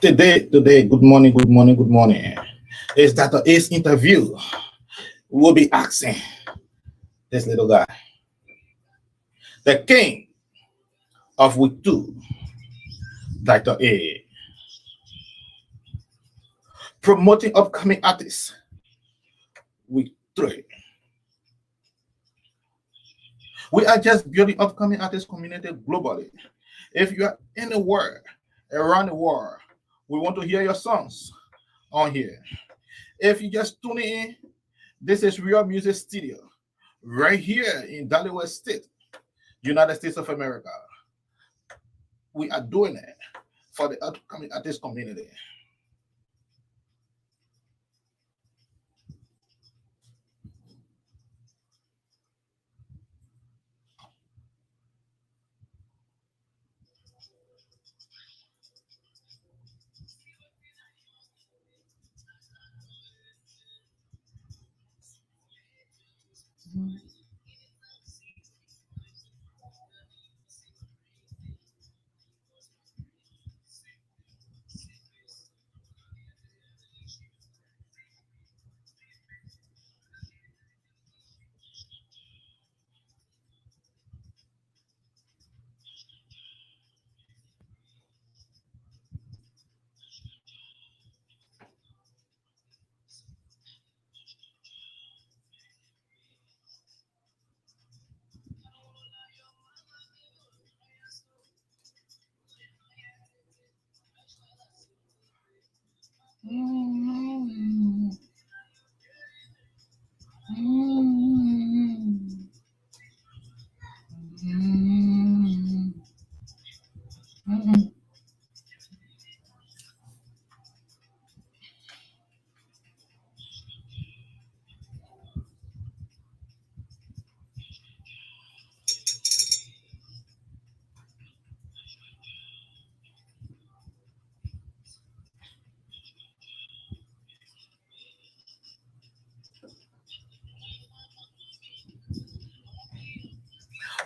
Today, good morning, good morning, good morning. It's Dr. Ace interview. We'll be asking this little guy, the king of week 2, Dr. A, promoting upcoming artists, week 3. We are just building upcoming artist community globally. If you are anywhere around the world, we want to hear your songs on here. If you just tune in, this is Real Music Studio right here in Delaware State, United States of America. We are doing it for the upcoming artist community.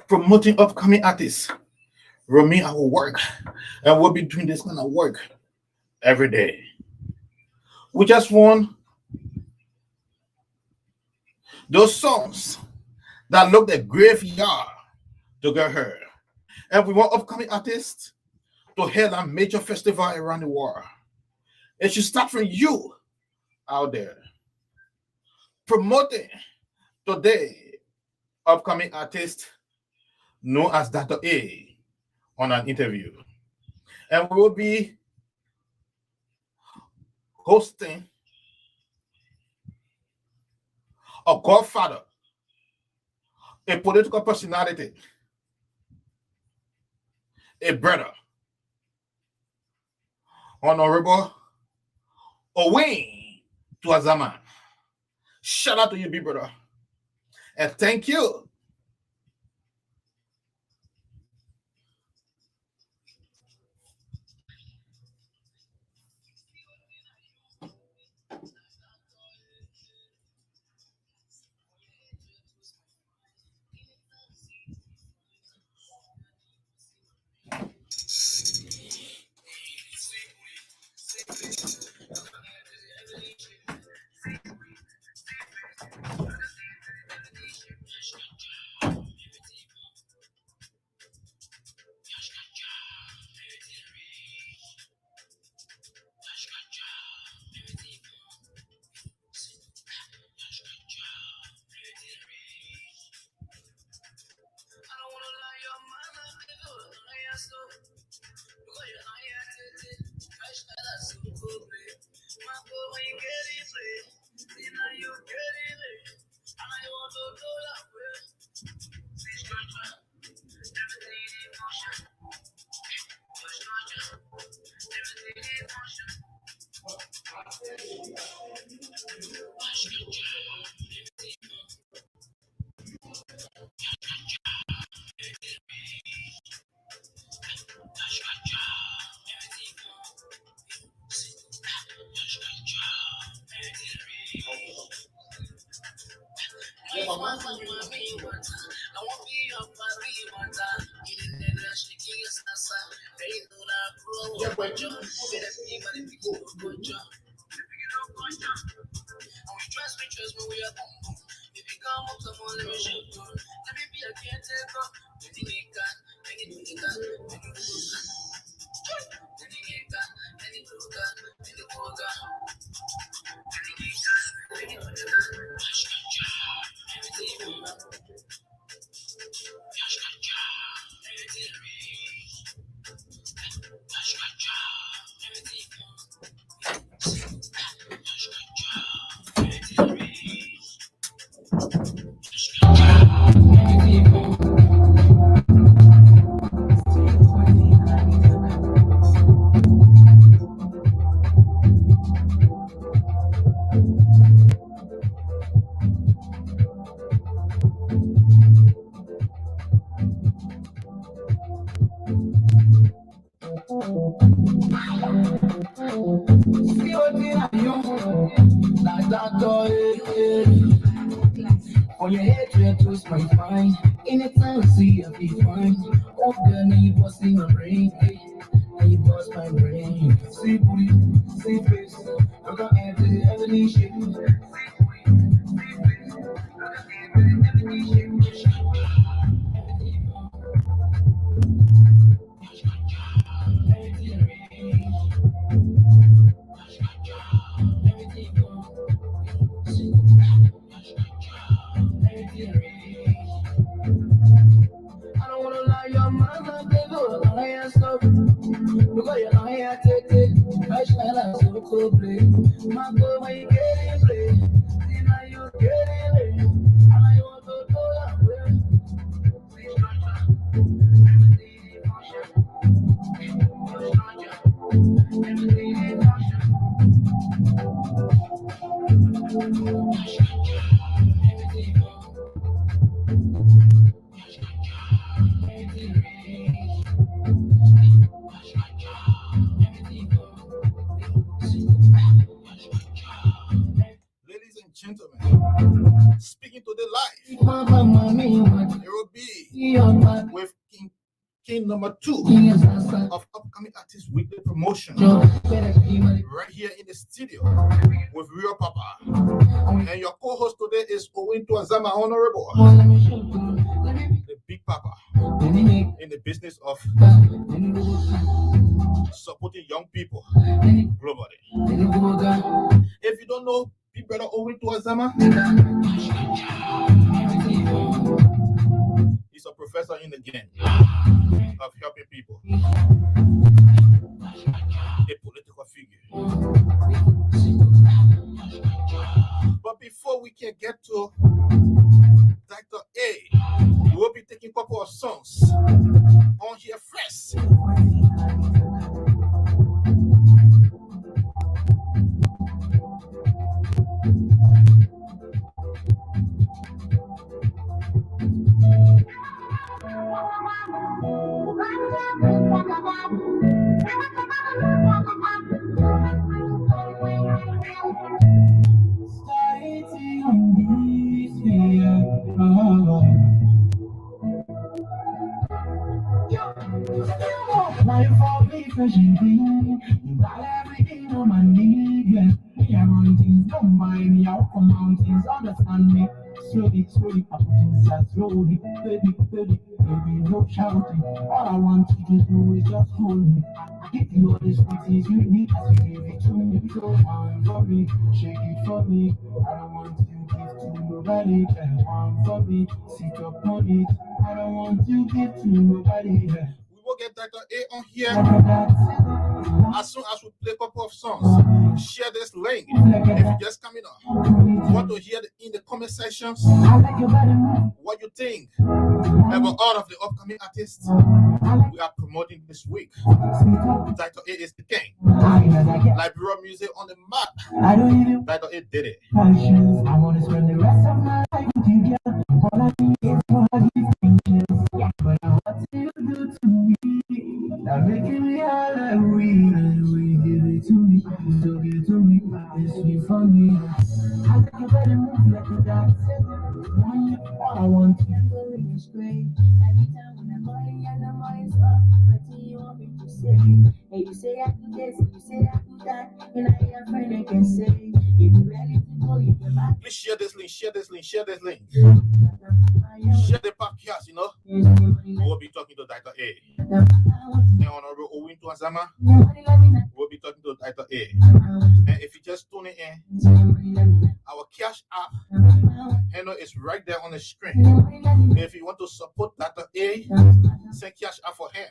Promoting upcoming artists. Remy, I will work, and we'll be doing this kind of work every day. We just want those songs that look the graveyard to get heard. And we want upcoming artists to head a major festival around the world. It should start from you out there. Promoting today upcoming artist known as Dr. A on an interview. And we will be hosting a godfather, a political personality, a brother, Honorable Owain to Azama. Shout out to you, big brother. And thank you. On your head, you twist my fine. Anytime I see you, be fine. Oh, girl, now you busting my brain. Now you bust my brain. See booty, see face. Look at every every shit. I don't wanna lie, your mama, they go, I ain't stop. Because you know, I take it. I shine like so cool, play. My boy, when you get in, play. See, now you get in, and I want to go that way. Please, Ladies and gentlemen, speaking to the life, it will be with King number 2 of upcoming artist weekly promotion right here in the studio with Real Papa. And your co-host today is Owin Tuazama Honorable, the Big Papa in the business of supporting young people globally. If you don't know Big Brother Owin Tuazama, he's a professor in the game of helping people, a political figure. But before we can get to Dr. A, we will be taking a couple of songs on here first. Now you fall me fresh and clean. You got everything on my need, yeah. Yeah, run things, don't mind me. I'll come mountains, understand me. Slowly, slowly, I put inside slowly. Baby, no shouting. All I want you to do is just hold me. I give you all the sweet things you need. As you give it to me, so one for me, shake it for me. I don't want you to give to nobody. One for me, sit up on it. I don't want you to give to nobody. We'll get Dr. A on here as soon as we play a couple of songs. Share this link if you're just coming on. Want to hear in the comment sections what you think about all of the upcoming artists we are promoting this week. Dr. A is the king. Liberia music on the map. Dr. A did it. I want to spend the rest of my life with you, girl. All I need is for you. But what do you do to me? That making me all like we give it it to me, so give it to me, it's sweet for me. I think you better move like a dance. All I want to It's great. Every time when I'm calling, I know my is up. What do you want me to say? Hey, you say I do this, you say I do that, and I am friend I can say. If you're ready to go, you can back. Please share this link, share this link, share this link. I Share the podcast, We'll be talking to Dr. A. And Honorable Owin Tuazama, we'll be talking to Dr. A. And if you just tune in, our cash app handle is right there on the screen. If you want to support Dr. A, send cash app for him.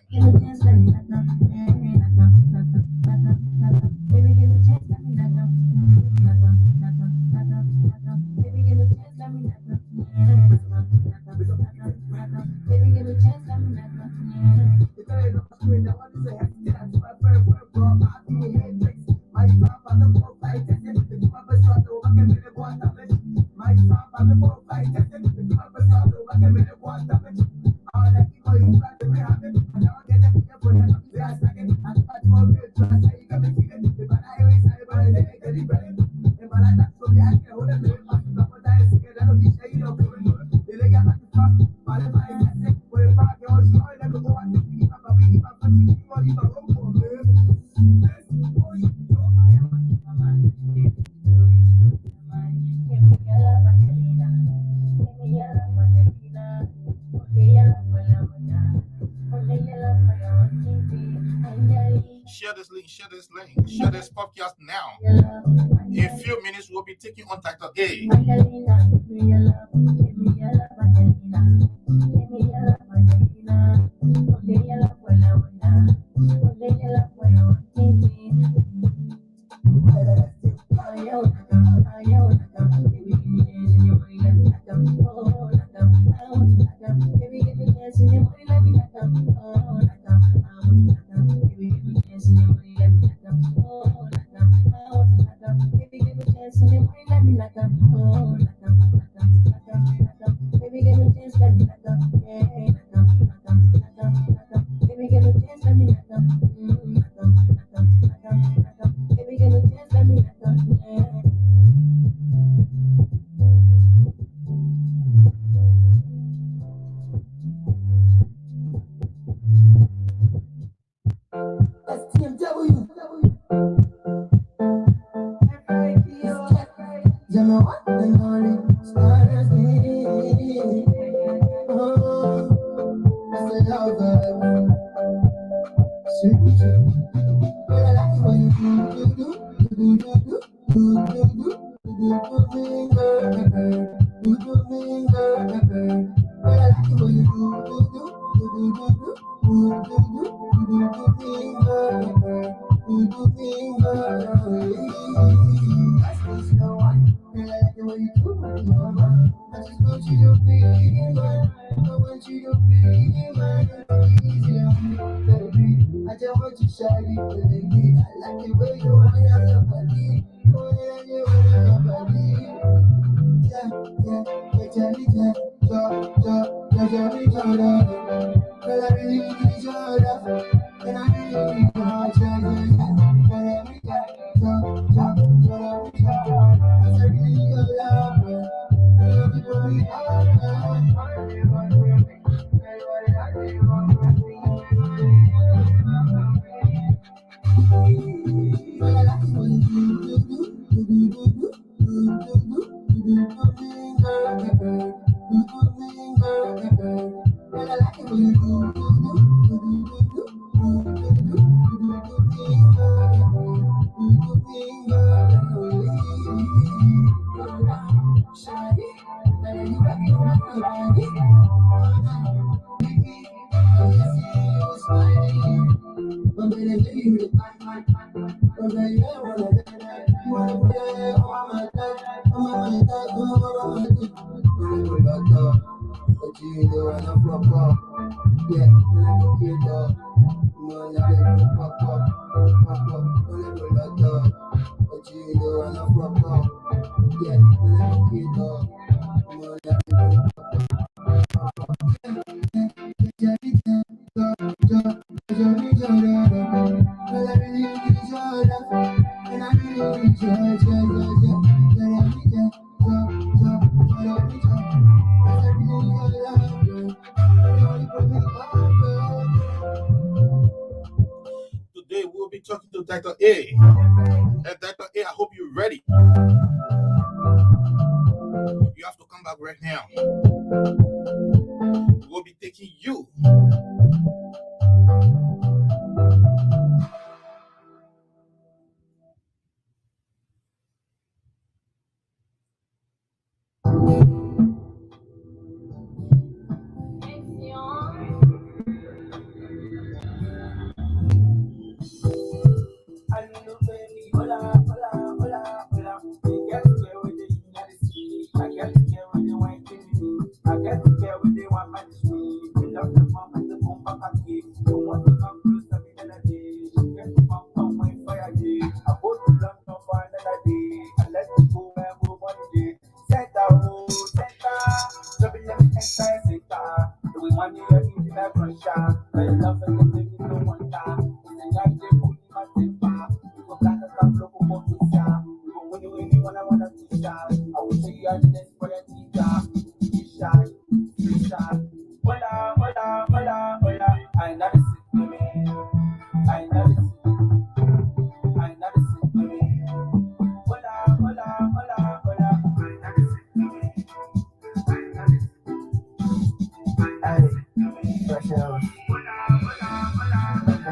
Share this link, share this podcast now. In a few minutes, we'll be taking on Dr. A. Today we'll be talking to Dr. A. And Dr. A, I hope you're ready. You have to come back right now. We'll be taking you.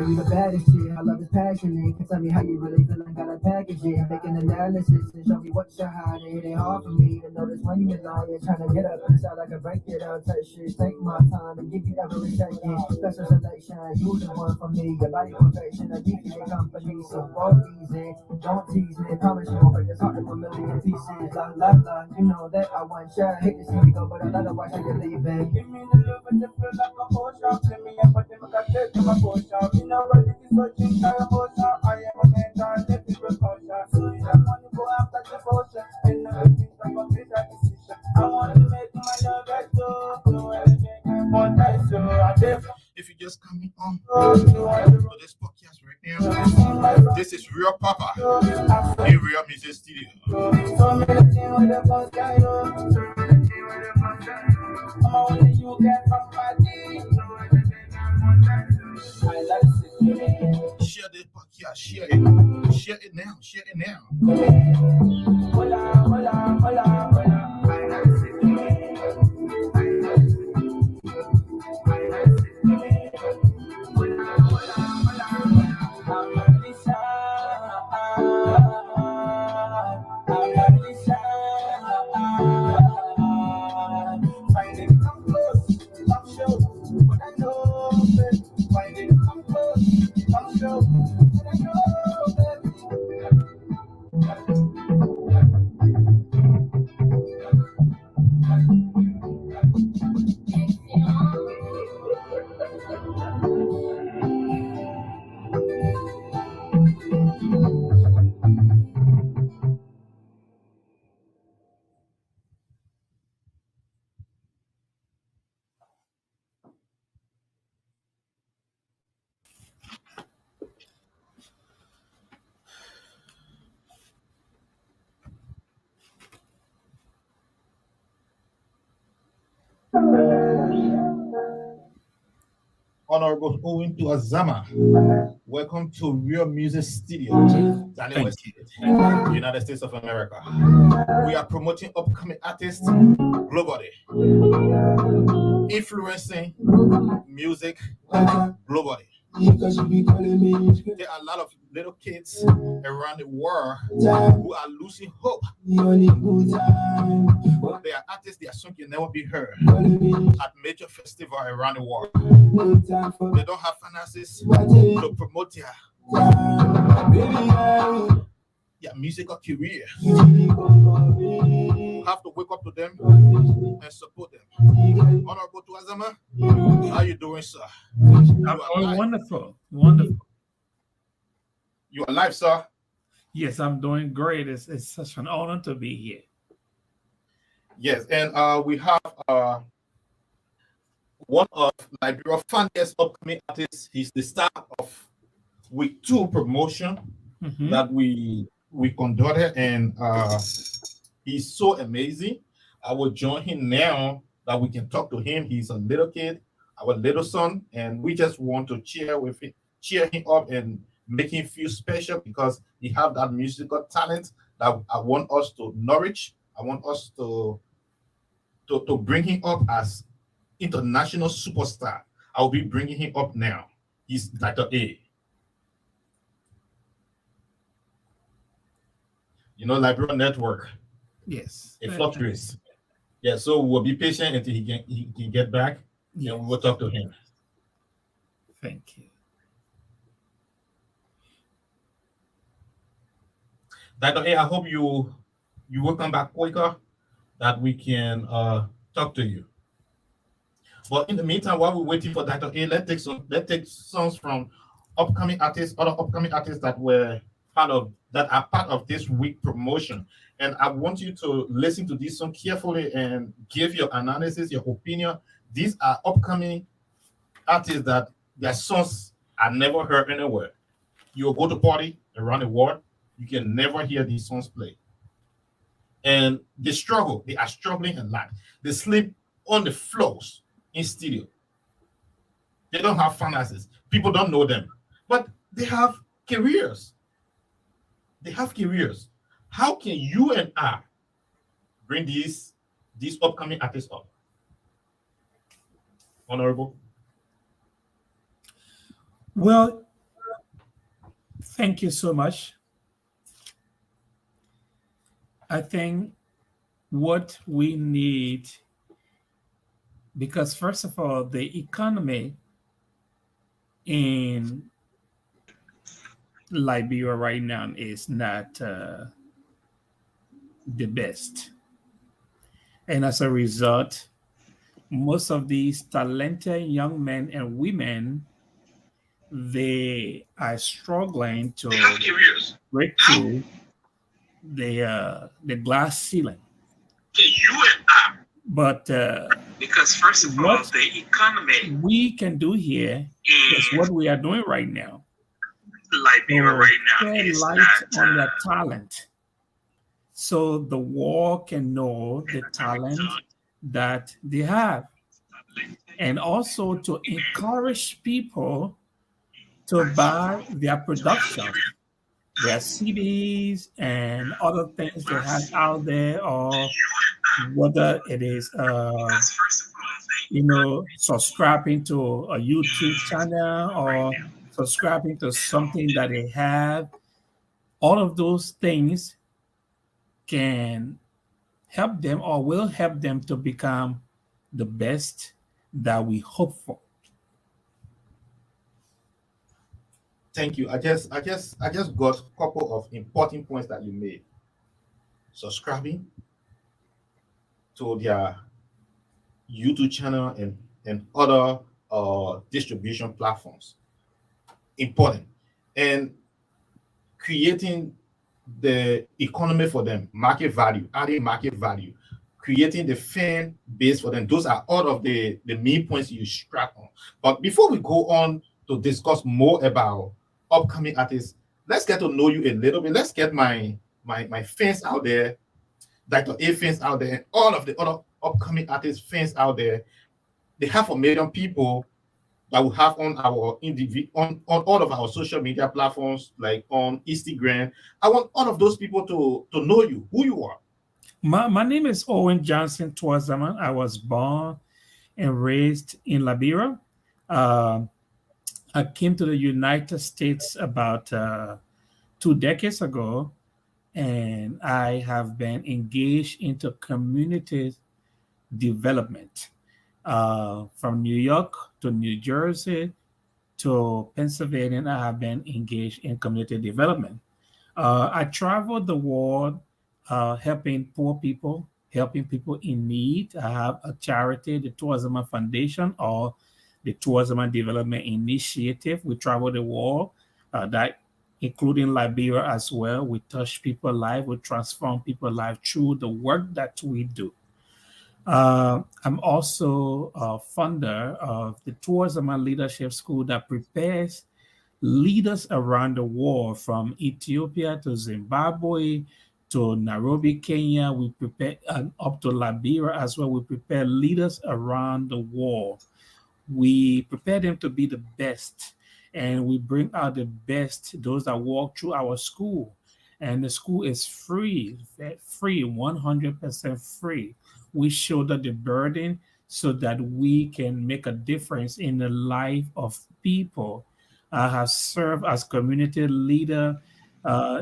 You the baddest shit, I love this passionate. Can tell me how you really feeling, gotta package it. Making analysis and show me what you're hiding. It ain't hard for me to notice when you're lying. Trying to get up inside, I can break it out, touch shit. Take my time and give you every second. Special selection, you the one for me. Your body perfection, a DPA company. So walk easy, don't tease me. Promise you won't break this heart in a million pieces. La la la, you know that I want shot. Hate to see you go, but I love to watch you leaving. Give me the love and the feel like a potion. Play me up, but them got take my potion. You know what it is, searching for emotion. I am a mentor, let me precaution. So you don't want to go after the potion. And never think about this decision. I want to make my love right so everything I want, I so I def. If you just coming on to this podcast right now, this is Real Papa in Real Music Studio. So many things with the boss guy, I'm only you get from party. I like it. Share this podcast, share it. Share it now, share it now. Hola, hola, hola, hola. I like it. Honorable Owen to Azama. Welcome to Real Music Studio, Daniel West, United States of America. We are promoting upcoming artists globally, influencing music globally. There are a lot of little kids around the world who are losing hope. They are artists, their song can never be heard at major festivals around the world. They don't have finances to promote their musical career. You have to wake up to them and support them. Honorable to Azama, how you doing, sir? I'm wonderful. Wonderful. You alive, sir? Yes, I'm doing great. It's such an honor to be here. Yes, and we have one of Liberia's funniest upcoming artists. He's the star of Week 2 promotion that we we conducted, and he's so amazing. I will join him now that we can talk to him. He's a little kid, our little son, and we just want to cheer him up, and make him feel special because he have that musical talent that I want us to nourish. I want us to bring him up as international superstar. I'll be bringing him up now. He's Dr. A. Liberian network. Yes. It fluctuates. Yeah, so we'll be patient until he can get back, Yes. and we will talk to him. Thank you. Dr. A, I hope you will come back quicker that we can talk to you. But in the meantime, while we're waiting for Dr. A, let's take songs from other upcoming artists that are part of this week promotion. And I want you to listen to this song carefully and give your analysis, your opinion. These are upcoming artists that their songs are never heard anywhere. You will go to party around the world, you can never hear these songs play. And they are struggling a lot. They sleep on the floors in studio. They don't have finances. People don't know them, but they have careers. How can you and I bring these upcoming artists up? Honorable. Well, thank you so much. I think what we need, because first of all, the economy in Liberia right now is not the best. And as a result, most of these talented young men and women, they are struggling to break through the glass ceiling. But Because first of all, what the economy we can do here is in what we are doing right now. Liberia To right now shed is light not on their talent, so the world can know the talent that they have, and also to encourage people to buy their productions, their CDs and other things they have out there, or whether it is because first of all, subscribing to a YouTube channel or subscribing to something that they have. All of those things can help them or will help them to become the best that we hope for. Thank you. I just got a couple of important points that you made. Subscribing to their YouTube channel and other distribution platforms. Important. And creating the economy for them, market value, adding market value, creating the fan base for them. Those are all of the main points you strap on. But before we go on to discuss more about upcoming artists, let's get to know you a little bit. Let's get my fans out there, Dr. A fans out there, all of the other upcoming artists fans out there. They have 1 million people that we have on our on all of our social media platforms, like on Instagram. I want all of those people to know you, who you are. My name is Owen Johnson Twazaman. I was born and raised in Liberia. Uh, I came to the United States about 2 decades ago, and I have been engaged into community development from New York to New Jersey to Pennsylvania. I have been engaged in community development. I traveled the world helping poor people, helping people in need. I have a charity, the Tourism Foundation, or the Tourism Development Initiative. We travel the world, that including Liberia as well. We touch people's lives, we transform people's lives through the work that we do. I'm also a founder of the Tourism and Leadership School that prepares leaders around the world, from Ethiopia to Zimbabwe to Nairobi, Kenya. We prepare up to Liberia as well. We prepare leaders around the world. We prepare them to be the best, and we bring out the best, those that walk through our school. And the school is free, free, 100% free. We shoulder the burden so that we can make a difference in the life of people. I have served as community leader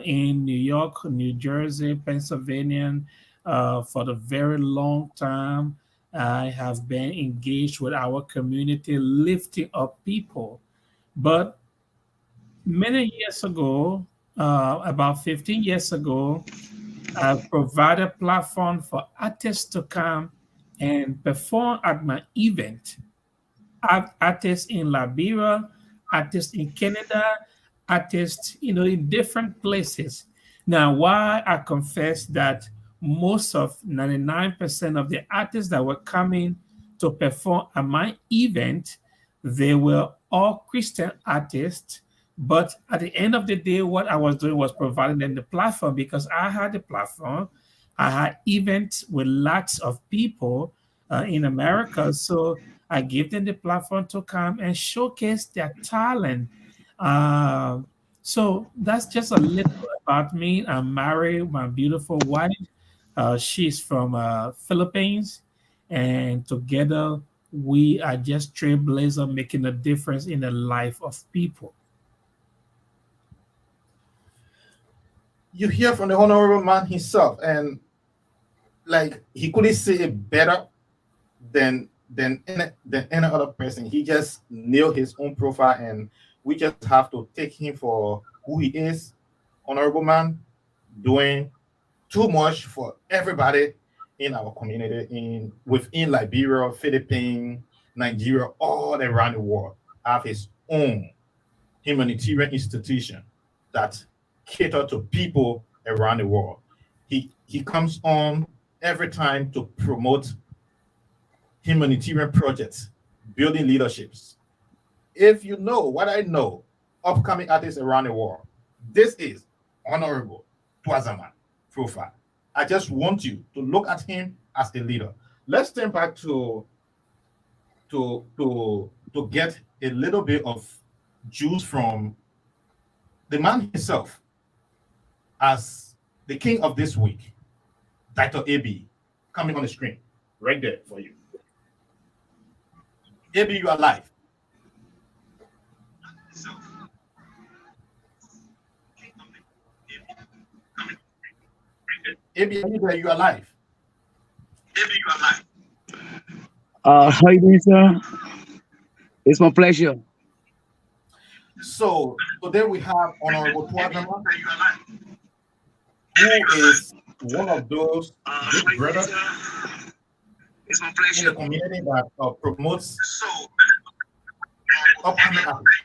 in New York, New Jersey, Pennsylvania for the very long time. I have been engaged with our community, lifting up people. But many years ago, about 15 years ago, I provided platform for artists to come and perform at my event. Artists in Liberia, artists in Canada, artists, in different places. Now, why I confess that most of 99% of the artists that were coming to perform at my event, they were all Christian artists. But at the end of the day, what I was doing was providing them the platform because I had the platform. I had events with lots of people in America. So I gave them the platform to come and showcase their talent. Uh, so that's just a little about me. I'm married, my beautiful wife. She's from Philippines, and together we are just trailblazer, making a difference in the life of people. You hear from the honorable man himself, and like he couldn't say it better than any other person. He just nailed his own profile, and we just have to take him for who he is. Honorable man, doing too much for everybody in our community, within Liberia, Philippines, Nigeria, all around the world. Have his own humanitarian institution that cater to people around the world. He comes on every time to promote humanitarian projects, building leaderships. If you know what I know, upcoming artists around the world, this is Honorable Twazaman profile. I just want you to look at him as a leader. Let's turn back to get a little bit of juice from the man himself as the king of this week, Dr. AB, coming on the screen right there for you. AB, you are live. AB, you are live. How you doing, sir? It's my pleasure. So today we have Honorable Twazaman, who is one of those big brothers in the community that promotes upcoming artists,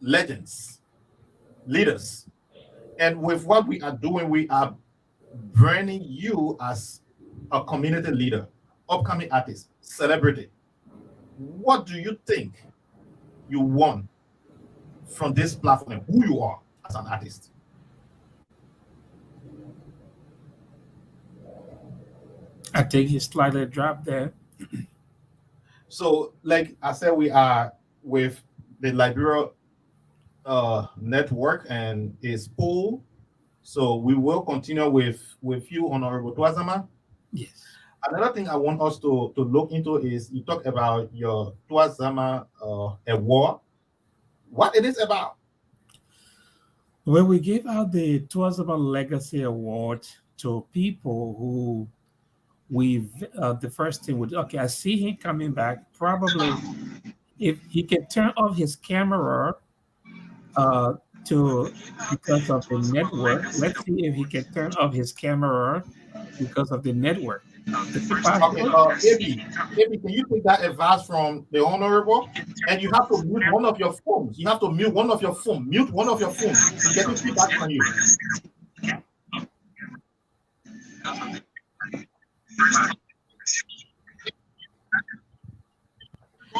legends, leaders. And with what we are doing, we are branding you as a community leader, upcoming artist, celebrity. What do you think you want from this platform and who you are as an artist? I think he slightly dropped there. So, like I said, we are with the Liberia network and its pool. So we will continue with you, Honorable Twazaman. Yes. Another thing I want us to look into is you talk about your Twazama award. What it is about? Well, we gave out the Tourism Legacy Award to people who the first thing would, okay, I see him coming back. Probably if he can turn off his camera to because of the network. Let's see if he can turn off his camera because of the network. Okay, Maybe can you take that advice from the honorable? And you have to mute one of your phones. You have to mute one of your phones. Mute one of your phones to get the feedback from you.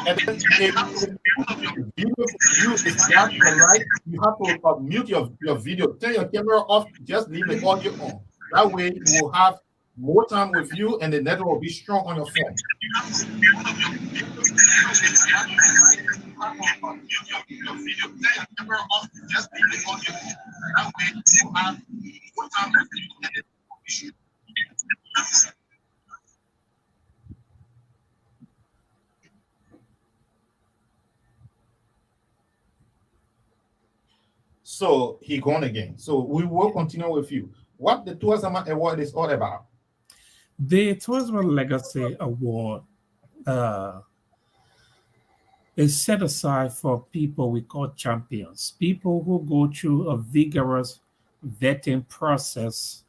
And then if you put Video for you is not right. You have to mute your video. Turn your camera off. Just leave the audio on. That way you will have more time with you and the network will be strong on your phone. So he gone again. So we will continue with you. What the Tuazama Award is all about? The Tourism Legacy Award is set aside for people we call champions, people who go through a vigorous vetting process.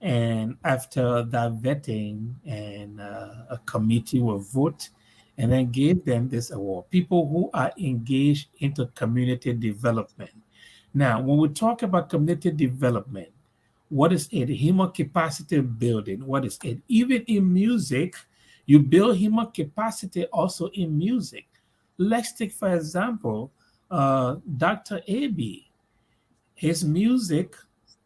And after that vetting, and a committee will vote and then give them this award. People who are engaged into community development. Now, when we talk about community development, what is it? Human capacity building. What is it? Even in music, you build human capacity also in music. Let's take, for example, Dr. AB. His music,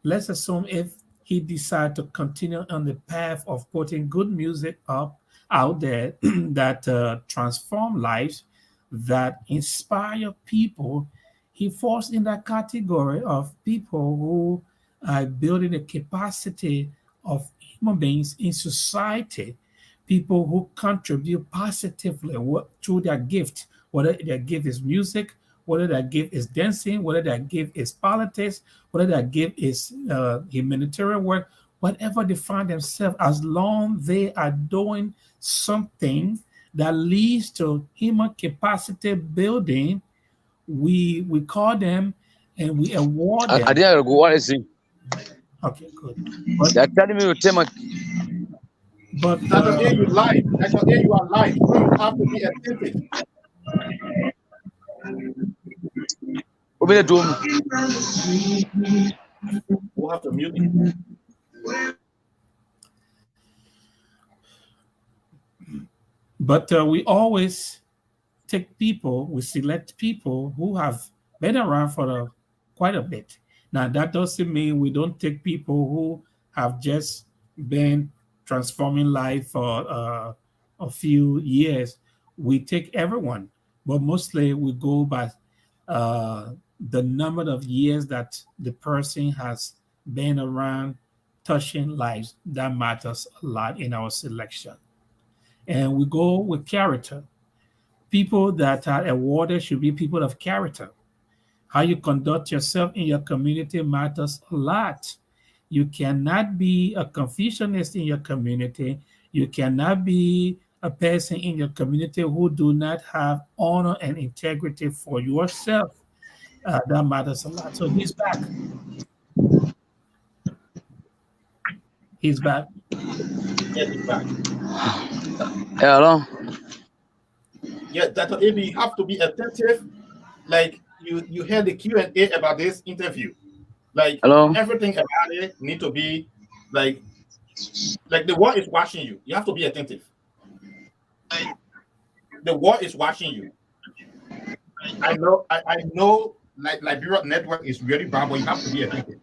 let's assume if he decided to continue on the path of putting good music up out there that transform lives, that inspire people, he falls in that category of people who are building the capacity of human beings in society, people who contribute positively through their gift, whether their gift is music, whether their gift is dancing, whether their gift is politics, whether their gift is humanitarian work, whatever they find themselves, as long they are doing something that leads to human capacity building, we call them and we award them. I didn't go. What is it? Okay, good. They're telling me to tell my. But Dr. A, you live. Dr. A, you are live. So you have to be attentive. Open the door. We'll have to mute it. But we always take people, we select people who have been around for quite a bit. Now, that doesn't mean we don't take people who have just been transforming life for a few years. We take everyone, but mostly we go by the number of years that the person has been around touching lives. That matters a lot in our selection. And we go with character. People that are awarded should be people of character. How you conduct yourself in your community matters a lot. You cannot be a Confucianist in your community. You cannot be a person in your community who do not have honor and integrity for yourself. That matters a lot. So he's back. He's back. Yeah, he's back. Hello. Yeah, Dr. AB, you have to be attentive. Like you heard the Q&A about this interview. Like Hello. everything about it need to be like the world is watching you. You have to be attentive. The world is watching you. I know like Liberia network is really bad, but you have to be attentive.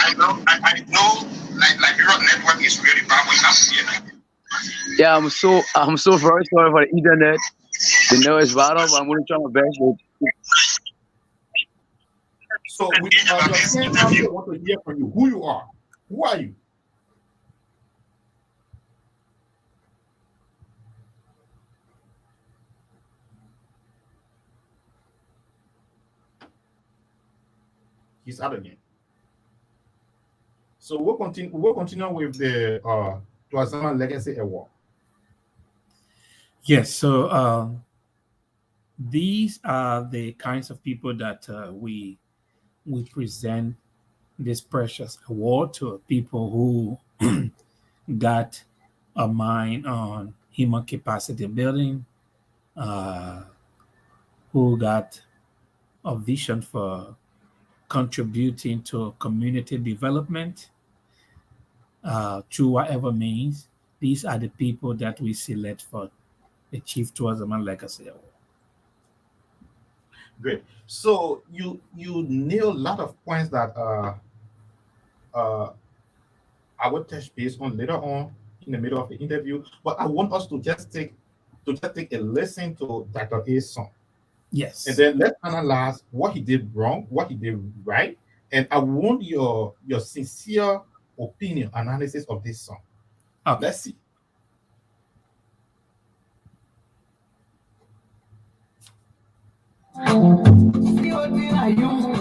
I know like Liberia network is really bad, but you have to be attentive. Yeah, I'm so very sorry for the internet. The noise bad up. I'm gonna try my best. So we want to hear from you. Who you are? Who are you? He's out again. So we'll continue. We'll continue with the Tuazama Legacy Award. Yes. So these are the kinds of people that we present this precious award to, people who got a mind on human capacity building, who got a vision for contributing to community development through whatever means, these are the people that we select for the Chief Tourism and Legacy Award. Great. So you nail a lot of points that uh I will touch base on later on in the middle of the interview. But I want us to just take a listen to Dr. A's song. Yes. And then let's analyze what he did wrong, what he did right. And I want your sincere opinion, analysis of this song. Okay. Let's see. See what did I use?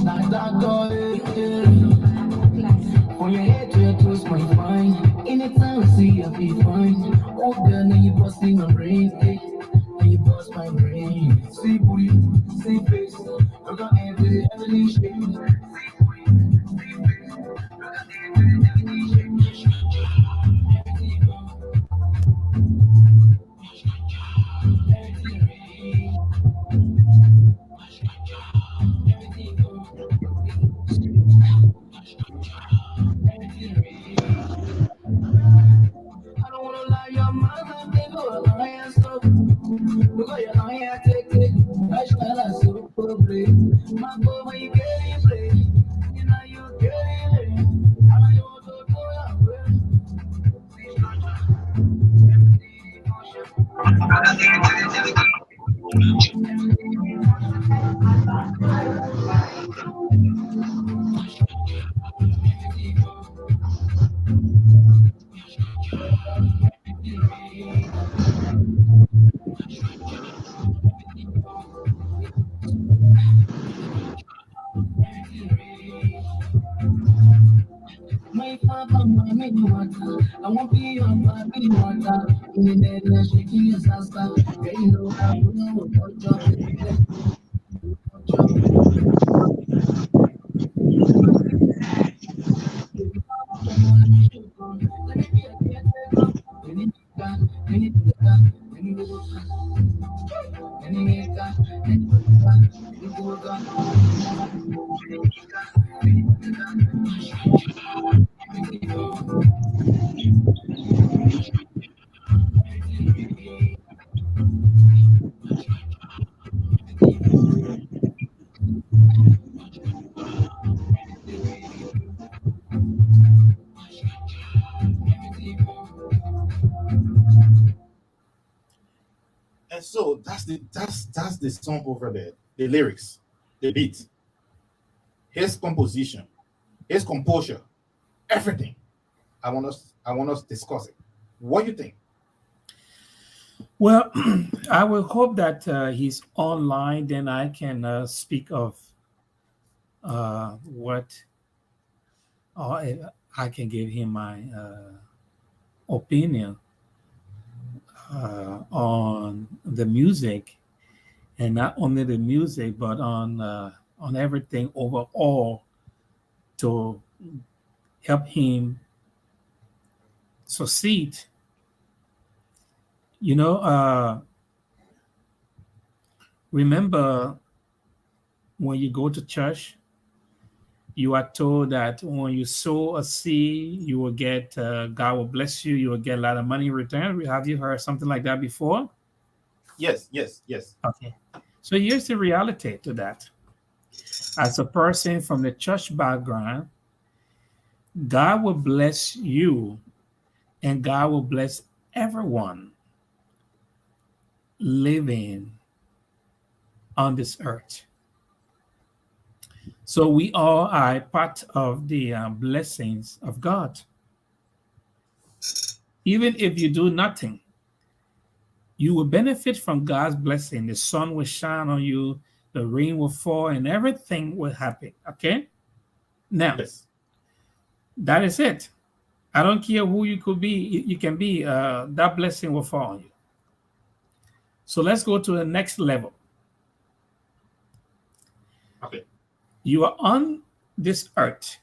That girl, from your head to your toes, my fine. Anytime I see you, I feel fine. Oh, girl, now you busting my brain. Now you bust my brain. See booty, see face. Look at every shape. See booty, see face. Look at every shape. Everything you I don't wanna lie, your mother, they go a lion, so because you're lying, take it. I shall have so probably. My boy, when you get in play, you know you get in it. I know you want to go out with. My papa, my mini water. I won't be your baby water. In the bed, you're shaking your sister. Yeah, you know how to know what job is. And so that's the song over there. The lyrics, the beat, his composition, his composure, everything. I want us to discuss it. What do you think? Well, I will hope that he's online. Then I can speak of what, or I can give him my opinion on the music, and not only the music, but on everything overall to help him succeed. You know, remember when you go to church, you are told that when you sow a seed, you will get, God will bless you, you will get a lot of money in return. Have you heard something like that before? Yes, yes, yes. Okay. So here's the reality to that. As a person from the church background, God will bless you and God will bless everyone living on this earth. So we all are part of the blessings of God. Even if you do nothing, you will benefit from God's blessing. The sun will shine on you, the rain will fall, and everything will happen. Okay? Now, Yes. that is it. I don't care who you could be, you can be, that blessing will fall on you. So let's go to the next level. Okay. You are on this earth.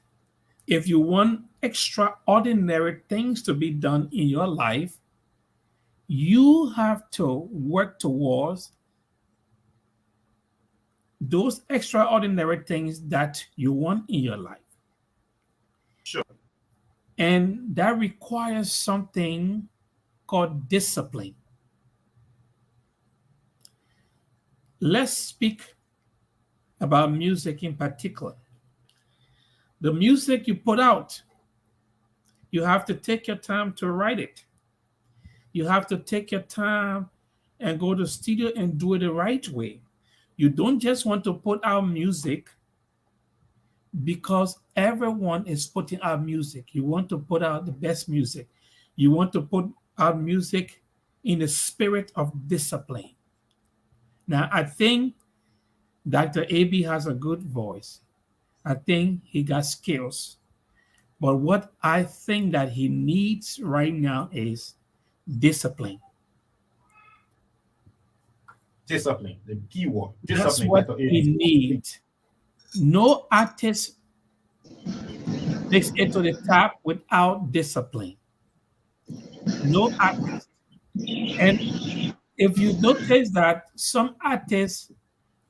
If you want extraordinary things to be done in your life, you have to work towards those extraordinary things that you want in your life. Sure. And that requires something called discipline. Let's speak about music in particular. The music you put out, you have to take your time to write it. You have to take your time and go to the studio and do it the right way. You don't just want to put out music because everyone is putting out music. You want to put out the best music. You want to put out music in the spirit of discipline. Now, I think Dr. AB has a good voice. I think he got skills. But what I think that he needs right now is discipline. Discipline, the key word. That's Discipline. what Dr. he AB. needs. No artist makes it to the top without discipline. No artist. And if you notice that some artists,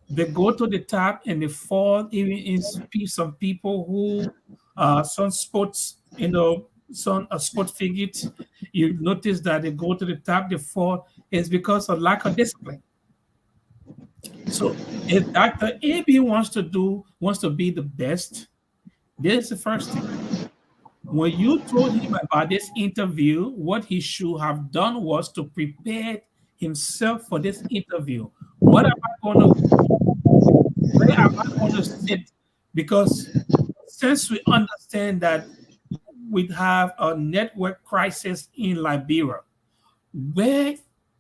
they go to the top and they fall, even in some people who some sports, some sports figures, you notice that they go to the top, they fall, it's because of lack of discipline. So if Dr. AB wants to be the best, this is the first thing. When you told him about this interview, what he should have done was to prepare himself for this interview. What am I going to Where am I going to sit? Because since we understand that we have a network crisis in Liberia, where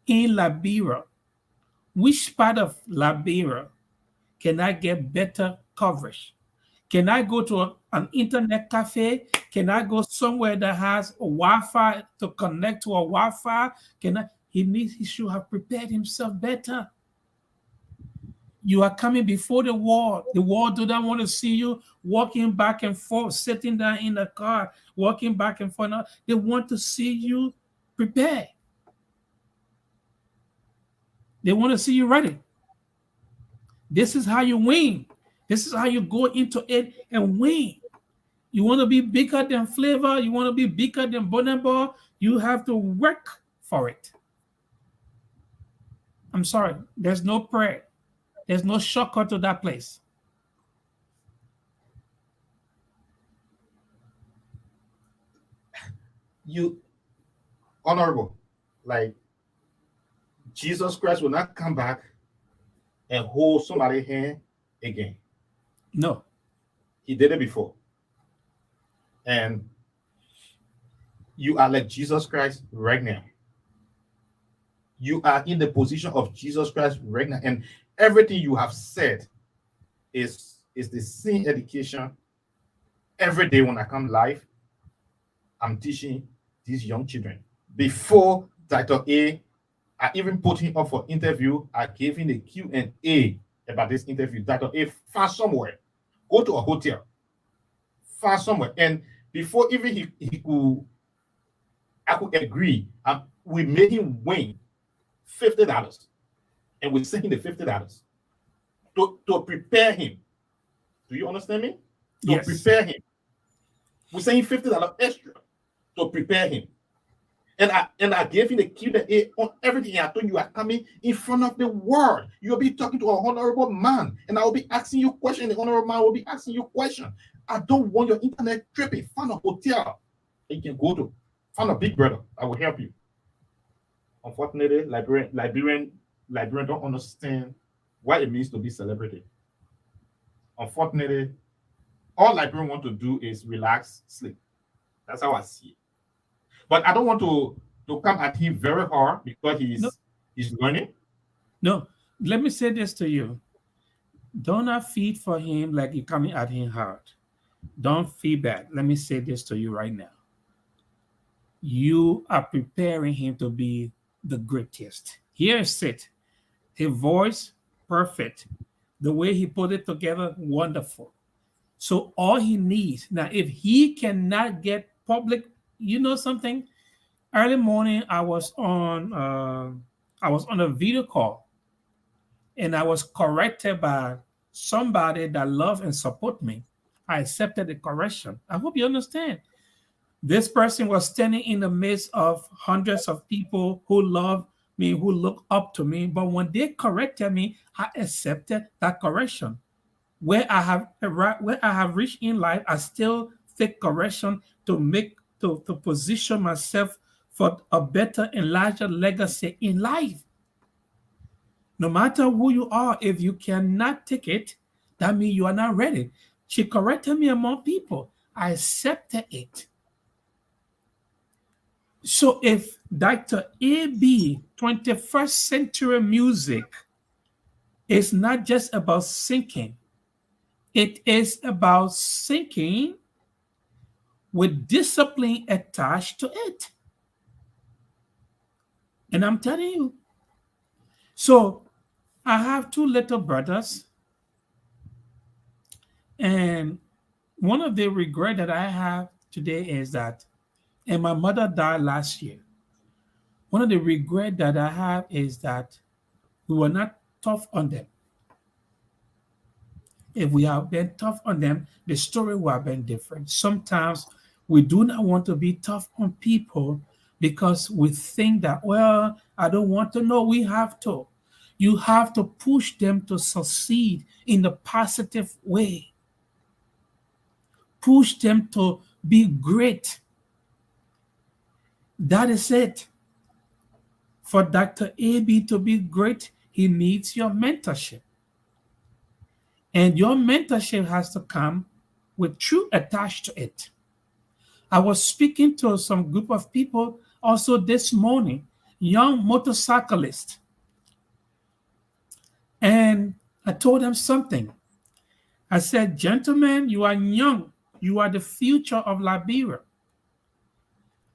in Liberia, which part of Liberia can I get better coverage? Can I go to an internet cafe? Can I go somewhere that has a Wi-Fi to connect to a Wi-Fi? He should have prepared himself better. You are coming before the world. The world do not want to see you walking back and forth, sitting down in the car, walking back and forth. They want to see you prepared. They want to see you ready. This is how you win. This is how you go into it and win. You want to be bigger than Flavor. You want to be bigger than Bonabo. You have to work for it. I'm sorry. There's no prayer. There's no shortcut to that place. You, honorable, like Jesus Christ will not come back and hold somebody's hand again. No. He did it before. And you are like Jesus Christ right now. You are in the position of Jesus Christ right now. And everything you have said is the same education. Every day when I come live, I'm teaching these young children. Before Dr. A, I even put him up for interview. I gave him the Q&A about this interview. Dr. A, find somewhere. Go to a hotel. Find somewhere. And before even I could agree, we made him win $50. And we sent him the $50 to prepare him. Do you understand me? To Yes. prepare him. We sent him $50 extra to prepare him. And I gave him the Q&A on everything. I told you are coming in front of the world. You'll be talking to an honorable man, and I will be asking you questions. The honorable man will be asking you questions. I don't want your internet tripping. Find a hotel you can go to. Find a big brother. I will help you. Unfortunately, Liberian don't understand what it means to be celebrated. Unfortunately, all Liberian want to do is relax, sleep. That's how I see it. But I don't want to come at him very hard because he's learning. No. Let me say this to you. Do not feed for him like you're coming at him hard. Don't feed back. Let me say this to you right now. You are preparing him to be the greatest. Here's it. His voice, perfect. The way he put it together, wonderful. So all he needs now, if he cannot get public, you know something. Early morning, I was on a video call, and I was corrected by somebody that love and support me. I accepted the correction. I hope you understand. This person was standing in the midst of hundreds of people who love me, who look up to me. But when they corrected me, I accepted that correction. Where I have reached in life, I still take correction to position myself for a better and larger legacy in life. No matter who you are, if you cannot take it, that means you are not ready. She corrected me among people. I accepted it. So if Dr. A.B. 21st century music is not just about singing, it is about singing with discipline attached to it. And I'm telling you. So I have two little brothers, and one of the regret that I have today is that, and my mother died last year. One of the regret that I have is that we were not tough on them. If we have been tough on them, the story would have been different. Sometimes we do not want to be tough on people because we think that, well, I don't want to know. We have to. You have to push them to succeed in the positive way. Push them to be great. That is it. For Dr. A.B. to be great, he needs your mentorship. And your mentorship has to come with truth attached to it. I was speaking to some group of people also this morning, young motorcyclists. And I told them something. I said, gentlemen, you are young. You are the future of Liberia.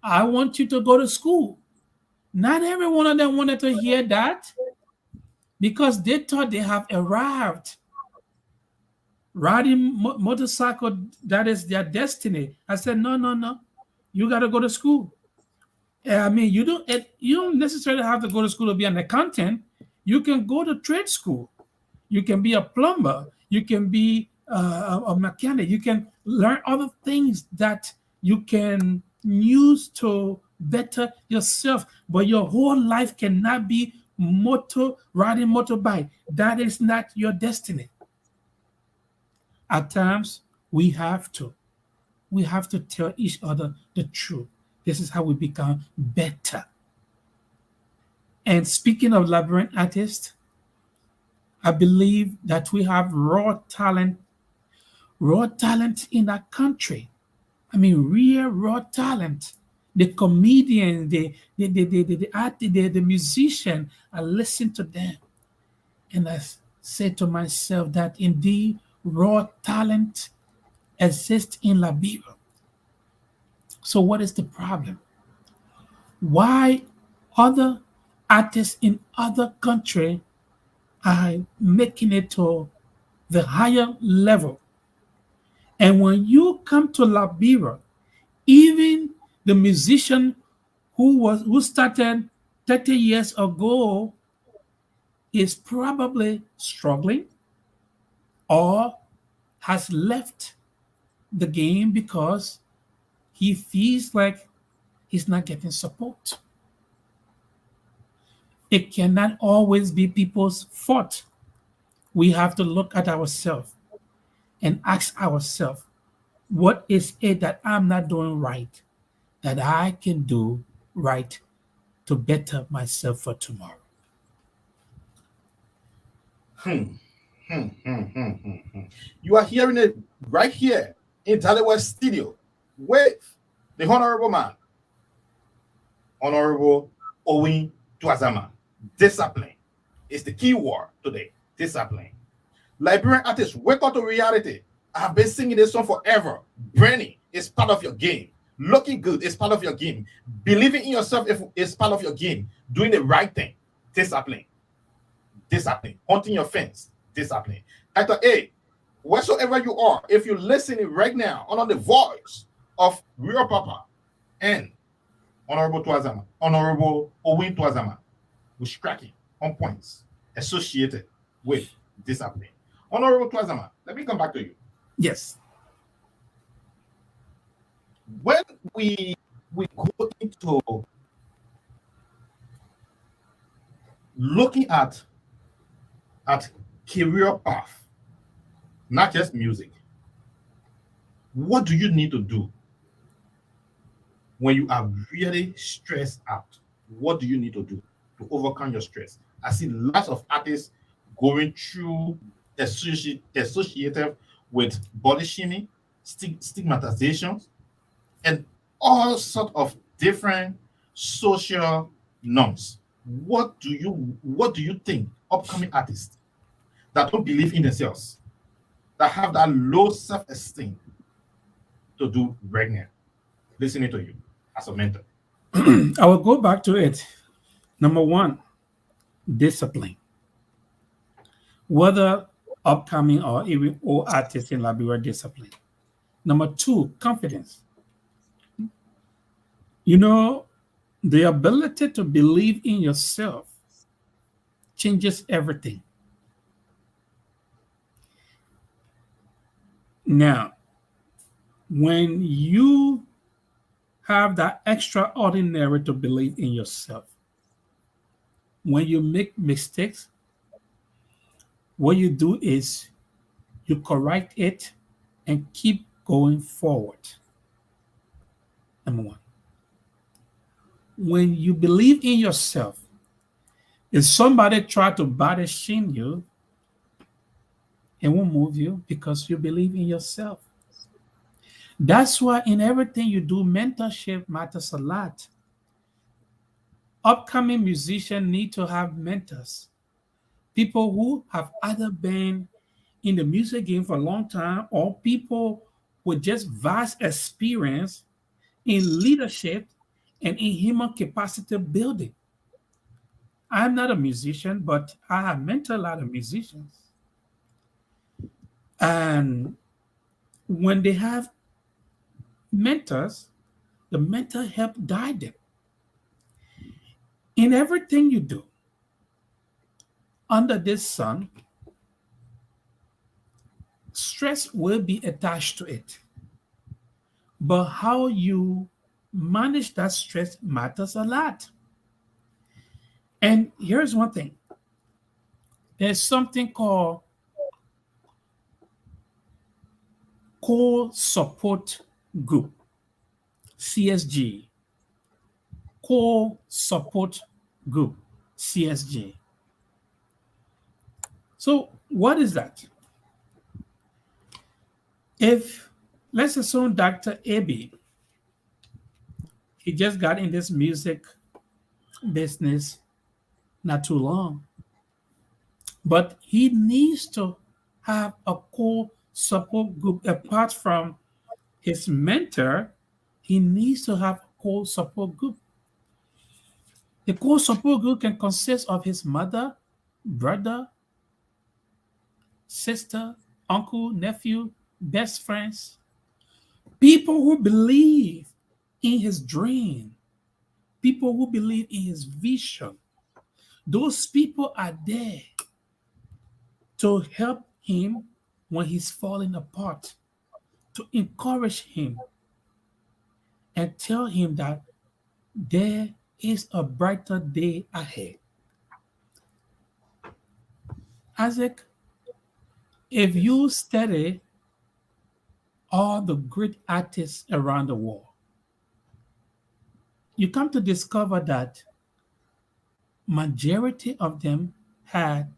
I want you to go to school. Not every one of them wanted to hear that because they thought they have arrived. Riding motorcycle, that is their destiny. I said, no. You got to go to school. I mean, you don't necessarily have to go to school to be an accountant. You can go to trade school. You can be a plumber. You can be a mechanic. You can learn other things that you can use to better yourself. But your whole life cannot be riding motorbike. That is not your destiny. At times, we have to tell each other the truth. This is how we become better. And speaking of Liberian artists, I believe that we have raw talent in our country. I mean, real raw talent. The comedian, the artist, the musician, I listen to them. And I say to myself that indeed raw talent exists in Liberia. So what is the problem? Why other artists in other countries are making it to the higher level? And when you come to Liberia, even the musician who started 30 years ago is probably struggling or has left the game because he feels like he's not getting support. It cannot always be people's fault. We have to look at ourselves and ask ourselves, what is it that I'm not doing right that I can do right to better myself for tomorrow? You are hearing it right here in Delaware Studio with the Honorable Man, Honorable Owen Tuazama. Discipline is the key word today. Discipline. Liberian artists, wake up to reality. I have been singing this song forever. Brainy is part of your game. Looking good is part of your game. Believing in yourself is part of your game. Doing the right thing. Discipline. Discipline. Hunting your fence. Discipline. Dr. A, wheresoever you are, if you're listening right now under the voice of Real Papa and Honorable Tuazama, Honorable Owen Tuazama, we're striking on points associated with discipline. Honorable Tuazama, let me come back to you. Yes. when we go into looking at career path, not just music, what do you need to do when you are really stressed out? What do you need to do to overcome your stress? I see lots of artists going through associated with body shaming, stigmatizations, and all sort of different social norms. What do you think upcoming artists that don't believe in themselves, that have that low self-esteem to do right now? Listening to you as a mentor. I will go back to it. Number one, discipline. Whether upcoming or even old artists in Liberia, discipline. Number two, confidence. You know, the ability to believe in yourself changes everything. Now, when you have that extraordinary to believe in yourself, when you make mistakes, what you do is you correct it and keep going forward. Number one. When you believe in yourself, if somebody try to body shame you, it won't move you because you believe in yourself. That's why in everything you do, mentorship matters a lot. Upcoming musicians need to have mentors, people who have either been in the music game for a long time or people with just vast experience in leadership and in human capacity building. I'm not a musician, but I have mentored a lot of musicians. And when they have mentors, the mentor help guide them. In everything you do under this sun, stress will be attached to it. But how you manage that stress matters a lot. And here's one thing. There's something called core support group, CSG. Core support group, CSG. So what is that? If let's assume Dr. AB, he just got in this music business not too long, but he needs to have a core support group apart from his mentor. He needs to have a core support group. The core support group can consist of his mother, brother, sister, uncle, nephew, best friends, people who believe in his dream, people who believe in his vision. Those people are there to help him when he's falling apart, to encourage him and tell him that there is a brighter day ahead. Isaac, if you study all the great artists around the world, you come to discover that majority of them had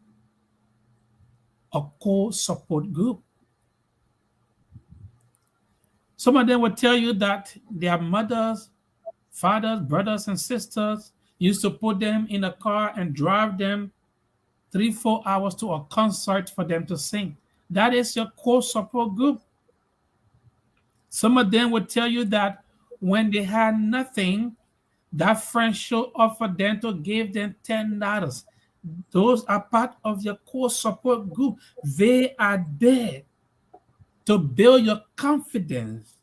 a core support group. Some of them will tell you that their mothers, fathers, brothers, and sisters used to put them in a car and drive them 3-4 hours to a concert for them to sing. That is your core support group. Some of them would tell you that when they had nothing, that friend showed up for them to give them $10. Those are part of your core support group. They are there to build your confidence,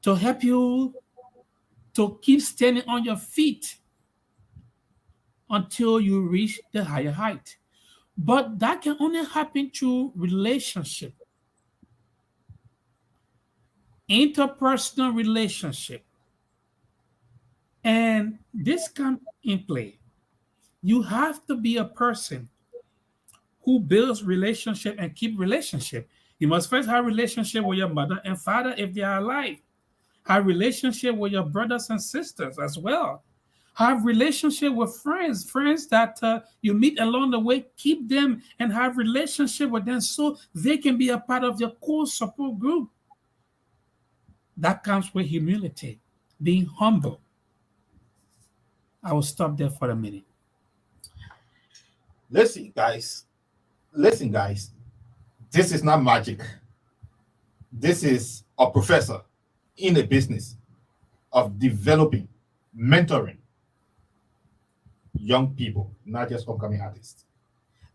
to help you to keep standing on your feet until you reach the higher height. But that can only happen through relationship. interpersonal relationship. And this comes in play. You have to be a person who builds relationship and keep relationship. You must first have relationship with your mother and father if they are alive. Have relationship with your brothers and sisters as well. Have relationship with friends that you meet along the way. Keep them and have relationship with them so they can be a part of your core support group. That comes with humility, being humble. I will stop there for a minute. Listen, guys. Listen, guys. This is not magic. This is a professor in the business of developing, mentoring young people, not just upcoming artists,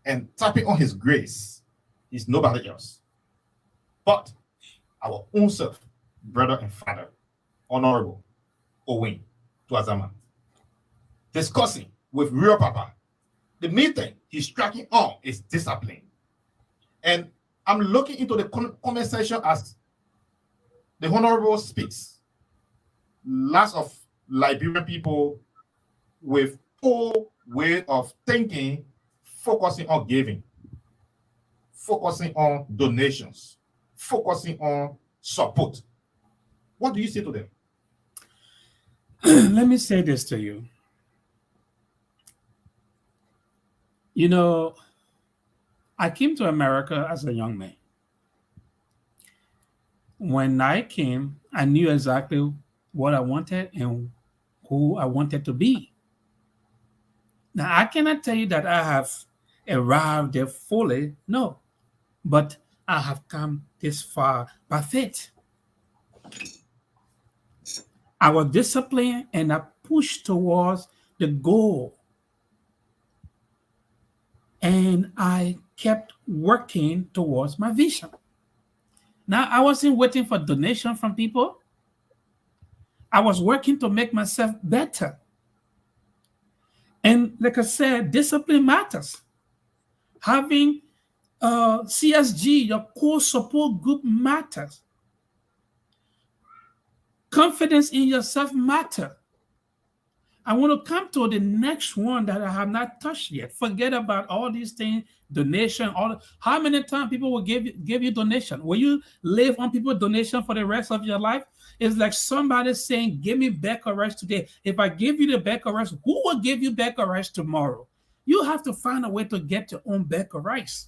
and tapping on his grace. He's nobody else but our own self, brother and father, Honorable Owen Twazaman, discussing with real Papa. The main thing he's tracking on is discipline. And I'm looking into the comment section as the Honorable speaks. Lots of Liberian people with poor way of thinking, focusing on giving, focusing on donations, focusing on support. What do you say to them? Let me say this to you. You know, I came to America as a young man. When I came, I knew exactly what I wanted and who I wanted to be. Now, I cannot tell you that I have arrived there fully, no, but I have come this far by faith. I was disciplined and I pushed towards the goal. And I kept working towards my vision. Now, I wasn't waiting for donation from people. I was working to make myself better. And like I said, discipline matters. Having CSG, your core support group, matters. Confidence in yourself matters. I want to come to the next one that I have not touched yet. Forget about all these things, donation, how many times people will give you donation? Will you live on people donation for the rest of your life? It's like somebody saying, give me back a rice today. If I give you the back of rice, who will give you back a rice tomorrow? You have to find a way to get your own back of rice.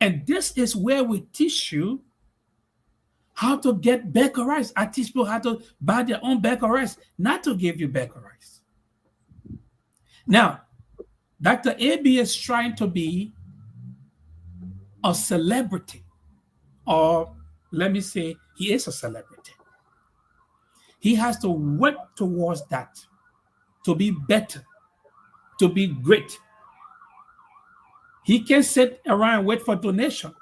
And this is where we teach you how to get back of rice. I teach people how to buy their own back of rice, not to give you back of rice. Now, Dr. AB is trying to be a celebrity, or let me say, he is a celebrity. He has to work towards that, to be better, to be great. He can't sit around and wait for donation.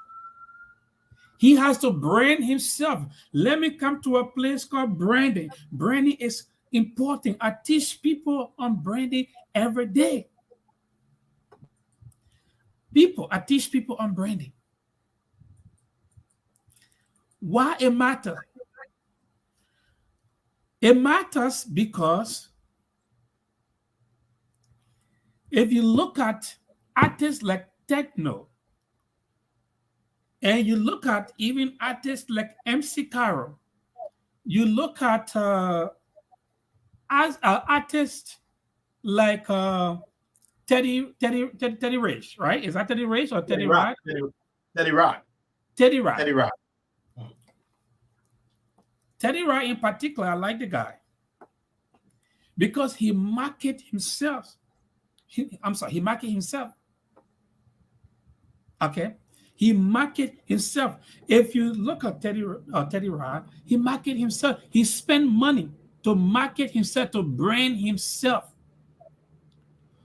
He has to brand himself. Let me come to a place called branding. Branding is important. I teach people on branding every day. I teach people on branding. Why it matters? It matters because if you look at artists like Techno, and you look at even artists like MC Carol, you look at artists like Teddy Rich, right? Is that Teddy Rich or Teddy Rod? Teddy Rod. Teddy Rod. Teddy Rod. Teddy Rod in particular, I like the guy because he market himself. He market himself. Okay. He market himself. If you look at Teddy Rod, he market himself. He spent money to market himself, to brand himself.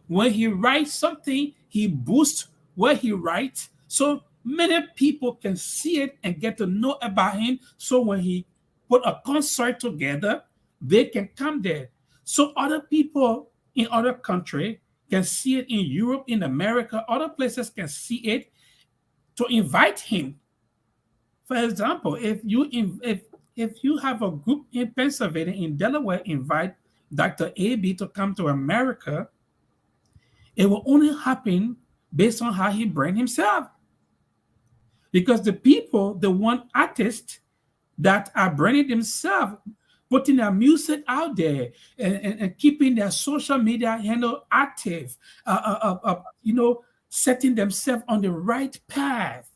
When he writes something, he boosts what he writes so many people can see it and get to know about him. So when he put a concert together, they can come there. So other people in other countries can see it, in Europe, in America, other places can see it, to invite him. For example, if if you have a group in Pennsylvania, in Delaware, invite Dr. AB to come to America, it will only happen based on how he brand himself. Because the people, the one artist that are branding themselves, putting their music out there and keeping their social media handle active, setting themselves on the right path.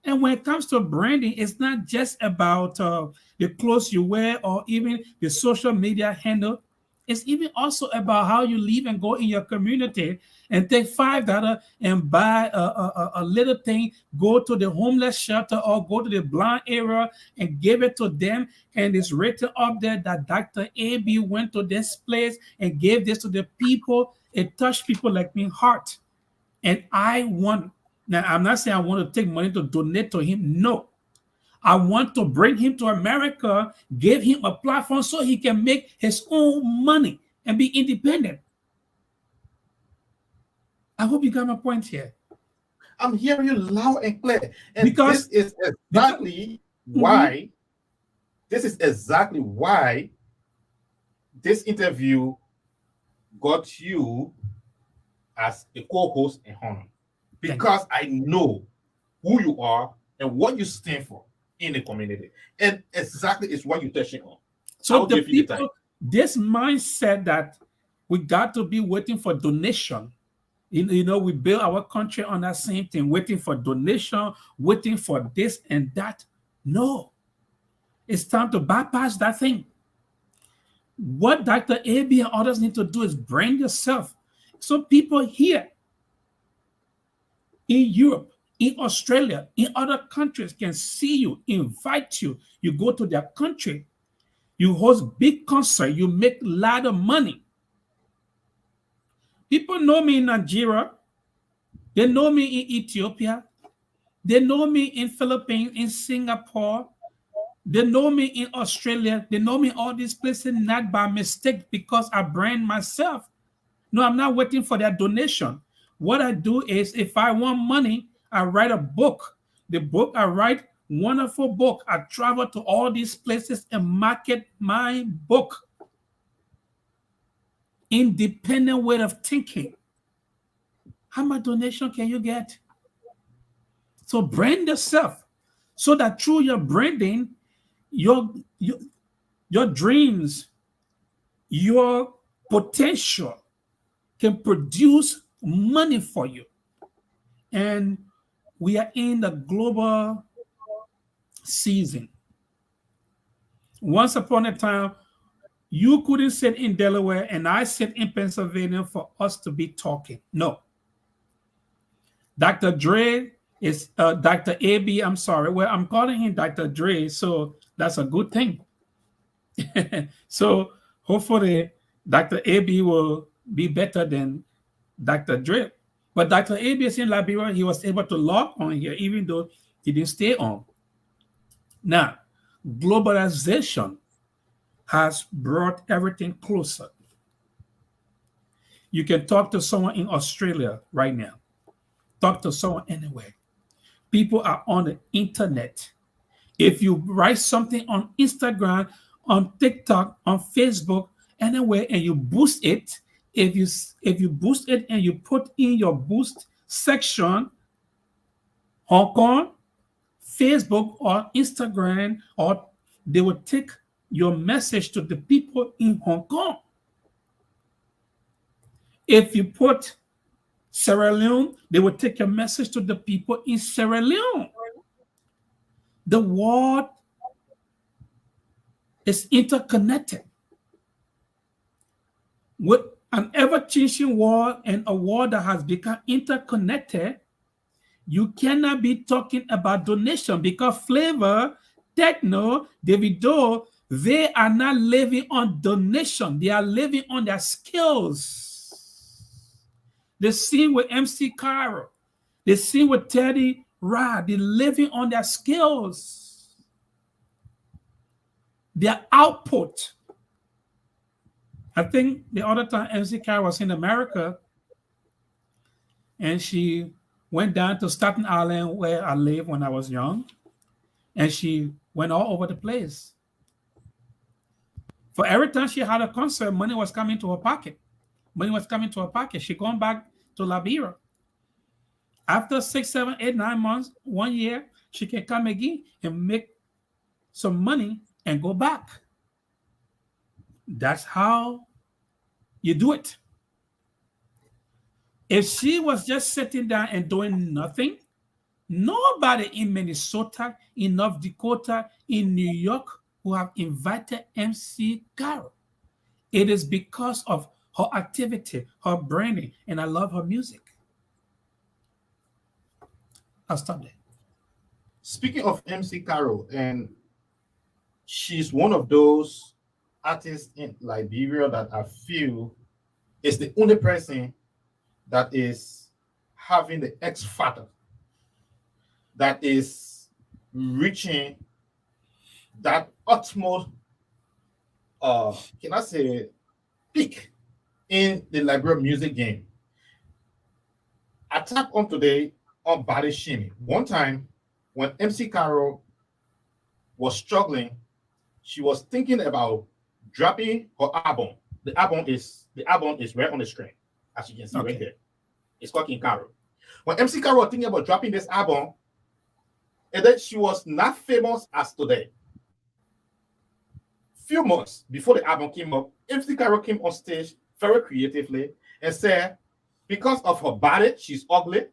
And when it comes to branding, it's not just about the clothes you wear or even the social media handle. It's even also about how you live and go in your community and take $5 and buy a little thing, go to the homeless shelter or go to the blind area and give it to them. And it's written up there that Dr. AB went to this place and gave this to the people. It touched people like me heart. And now I'm not saying I want to take money to donate to him. No. I want to bring him to America, give him a platform so he can make his own money and be independent. I hope you got my point here. I'm hearing you loud and clear. And Because this is exactly why this interview got you as a co-host and honor. Because I know who you are and what you stand for in the community. And exactly is what you're touching on. So the people, this mindset that we got to be waiting for donation. We build our country on that same thing, waiting for donation, waiting for this and that. No. It's time to bypass that thing. What Dr. AB and others need to do is brand yourself. So people here in Europe, in Australia, in other countries can see you, invite you. You go to their country, you host big concert, you make a lot of money. People know me in Nigeria. They know me in Ethiopia. They know me in Philippines, in Singapore. They know me in Australia. They know me in all these places, not by mistake, because I brand myself. No, I'm not waiting for their donation. What I do is, if I want money, I write a book. The book I write, wonderful book. I travel to all these places and market my book. Independent way of thinking. How much donation can you get? So brand yourself so that through your branding, your dreams, your potential can produce money for you. And we are in the global season. Once upon a time, you couldn't sit in Delaware and I sit in Pennsylvania for us to be talking. No. Dr. Dre is Dr. AB. I'm sorry. Well, I'm calling him Dr. Dre, so that's a good thing. So hopefully Dr. AB will be better than Dr. Dre. But Dr. AB is in Liberia. He was able to log on here, even though he didn't stay on. Now, globalization has brought everything closer. You can talk to someone in Australia right now. Talk to someone anywhere. People are on the internet. If you write something on Instagram, on TikTok, on Facebook, anywhere, and you boost it, if you boost it and you put in your boost section, Hong Kong, Facebook, or Instagram, or they will take your message to the people in Hong Kong. If you put Sierra Leone, they will take your message to the people in Sierra Leone. The world is interconnected. With an ever-changing world and a world that has become interconnected, you cannot be talking about donation because Flavor, Techno, Davido, they are not living on donation. They are living on their skills. The same with MC Cairo. The same with Teddy Rod. They're living on their skills. Their output. I think the other time MC Cairo was in America and she went down to Staten Island where I lived when I was young. And she went all over the place. For every time she had a concert, money was coming to her pocket. Money was coming to her pocket. She gone back to Liberia. After 6, 7, 8, 9 months, 1 year, she can come again and make some money and go back. That's how you do it. If she was just sitting down and doing nothing, nobody in Minnesota, in North Dakota, in New York who have invited MC Carol. It is because of her activity, her branding, and I love her music. I'll stop there. Speaking of MC Carol, and she's one of those artists in Liberia that I feel is the only person that is having the X factor, that is reaching that utmost, can I say, peak in the Liberian music game. I tap on today on body shaming. One time when MC Carol was struggling, she was thinking about dropping her album. The album is right on the screen, as you can see right there. It's called King Carol. When MC Carol was thinking about dropping this album, and then she was not famous as today. Few months before the album came up, MC Carol came on stage very creatively and said, because of her body, she's ugly,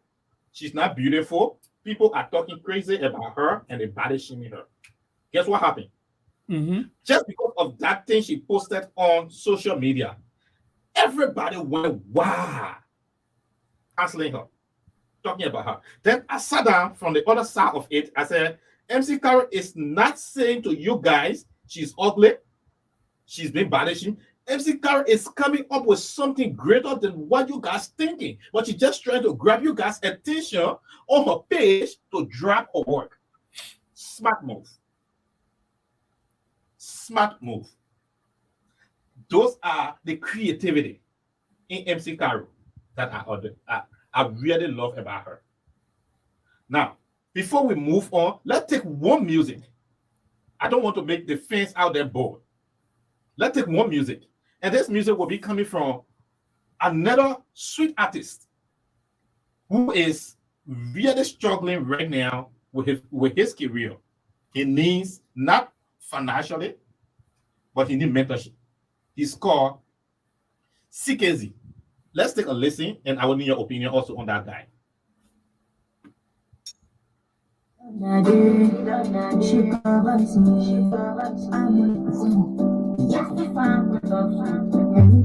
she's not beautiful, people are talking crazy about her and they body shaming her. Guess what happened? Just because of that thing she posted on social media, everybody went wow, canceling her, talking about her. Then I sat down from the other side of it. I said, MC Carol is not saying to you guys she's ugly, she's been banishing. MC Carol is coming up with something greater than what you guys thinking, but she's just trying to grab you guys' attention on her page to drop her work. Smart move. Smart move. Those are the creativity in MC Carol that I really love about her. Now, before we move on, let's take one music. I don't want to make the fans out there bored. Let's take one music. And this music will be coming from another sweet artist who is really struggling right now with his career. He needs not financially, but he needs mentorship. He's called CKZ. Let's take a listen, and I will need your opinion also on that guy. Every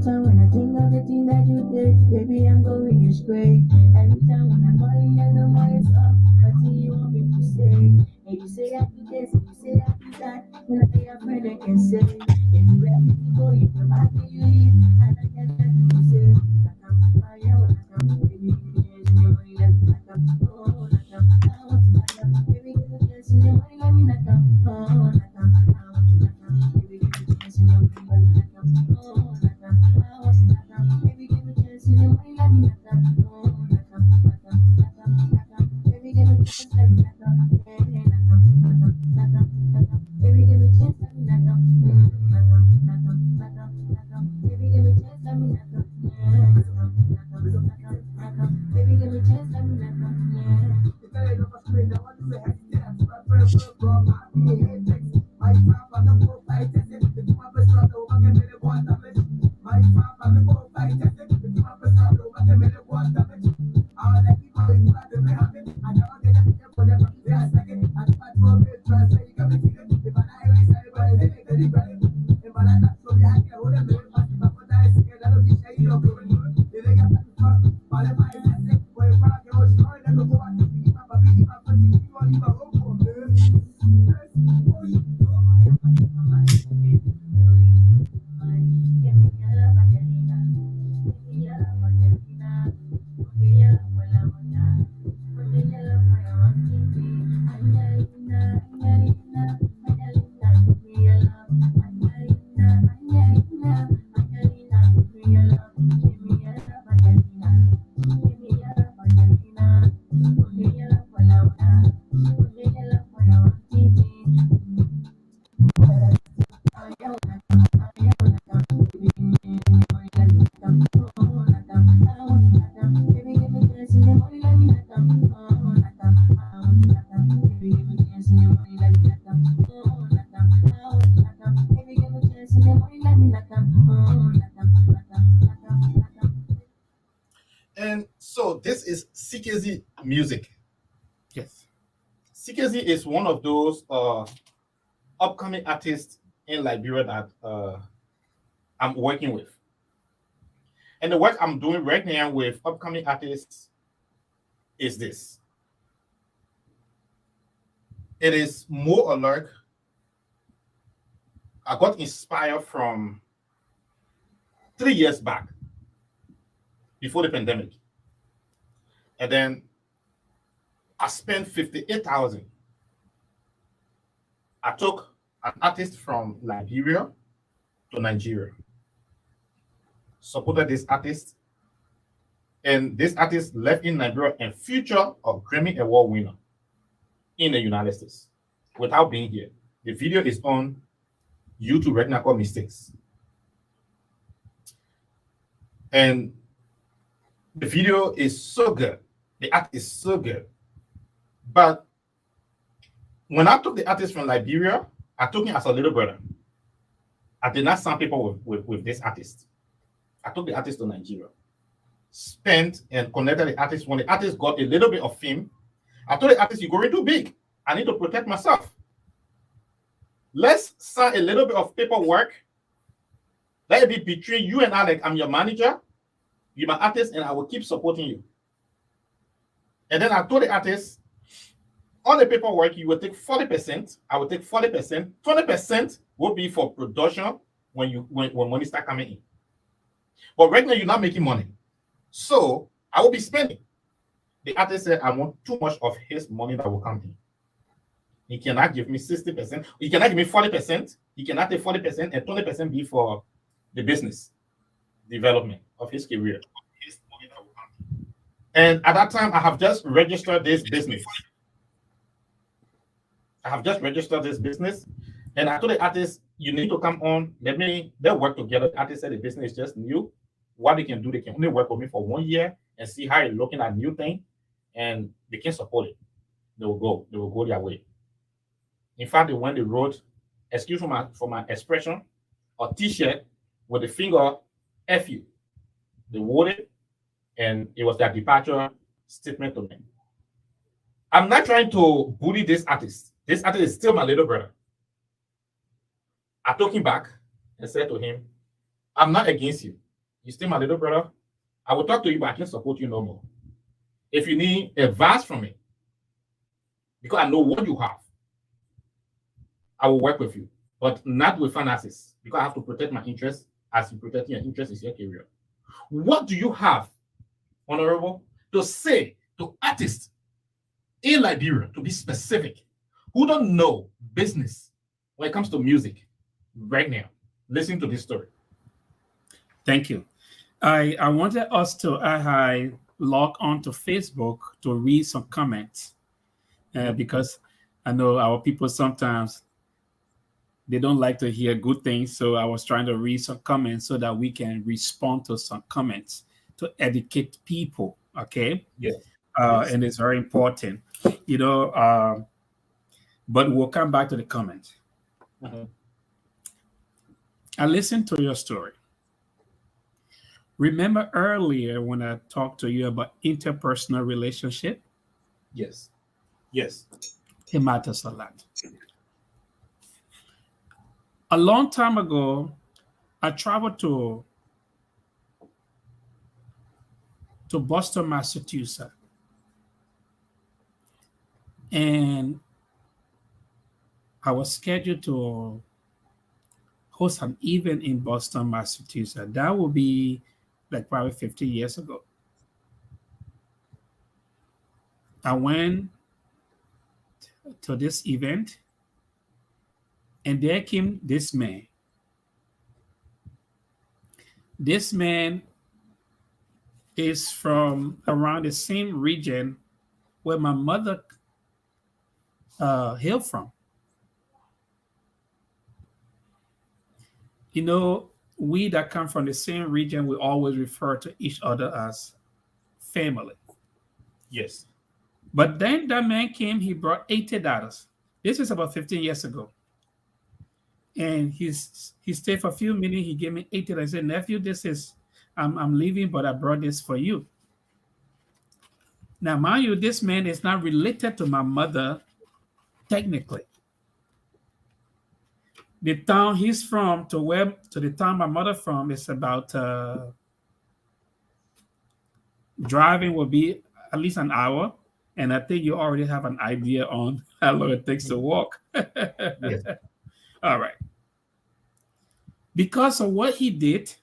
time when I think of the thing that you did, baby, I'm going astray. Every time when I call you, I know why it's up. What do you want me to say? And you say I do this, and you say I do that. When I be a friend, I can say, if you ready to go, you come back and you leave. And I can let you say, like I'm fire, when I come, baby, give me a chance in your money, let me knock up. Oh, like I'm, I want to knock up. Baby, give me a chance in your money, let me knock up. Oh, like I'm, I want to knock up. Baby, give me a chance in your money, let me knock up. Oh, like I'm, I want to knock up. Baby, give me a chance in your money, let me knock up. Oh, like I'm, knock up, knock up, knock up. Baby, give me a chance, let me knock up. Hey, hey, knock up, knock up, knock up, knock up. Baby, give me a chance, let me knock up. Knock up, knock up, knock up, knock up. Baby, give me a chance, let me knock up. Yeah, knock up, knock up, knock up, knock up. Baby, give me a chance, let me knock up. So this is CKZ music. Yes. CKZ is one of those upcoming artists in Liberia that I'm working with. And the work I'm doing right now with upcoming artists is this. It is more alert. I got inspired from 3 years back, before the pandemic. And then I spent 58,000. I took an artist from Liberia to Nigeria, supported this artist, and this artist left in Nigeria and future of Grammy Award winner in the United States without being here. The video is on YouTube right now called Mistakes. And the video is so good. The art is so good. But when I took the artist from Liberia, I took him as a little brother. I did not sign people with this artist. I took the artist to Nigeria, spent and connected the artist. When the artist got a little bit of fame, I told the artist, you're going too big. I need to protect myself. Let's sign a little bit of paperwork. Let it be between you and I, like I'm your manager, you're my artist, and I will keep supporting you. And then I told the artist, on the paperwork, you will take 40%, I will take 40%, 20% will be for production when money start coming in. But right now, you're not making money. So I will be spending. The artist said, I want too much of his money that will come in. He cannot give me 60%. He cannot give me 40%. He cannot take 40% and 20% be for the business development of his career. And at that time, I have just registered this business. And I told the artist, you need to come on. They'll work together. The artist said the business is just new. What they can do, they can only work with me for 1 year and see how you're looking at new thing, and they can support it. They will go their way. In fact, when they wrote, excuse for my expression, a t-shirt with the finger FU. They wore it, and it was their departure statement to me. I'm not trying to bully this artist. This artist is still my little brother. I took him back and said to him, I'm not against you. You're still my little brother. I will talk to you, but I can't support you no more. If you need advice from me, because I know what you have, I will work with you, but not with finances, because I have to protect my interests as you protect your interests in your career. What do you have, Honorable, to say to artists in Liberia, to be specific, who don't know business when it comes to music right now? Listen to this story. Thank you. I wanted us to log on to Facebook to read some comments because I know our people sometimes they don't like to hear good things. So I was trying to read some comments so that we can respond to some comments to educate people. Okay. Yes. And it's very important, but we'll come back to the comments. Mm-hmm. I listened to your story. Remember earlier when I talked to you about interpersonal relationship? Yes. It matters a lot. A long time ago, I traveled to Boston, Massachusetts. And I was scheduled to host an event in Boston, Massachusetts. That will be like probably 50 years ago. I went to this event, and there came this man. This man is from around the same region where my mother hailed from. We that come from the same region, we always refer to each other as family. Yes. But then that man came, he brought $80. This is about 15 years ago. And he stayed for a few minutes. He gave me 80. I said, nephew, I'm leaving, but I brought this for you. Now, mind you, this man is not related to my mother technically. The town he's from to the town my mother from is about driving will be at least an hour, and I think you already have an idea on how long it takes to walk. Yes. All right. Because of what he did,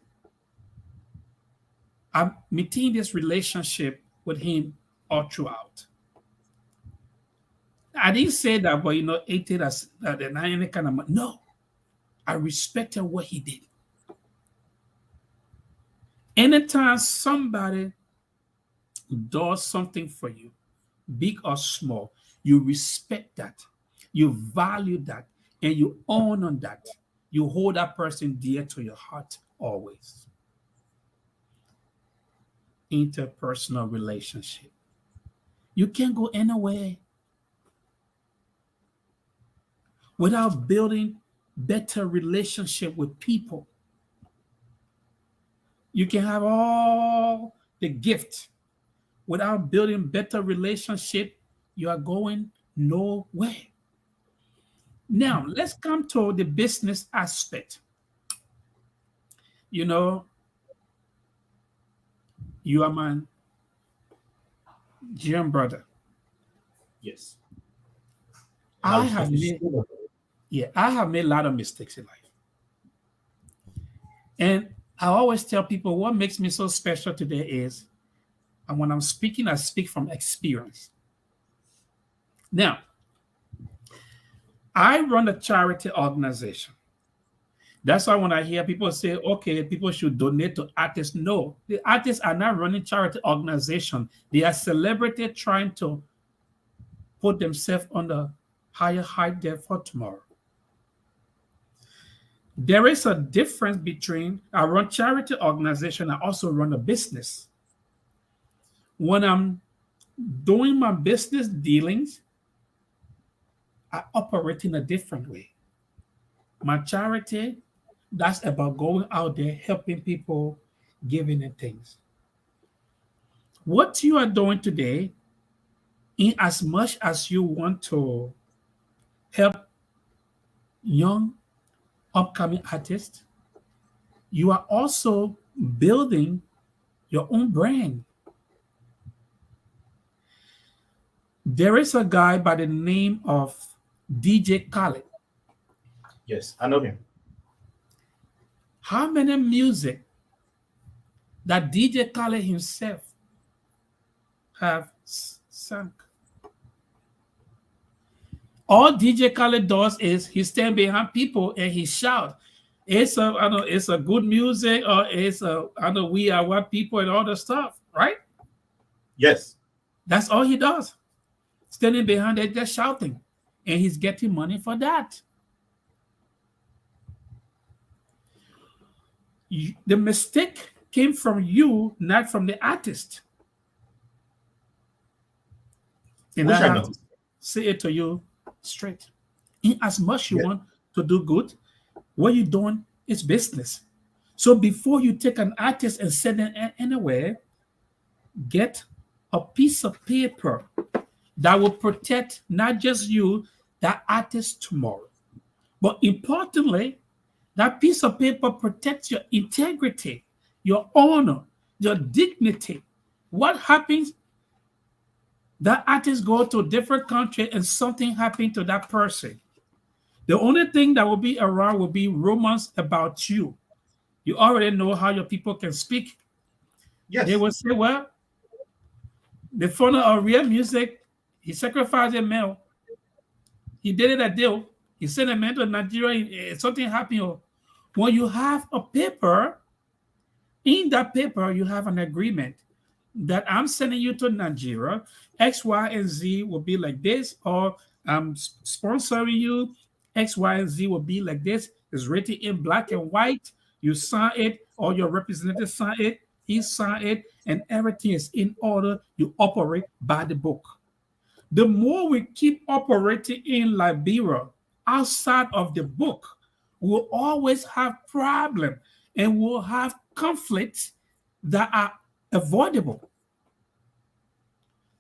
I'm maintaining this relationship with him all throughout. I didn't say that, but ate it as any kind of no. I respected what he did. Anytime somebody does something for you, big or small, you respect that, you value that, and you honor that. You hold that person dear to your heart always. Interpersonal relationship. You can't go anywhere without building better relationship with people. You can have all the gift without building better relationship. You are going nowhere. Now, let's come to the business aspect. You are my Jim brother. Yes. I have made a lot of mistakes in life. And I always tell people what makes me so special today is, and when I'm speaking, I speak from experience. Now, I run a charity organization. That's why when I hear people say, okay, people should donate to artists. No, the artists are not running charity organization. They are celebrities trying to put themselves on the higher height there for tomorrow. There is a difference between I run charity organization, I also run a business. When I'm doing my business dealings, I operate in a different way. My charity, that's about going out there, helping people, giving them things. What you are doing today, in as much as you want to help young upcoming artists, you are also building your own brand. There is a guy by the name of DJ Khaled. Yes, I know him. How many music that DJ Khaled himself have sung? All DJ Khaled does is he stand behind people and he shout. It's a good music, or we are what people and all the stuff, right? Yes. That's all he does. Standing behind it, just shouting. And he's getting money for that. The mistake came from you, not from the artist. And Which I I have know. to say it to you straight. In as much you Yeah. want to do good, what you're doing is business. So before you take an artist and send them anywhere, get a piece of paper that will protect not just you, that artist tomorrow. But importantly, that piece of paper protects your integrity, your honor, your dignity. What happens? That artist go to a different country and something happened to that person. The only thing that will be around will be rumors about you. You already know how your people can speak. Yes. They will say, well, the founder of real music, he sacrificed a male. He did it a deal. He sent a man to Nigeria. Something happened. When you have a paper, in that paper, you have an agreement that I'm sending you to Nigeria. X, Y, and Z will be like this, or I'm sponsoring you. X, Y, and Z will be like this. It's written in black and white. You sign it, or your representative sign it. He signed it, and everything is in order. You operate by the book. The more we keep operating in Liberia outside of the book, we'll always have problems and we'll have conflicts that are avoidable.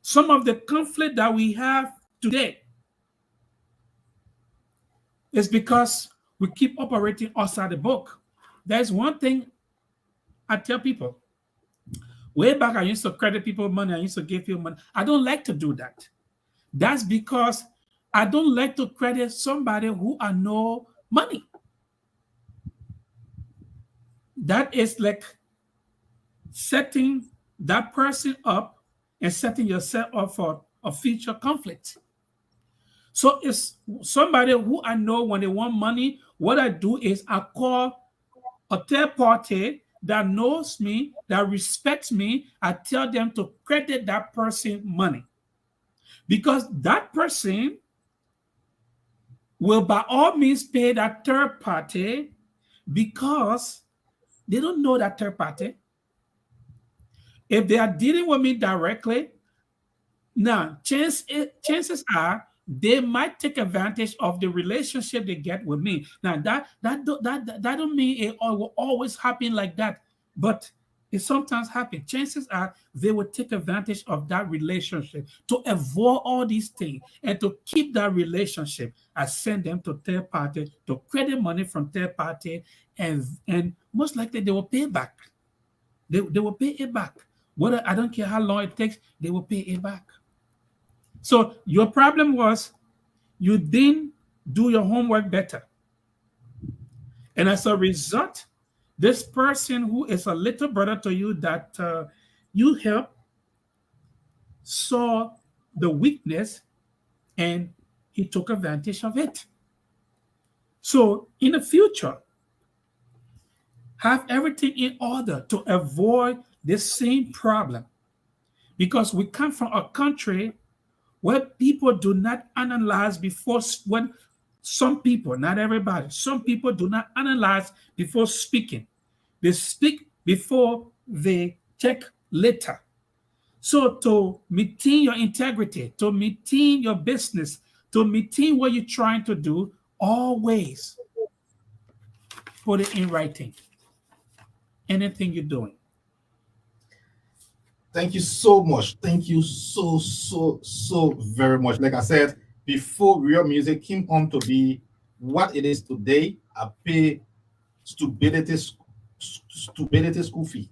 Some of the conflict that we have today is because we keep operating outside the book. There's one thing I tell people. Way back, I used to credit people money. I used to give people money. I don't like to do that. That's because I don't like to credit somebody who I know money. That is like setting that person up and setting yourself up for a future conflict. So it's somebody who I know when they want money, what I do is I call a third party that knows me, that respects me. I tell them to credit that person money. Because that person will by all means pay that third party because they don't know that third party. If they are dealing with me directly, now chances are they might take advantage of the relationship they get with me. Now that don't mean it will always happen like that, but it sometimes happens. Chances are they will take advantage of that relationship to avoid all these things and to keep that relationship. I send them to third party to credit money from third party, and most likely they will pay back. They will pay it back. Whether I don't care how long it takes, they will pay it back. So your problem was you didn't do your homework better. And as a result, this person who is a little brother to you that you help saw the weakness and he took advantage of it. So in the future, have everything in order to avoid the same problem. Because we come from a country where people do not analyze before, when some people, not everybody, some people do not analyze before speaking. They speak before they check later. So to maintain your integrity, to maintain your business, to maintain what you're trying to do, always put it in writing. Anything you're doing. Thank you so much. Thank you so very much. Like I said, before real music came on to be what it is today, I pay stupidity school fee.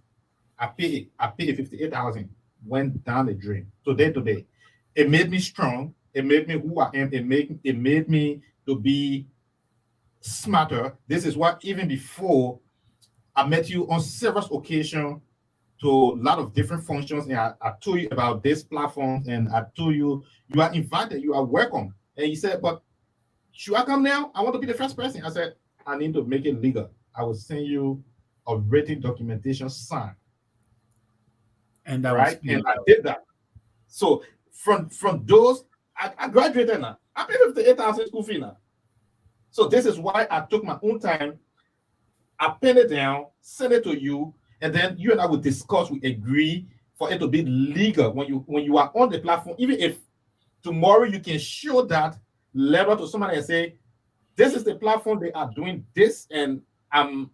I pay 58,000. Went down the drain. Today, it made me strong. It made me who I am. It made me to be smarter. This is what even before I met you on several occasions to a lot of different functions, and I told you about this platform, and I told you you are invited, you are welcome. And you said, but should I come now? I want to be the first person. I said, I need to make it legal. I will send you a written documentation signed. And that right, and I did that. So from those, I graduated now. I paid 58,000 school fee now. So this is why I took my own time. I pen it down, send it to you, and then you and I will discuss. We agree for it to be legal when you are on the platform. Even if tomorrow you can show that letter to somebody and say, "This is the platform, they are doing this," and I'm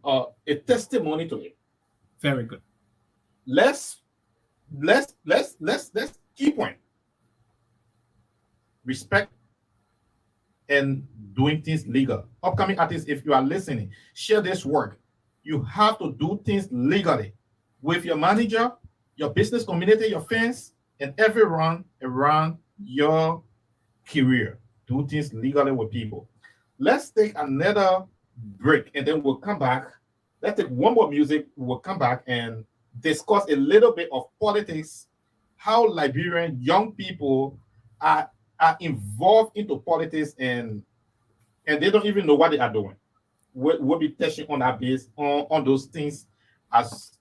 a testimony to it. Very good. Let's keep on respect and doing things legal. Upcoming artists, if you are listening, share this work. You have to do things legally with your manager, your business community, your fans, and everyone around your career. Do things legally with people. Let's take another break and then we'll come back. Let's take one more music. We'll come back and discuss a little bit of politics, how Liberian young people are involved into politics and they don't even know what they are doing. We'll be touching on that base on those things as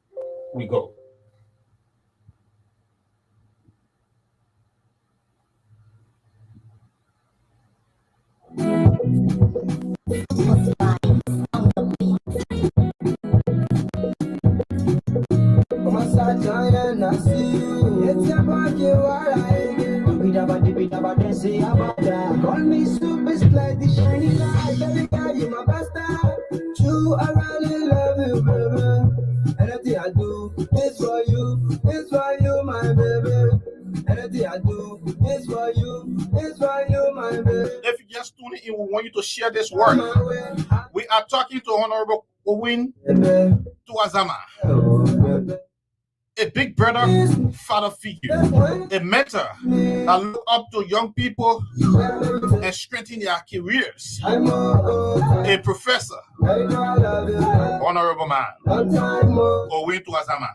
we go. Call me super like the shining light, baby girl, you my best star. True, I really love you, baby. Anything I do is for you, my baby. If you just tune in, we want you to share this word. We are talking to Honorable Owen Tuazama, a big brother, father figure, a mentor that look up to young people and strengthen their careers, a professor, honorable man, Owen Tuazama.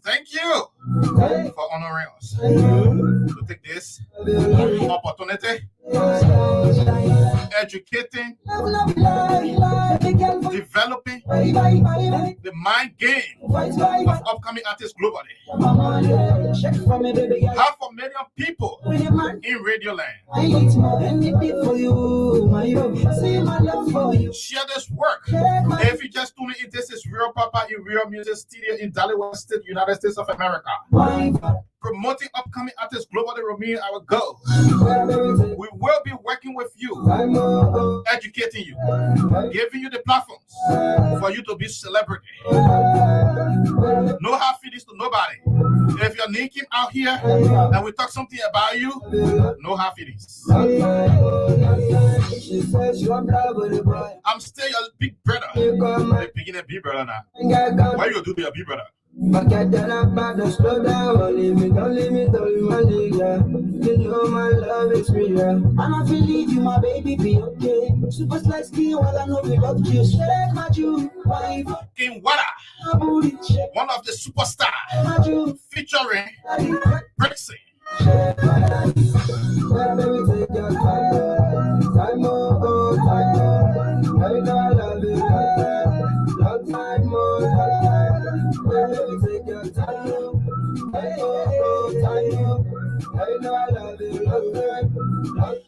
Thank you for honoring us. To take this opportunity, educating, developing the mind game of upcoming artists globally. Half a million people in Radio Land. Share this work. If you just tune in, this is Real Papa in Real Music Studio in Delaware State, United States of America. Promoting upcoming artists globally remain our goal. We will be working with you, educating you, giving you the platforms for you to be celebrity. No hard feelings to nobody. If you're naked out here and we talk something about you, no hard feelings. I'm still your big brother. They're picking a big brother now. Why you do be a big brother? Forget that about the slow down, don't leave me, don't my nigga. You know my love is real. And I feel leave you, my baby, be okay. Super slice skin, while I know we love you. Shake my Jew, wife. King Wada, one of the superstars, featuring Brixie.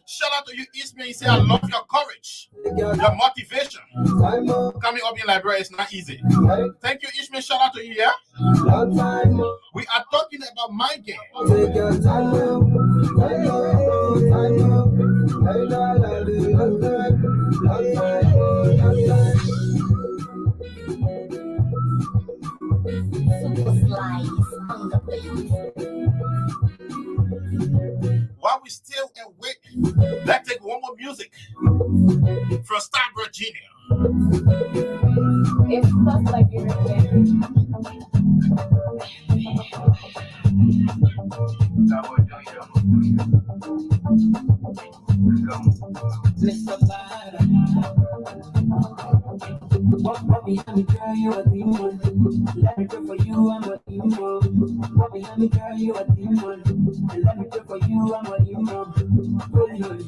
Shout out to you, Eastman. You say, I love your courage, your motivation. Coming up in Liberia is not easy. Thank you, Eastman. Shout out to you, yeah? We are talking about my game. While we still and wait, let's take one more music from Starbird Jr. It's just like you're Mr. Bada. What behind me, girl, you a demon. Let me pray for you, I'm a demon. What behind me, girl, you a demon. Let me pray for you, I'm a demon. Holy, holy,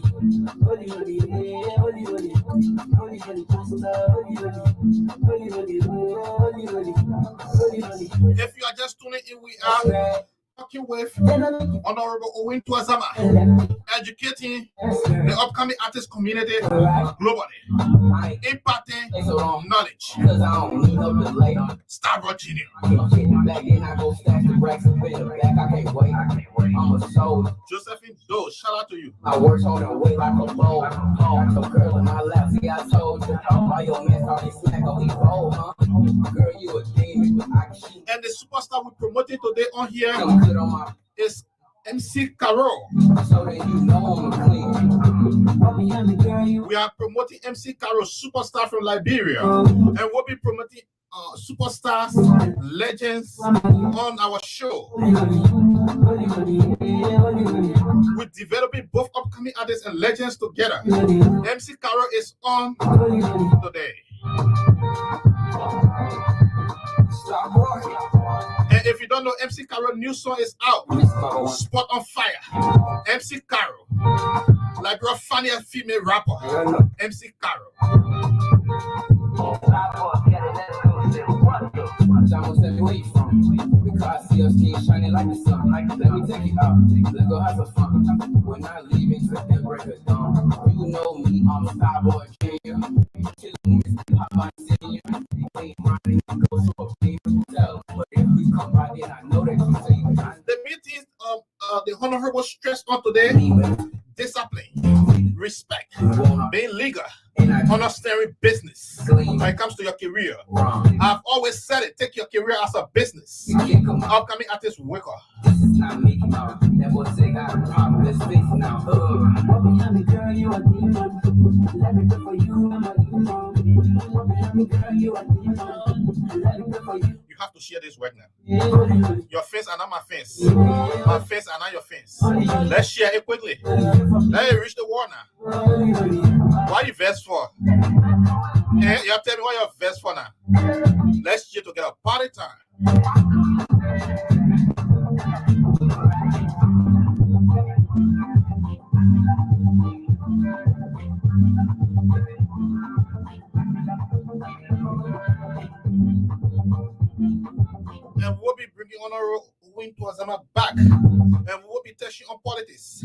holy, holy, holy, holy, holy, holy, pastor, holy, holy, holy, holy, holy, holy, holy, holy. If you are just tuning in, we are talking with Honorable Owen Tuazama, educating the upcoming artist community globally, imparting knowledge. Starbird Jr. Josephine Doe, shout out to you. I work on the way like a bowl. So girl in my lap, see I told you. Why your man thought he slack on his bowl, huh? Girl, you a demon, but I keep. And the superstar we're promoting today on here is MC Carol. So that you know I'm clean. We are promoting MC Carol, superstar from Liberia. And we'll be promoting superstars, legends on our show. We're developing both upcoming artists and legends together. MC Carol is on today. And if you don't know, MC Carol new song is out. Spot on Fire. MC Carol, like your funniest female rapper. MC Carol. Because I see your skin shining like the sun. Let me take you out. Let's go have some fun. We're not leaving till the break of dawn. You know me, I'm a Starboy Junior. Papa Senior. The meetings of the Honorable stressed on today: discipline, respect, being legal, understanding business when it comes to your career. I've always said it, take your career as a business. Upcoming artist Wicker. Not Mickey Mouse. That boy say got a problem. Let's face it now. Behind me, girl, you a demon. Let me go for you, I'm a demon. Behind me, girl, you a demon. Let me go for you. You have to share this right now. Your fans are not my fans. My fans are not your fans. Let's share it quickly. Let it reach the wall now. Why you vest for? Hey, you tell me what you're vest for now. Let's share together. Party time. And we'll be bringing Honorable Win Tuazama back. And we'll be touching on politics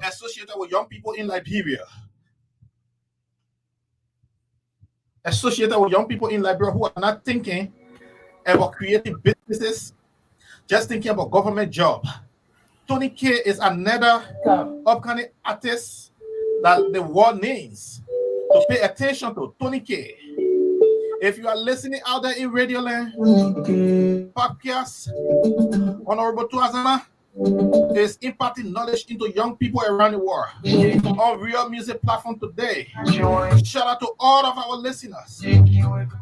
associated with young people in Liberia. Associated with young people in Liberia who are not thinking about creating businesses, just thinking about government job. Tony K is another upcoming artist that the world needs to pay attention to. Tony K. If you are listening out there in Radio Land, podcast, Honorable Tuazama is imparting knowledge into young people around the world on Real Music platform today. Shout out to all of our listeners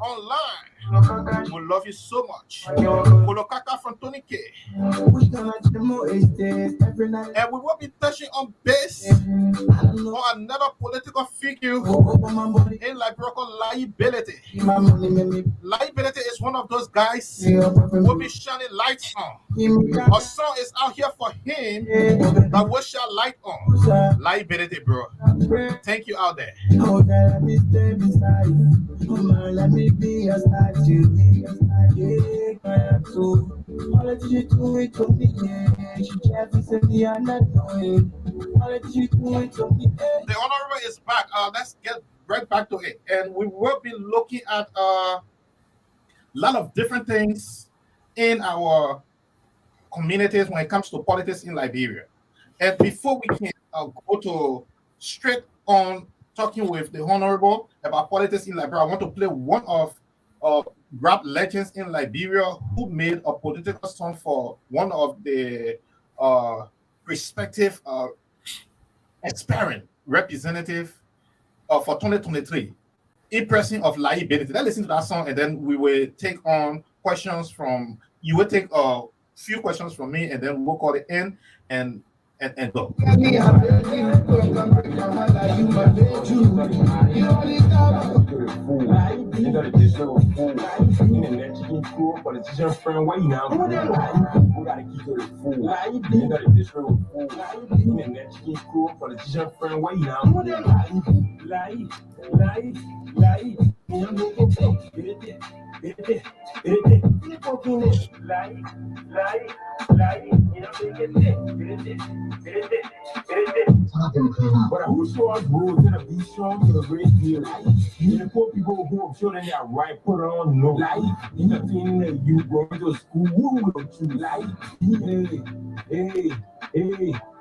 online. We love you so much. Kolokaka from Tony K. And we will be touching on base on another political figure in Liberia called Liability. Liability is one of those guys we'll be shining lights on. A song is out here for him that will shine light on. Liability, bro. Thank you out there. Let me be a statue. So all that you do it to me, she just said me I'm not knowing. All that you do it to me. The Honorable is back. Let's get right back to it, and we will be looking at a lot of different things in our communities when it comes to politics in Liberia. And before we can go to straight on talking with the Honorable about politics in Liberia, I want to play one of rap legends in Liberia who made a political song for one of the respective aspirant representative for 2023, impressing of Liability. Let's listen to that song, and then we will take on questions from you. Will take a few questions from me, and then we'll call it in and go. Politician friend, wait now. We gotta keep it full. You gotta disrobe fool. Internet chicken cool. Politician friend, wait now. But who saw us rules in a be strong to the great deal? You the poor people who have children that right put on no light. You know thing that you go to school who will you light. Hey,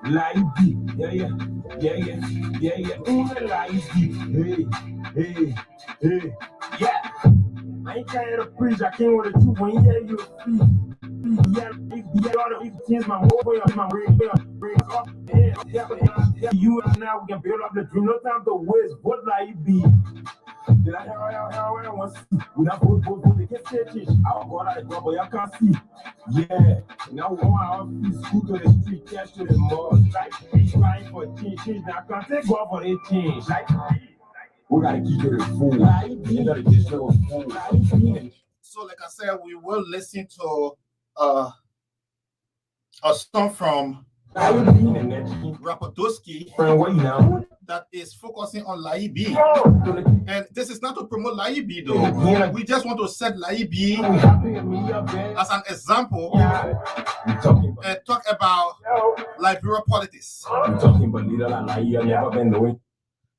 light deep. Yeah. Light deep. Hey. Yeah. I ain't trying to preach, I came with a truth when you speak. Yeah, all the people change my whole way of my ring up. Yeah, you and now we can build up the dream. No time to waste, what like it be? Did I hear I want to see? We not both they get change. I'll go out but y'all can't see. Yeah, now we want our feet school to the street, cash to the mall. Like, he's trying for change. Now I can't take off for the change. Like, we gotta keep it full. You gotta just show full. So, like I said, we will listen to a song from Rapadoski that is focusing on Laibi. And this is not to promote Laibi though. We just want to set Laibi as an example and talk about Liberia politics.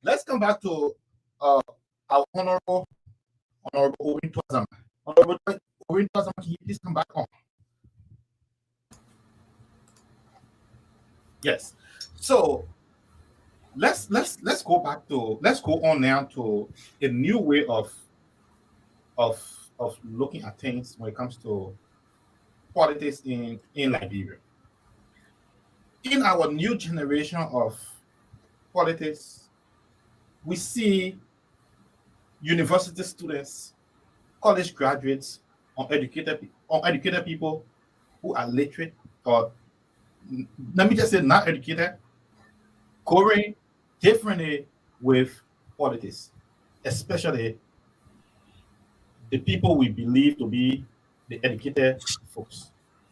Let's come back to our Honorable Owen Tuazama. Honorable Owen Tuazama, can you please come back on? Yes. So let's go back to let's go on now to a new way of looking at things when it comes to politics in Liberia. In our new generation of politics, we see university students, college graduates, uneducated people who are literate or let me just say not educated, going differently with politics, especially the people we believe to be the educated folks,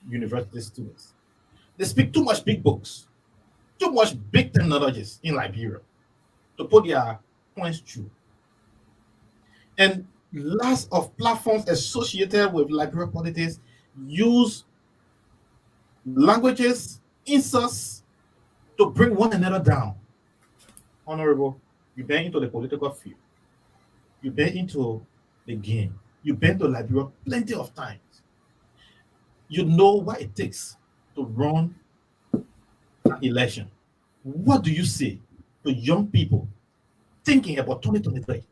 university students. They speak too much big books, too much big technologies in Liberia to put their points through. And lots of platforms associated with Liberia politics use languages, insults to bring one another down. Honorable, you've been into the political field, you've been into the game, you've been to Liberia plenty of times. You know what it takes to run an election. What do you say to young people thinking about 2023?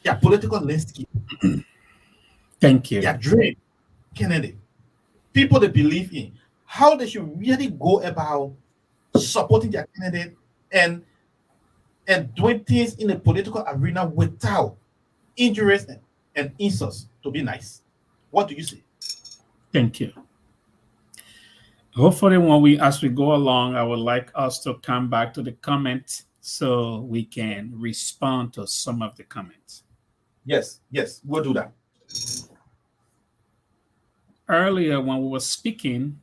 Their political landscape, Thank you. their dream, candidate, people they believe in, how they should really go about supporting their candidate and doing things in the political arena without injuries and insults to be nice. What do you say? Thank you. Hopefully, as we go along, I would like us to come back to the comments so we can respond to some of the comments. Yes, we'll do that. Earlier, when we were speaking,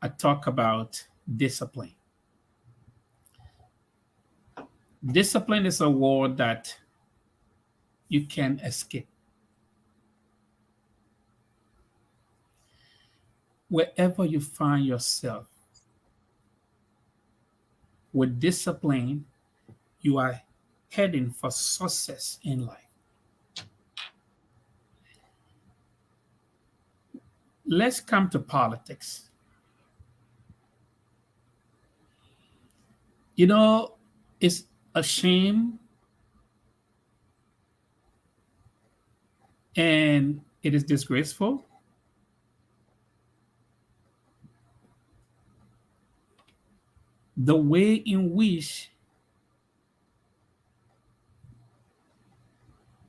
I talked about discipline. Discipline is a word that you can escape. Wherever you find yourself, with discipline, you are heading for success in life. Let's come to politics. You know, it's a shame and it is disgraceful the way in which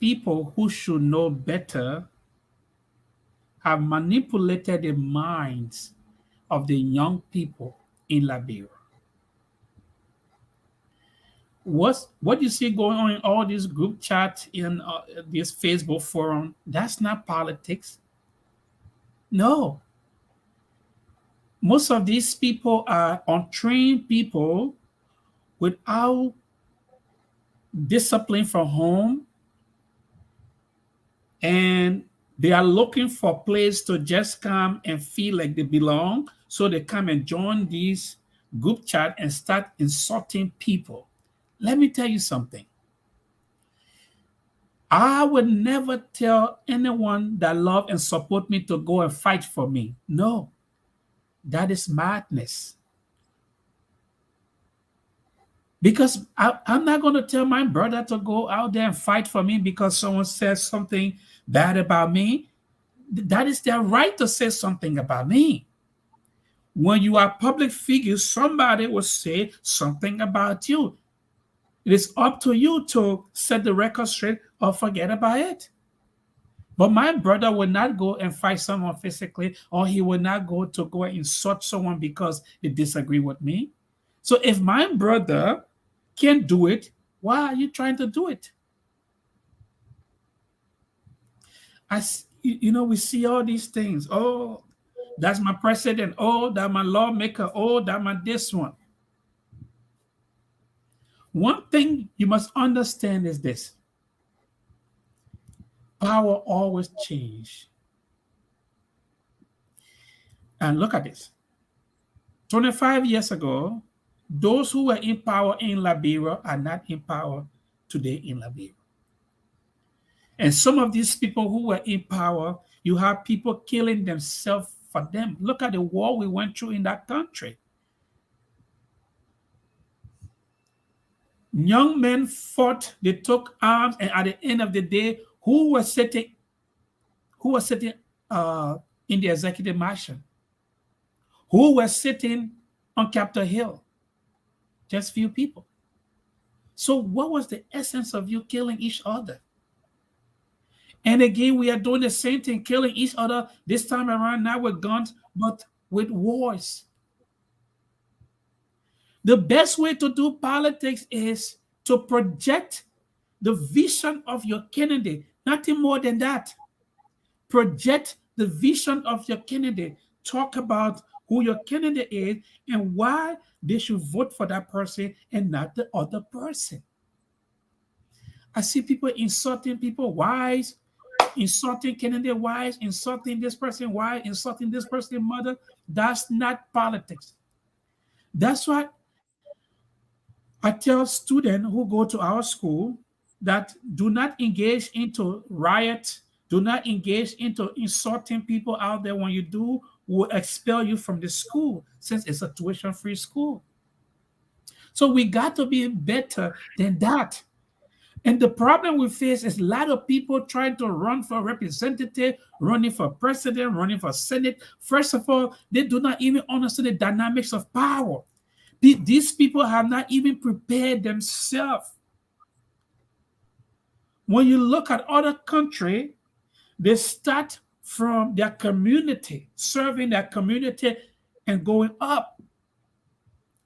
people who should know better have manipulated the minds of the young people in Liberia. What you see going on in all these group chats in this Facebook forum, that's not politics. No. Most of these people are untrained people without discipline from home, and they are looking for a place to just come and feel like they belong, so they come and join these group chat and start insulting people. Let me tell you something. I would never tell anyone that love and support me to go and fight for me. No, that is madness. Because I'm not going to tell my brother to go out there and fight for me because someone says something bad about me. That is their right to say something about me. When you are public figures, somebody will say something about you. It is up to you to set the record straight or forget about it. But my brother will not go and fight someone physically, or he will not go and insult someone because they disagree with me. So if my brother can't do it, why are you trying to do it? We see all these things. Oh, that's my president. Oh, that's my lawmaker. Oh, that's my this one. One thing you must understand is this. Power always changes. And look at this. 25 years ago, those who were in power in Liberia are not in power today in Liberia. And some of these people who were in power, you have people killing themselves for them. Look at the war we went through in that country. Young men fought, they took arms, and at the end of the day, who was sitting in the executive mansion? Who was sitting on Capitol Hill? Just few people. So what was the essence of you killing each other? And again, we are doing the same thing, killing each other this time around, not with guns, but with wars. The best way to do politics is to project the vision of your candidate, nothing more than that. Project the vision of your candidate. Talk about who your candidate is and why they should vote for that person and not the other person. I see people insulting people wives, insulting candidate wives, insulting this person wife, insulting this person mother. That's not politics. That's what I tell students who go to our school, that do not engage into riot, do not engage into insulting people out there. When you do, will expel you from the school, since it's a tuition-free school. So we got to be better than that. And the problem we face is a lot of people trying to run for representative, running for president, running for senate. First of all, they do not even understand the dynamics of power. These people have not even prepared themselves. When you look at other countries, they start from their community, serving their community and going up.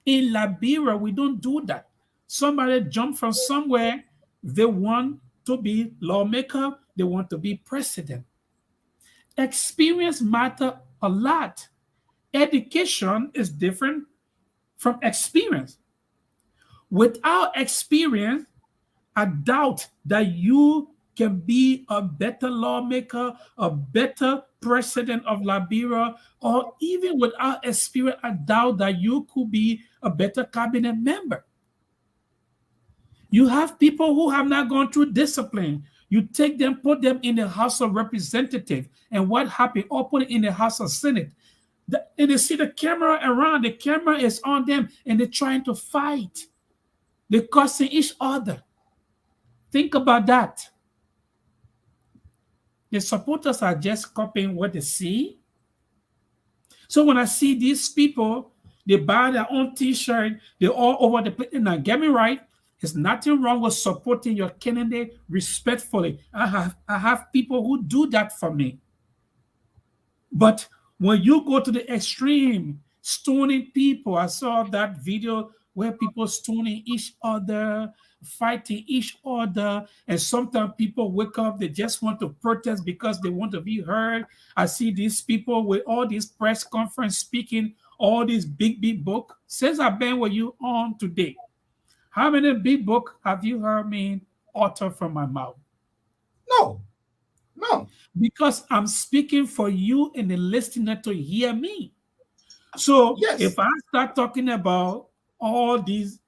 In Liberia, we don't do that. Somebody jump from somewhere, they want to be lawmaker, they want to be president. Experience matter a lot. Education is different from experience. Without experience, I doubt that you can be a better lawmaker, a better president of Liberia, or even without experience, I doubt that you could be a better cabinet member. You have people who have not gone through discipline. You take them, put them in the House of Representatives, and what happened? Or put it in the House of Senate. And they see the camera around, the camera is on them, and they're trying to fight. They're cursing each other. Think about that. The supporters are just copying what they see. So when I see these people, they buy their own t-shirt, they're all over the place. Now, get me right, there's nothing wrong with supporting your candidate respectfully. I have people who do that for me. But when you go to the extreme, stoning people, I saw that video where people stoning each other, fighting each other, and sometimes people wake up, they just want to protest because they want to be heard. I see these people with all these press conference speaking, all these big book. Since I've been with you on today, how many big book have you heard me utter from my mouth? No. Because I'm speaking for you and the listener to hear me. So Yes. if I start talking about all these,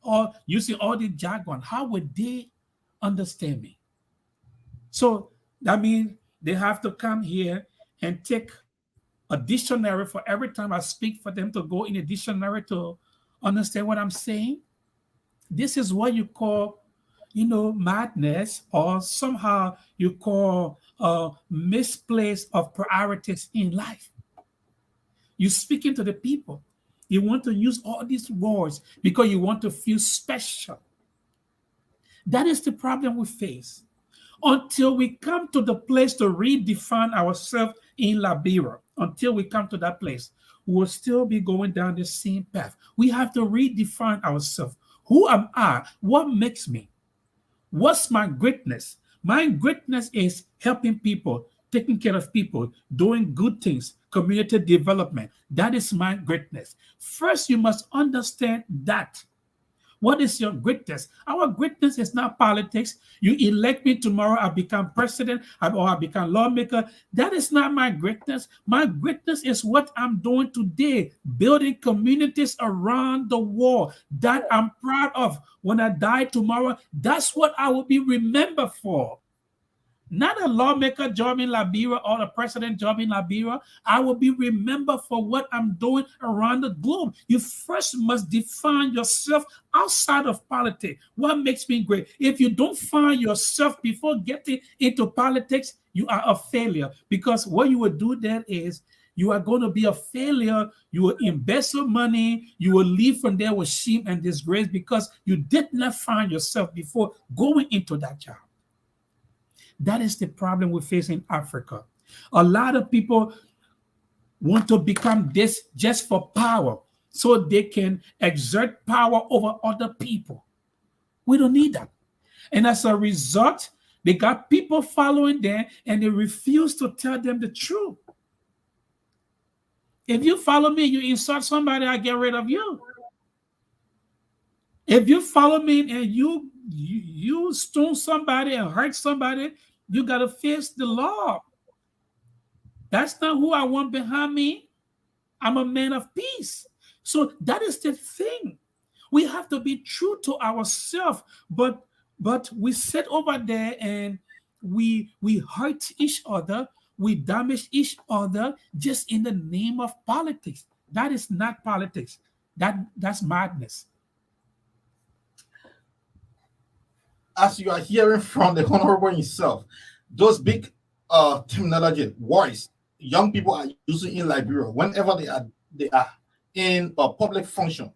or using all the jargon, how would they understand me? So that means they have to come here and take a dictionary for every time I speak, for them to go in a dictionary to understand what I'm saying. This is what you call, madness, or somehow you call misplace of priorities in life. You're speaking to the people. You want to use all these words because you want to feel special. That is the problem we face. Until we come to the place to redefine ourselves in Liberia, until we come to that place, we will still be going down the same path. We have to redefine ourselves. Who am I? What makes me? What's my greatness? My greatness is helping people, taking care of people, doing good things, community development. That is my greatness. First, you must understand that. What is your greatness? Our greatness is not politics. You elect me tomorrow, I become president, or I become lawmaker. That is not my greatness. My greatness is what I'm doing today, building communities around the world that I'm proud of. When I die tomorrow, that's what I will be remembered for. not a lawmaker job in Liberia or a president job in Liberia. I will be remembered for what I'm doing around the globe. You first must define yourself outside of politics. What makes me great? If you don't find yourself before getting into politics, you are a failure, because what you will do then is you are going to be a failure. You will invest your money. You will leave from there with shame and disgrace because you did not find yourself before going into that job. That is the problem we face in Africa. A lot of people want to become this just for power so they can exert power over other people. We don't need that. And as a result, they got people following them and they refuse to tell them the truth. If you follow me, you insult somebody, I get rid of you. If you follow me and you stone somebody and hurt somebody, you got to face the law. That's not who I want behind me. I'm a man of peace. So that is the thing. We have to be true to ourselves, but we sit over there and we hurt each other. We damage each other just in the name of politics. That is not politics. That's madness. As you are hearing from the honorable himself, those big terminology words young people are using in Liberia whenever they are in a public function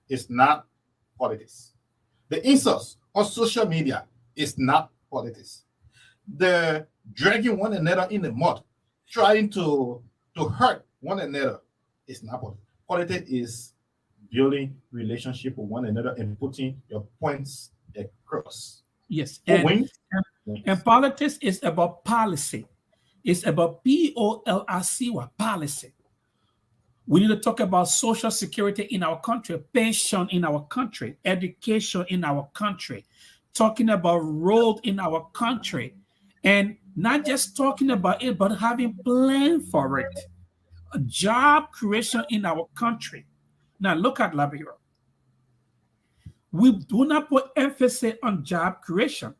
is not politics. The insults on social media is not politics. The dragging one another in the mud, trying to hurt one another is not politics. Politics is building relationship with one another and putting your points across. Yes. And politics is about policy. It's about POLIC, policy. We need to talk about social security in our country, pension in our country, education in our country, talking about road in our country, and not just talking about it, but having plan for it. A job creation in our country. Now look at Liberia. We do not put emphasis on job creation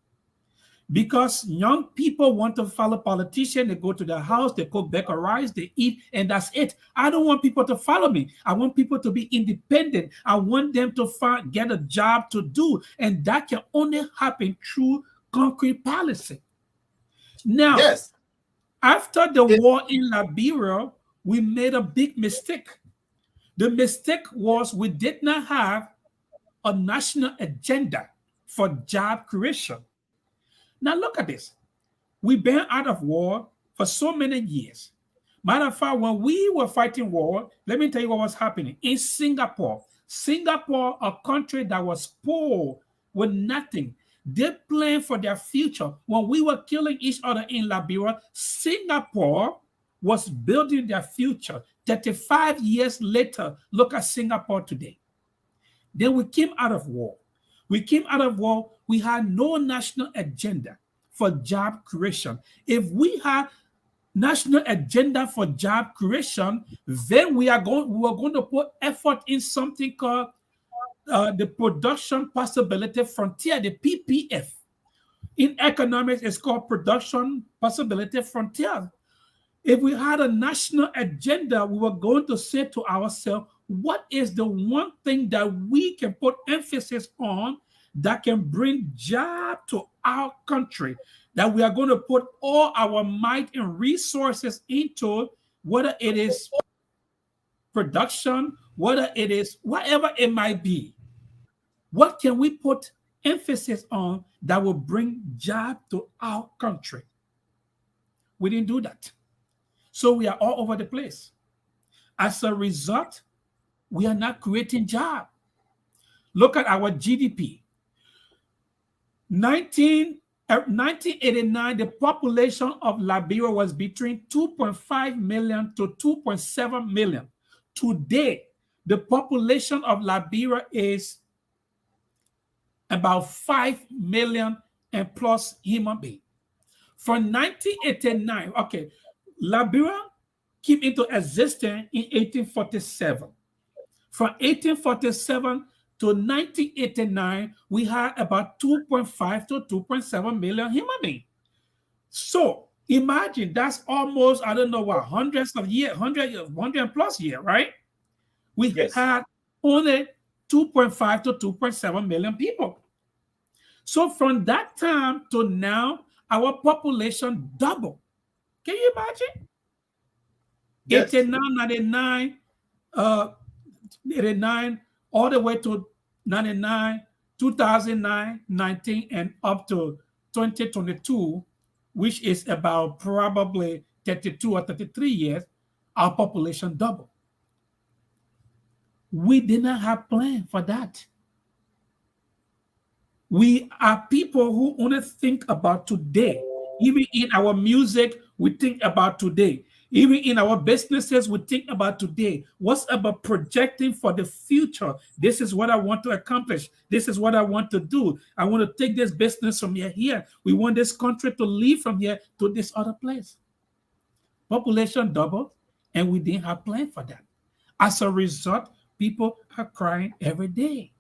because young people want to follow politicians. They go to their house, they cook better rice, they eat, and that's it. I don't want people to follow me. I want people to be independent. I want them to get a job to do, and that can only happen through concrete policy. Now, yes, after the war in Liberia, we made a big mistake. The mistake was we did not have a national agenda for job creation. Now look at this. We've been out of war for so many years. Matter of fact, when we were fighting war, let me tell you what was happening. In Singapore, a country that was poor with nothing, they planned for their future. When we were killing each other in Liberia, Singapore was building their future. 35 years later, look at Singapore today. Then we came out of war. We had no national agenda for job creation. If we had national agenda for job creation, then we were going to put effort in something called the Production Possibility Frontier, the PPF. In economics, it's called Production Possibility Frontier. If we had a national agenda, we were going to say to ourselves, what is the one thing that we can put emphasis on that can bring job to our country, that we are going to put all our might and resources into, whether it is production, whether it is whatever it might be. What can we put emphasis on that will bring job to our country? We didn't do that. So we are all over the place. As a result, we are not creating jobs. Look at our GDP. 1989, the population of Liberia was between 2.5 million to 2.7 million. Today, the population of Liberia is about 5 million and plus human beings. From 1989, okay, Liberia came into existence in 1847. From 1847 to 1989, we had about 2.5 to 2.7 million human beings. So imagine that's almost, I don't know what, hundreds of years, 100 plus year, right? We Yes. had only 2.5 to 2.7 million people. So from that time to now, our population doubled. Can you imagine? Yes. 89, 99, 89, all the way to 99, 2009, 19, and up to 2022, which is about probably 32 or 33 years, our population doubled. We did not have plan for that. We are people who only think about today. Even in our music, we think about today. Even in our businesses, we think about today. What's about projecting for the future? This is what I want to accomplish. This is what I want to do. I want to take this business from here. We want this country to leave from here to this other place. Population doubled, and we didn't have plan for that. As a result, people are crying every day.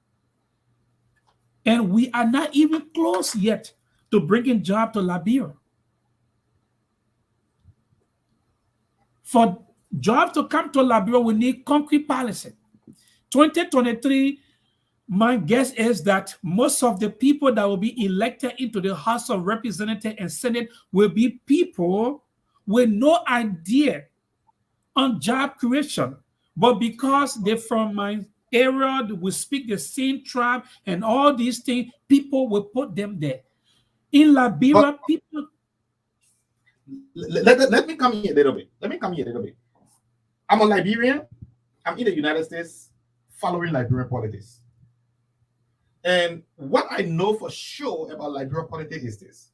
And we are not even close yet to bringing job to Liberia. For jobs to come to Liberia, we need concrete policy. 2023, my guess is that most of the people that will be elected into the House of Representatives and Senate will be people with no idea on job creation. But because they're from my area, we speak the same tribe and all these things, people will put them there. In Liberia, But people... let me come here a little bit. I'm a Liberian. I'm in the United States following Liberian politics. And what I know for sure about Liberian politics is this.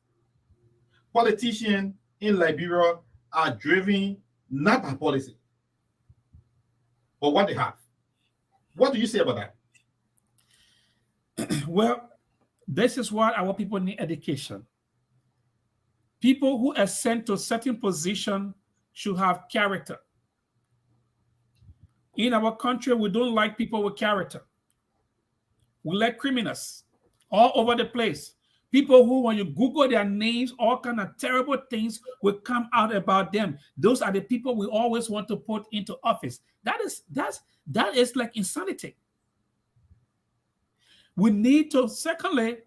Politicians in Liberia are driven not by policy, but what they have. What do you say about that? Well, this is why our people need education. People who are sent to certain position should have character. In our country, we don't like people with character. We like criminals all over the place. People who, when you Google their names, all kind of terrible things will come out about them. Those are the people we always want to put into office. That is like insanity. We need to, secondly,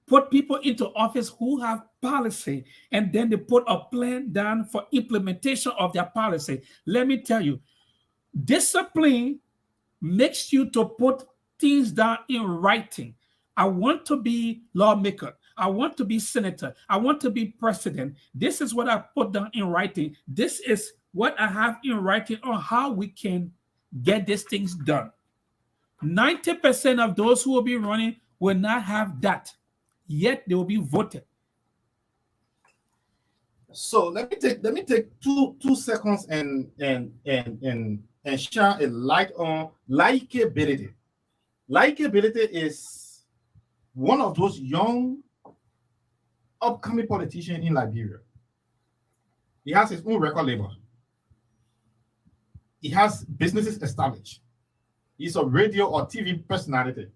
put people into office who have policy, and then they put a plan down for implementation of their policy. Let me tell you, discipline makes you to put things down in writing. I want to be lawmaker. I want to be senator. I want to be president. This is what I put down in writing. This is what I have in writing on how we can get these things done. 90% of those who will be running will not have that, yet they will be voted. So let me take two seconds and shine a light on likability. Likability is one of those young upcoming politicians in Liberia. He has his own record label. He has businesses established. He's a radio or TV personality.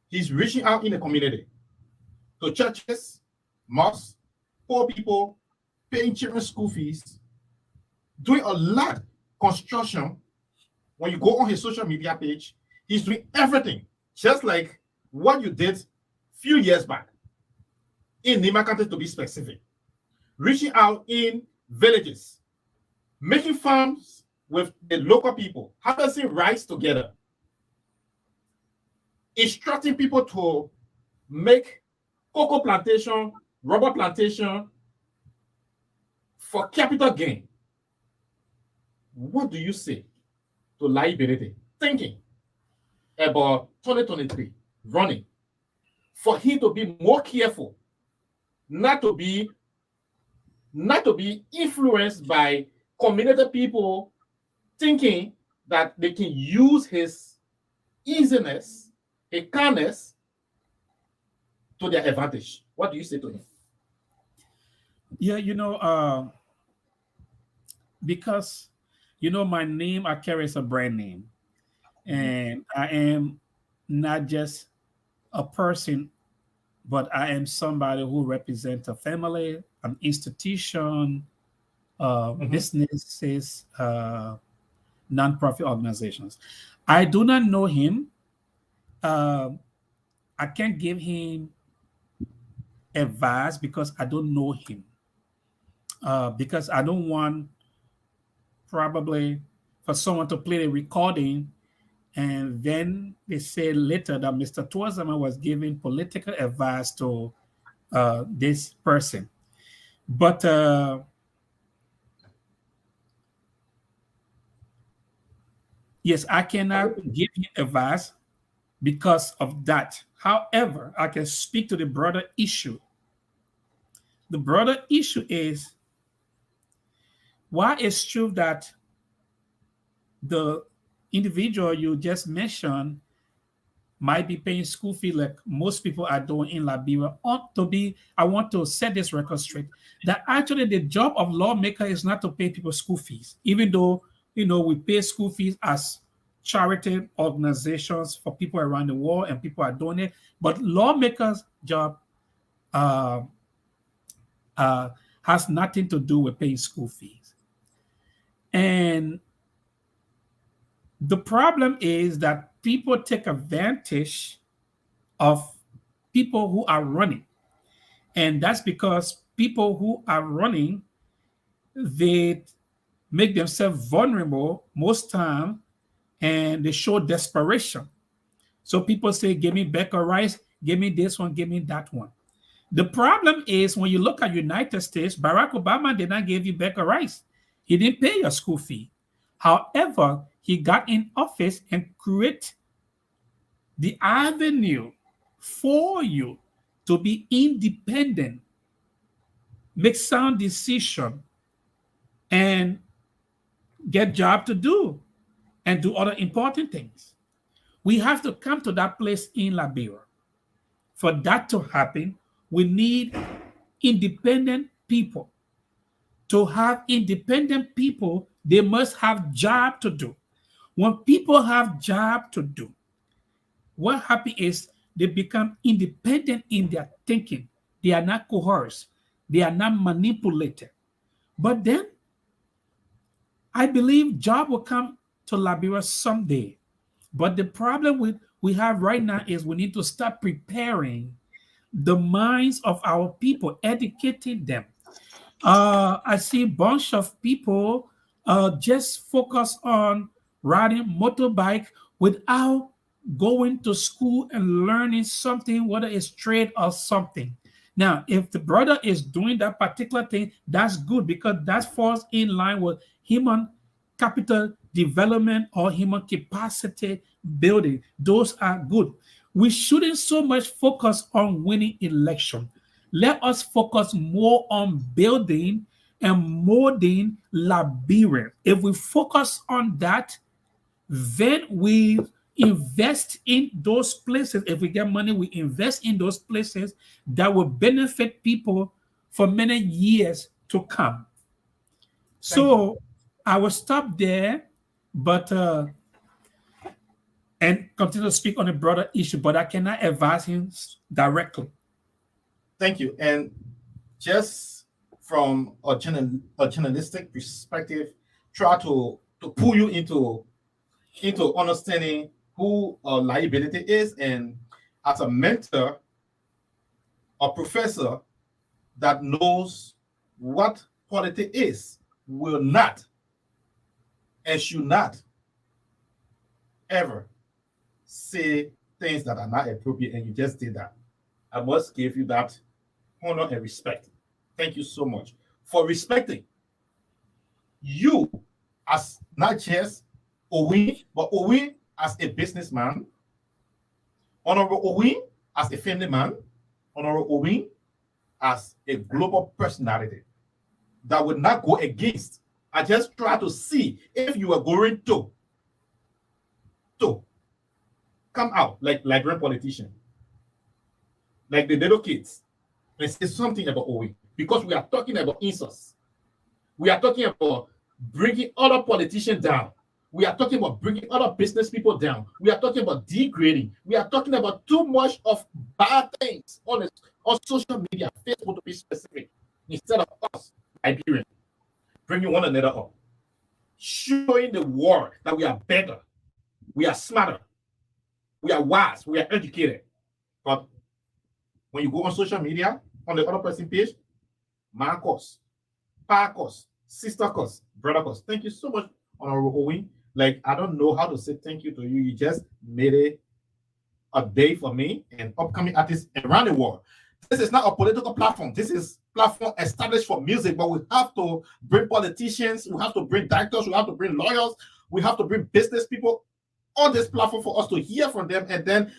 He's reaching out in the community to churches, mosques, poor people, paying children's school fees, doing a lot construction. When you go on his social media page, he's doing everything, just like what you did a few years back in Nima County, to be specific. Reaching out in villages, making farms with the local people, harvesting rice together, instructing people to make cocoa plantation, rubber plantation for capital gain. What do you say to liability? Thinking about 2023 running, for him to be more careful, not to be influenced by community people thinking that they can use his easiness, his kindness to their advantage. What do you say to him? Yeah, because my name I carry is a brand name, and I am not just a person but I am somebody who represents a family, an institution, businesses, nonprofit organizations. I do not know him. I can't give him advice because I don't know him. Because I don't want probably for someone to play the recording and then they say later that Mr. Tuazama was giving political advice to this person. But yes, I cannot give him advice because of that. However, I can speak to the broader issue. The broader issue is why it's true that the individual you just mentioned might be paying school fee like most people are doing in Liberia ought to be. I want to set this record straight that actually the job of lawmaker is not to pay people school fees, even though we pay school fees as charity organizations for people around the world and people are doing it. But lawmakers' job has nothing to do with paying school fees. And the problem is that people take advantage of people who are running. And that's because people who are running, they make themselves vulnerable most time and they show desperation. So people say, give me Becker Rice, give me this one, give me that one. The problem is when you look at United States, Barack Obama did not give you Becker Rice. He didn't pay your school fee. However, he got in office and created the avenue for you to be independent, make sound decision, and get job to do, and do other important things. We have to come to that place in Liberia. For that to happen, we need independent people. To have independent people, they must have job to do. When people have job to do, what happens is they become independent in their thinking. They are not coerced. They are not manipulated. But then, I believe job will come to Liberia someday. But the problem we have right now is we need to start preparing the minds of our people, educating them. I see a bunch of people just focus on riding motorbike without going to school and learning something, whether it's trade or something. Now, if the brother is doing that particular thing, that's good because that falls in line with human capital development or human capacity building. Those are good. We shouldn't so much focus on winning election. Let us focus more on building and molding Liberia. If we focus on that, then we invest in those places. If we get money, we invest in those places that will benefit people for many years to come. So I will stop there, but and continue to speak on a broader issue, but I cannot advise him directly. Thank you. And just from a journalistic perspective, try to pull you into understanding who liability is, and as a mentor, a professor that knows what politics is, will not and should not ever say things that are not appropriate, and you just did that. I must give you that honor and respect. Thank you so much for respecting you as not just Owen, but Owen as a businessman, Honorable Owen as a family man, Honorable Owen as a global personality that would not go against. I just try to see if you are going to come out like Liberian politician, like the little kids, and say something about Owen, because we are talking about insults. We are talking about bringing other politicians down. We are talking about bringing other business people down. We are talking about degrading. We are talking about too much of bad things on social media, Facebook to be specific, instead of us, Liberians, bringing one another up, showing the world that we are better, we are smarter, we are wise, we are educated. But when you go on social media, on the other person page, Marcos, Parcos, sister cos, brother cos. Thank you so much, Honorable Owen. Like, I don't know how to say thank you to you. You just made it a day for me and upcoming artists around the world. This is not a political platform. This is platform established for music, but we have to bring politicians, we have to bring directors, we have to bring lawyers, we have to bring business people on this platform for us to hear from them. And then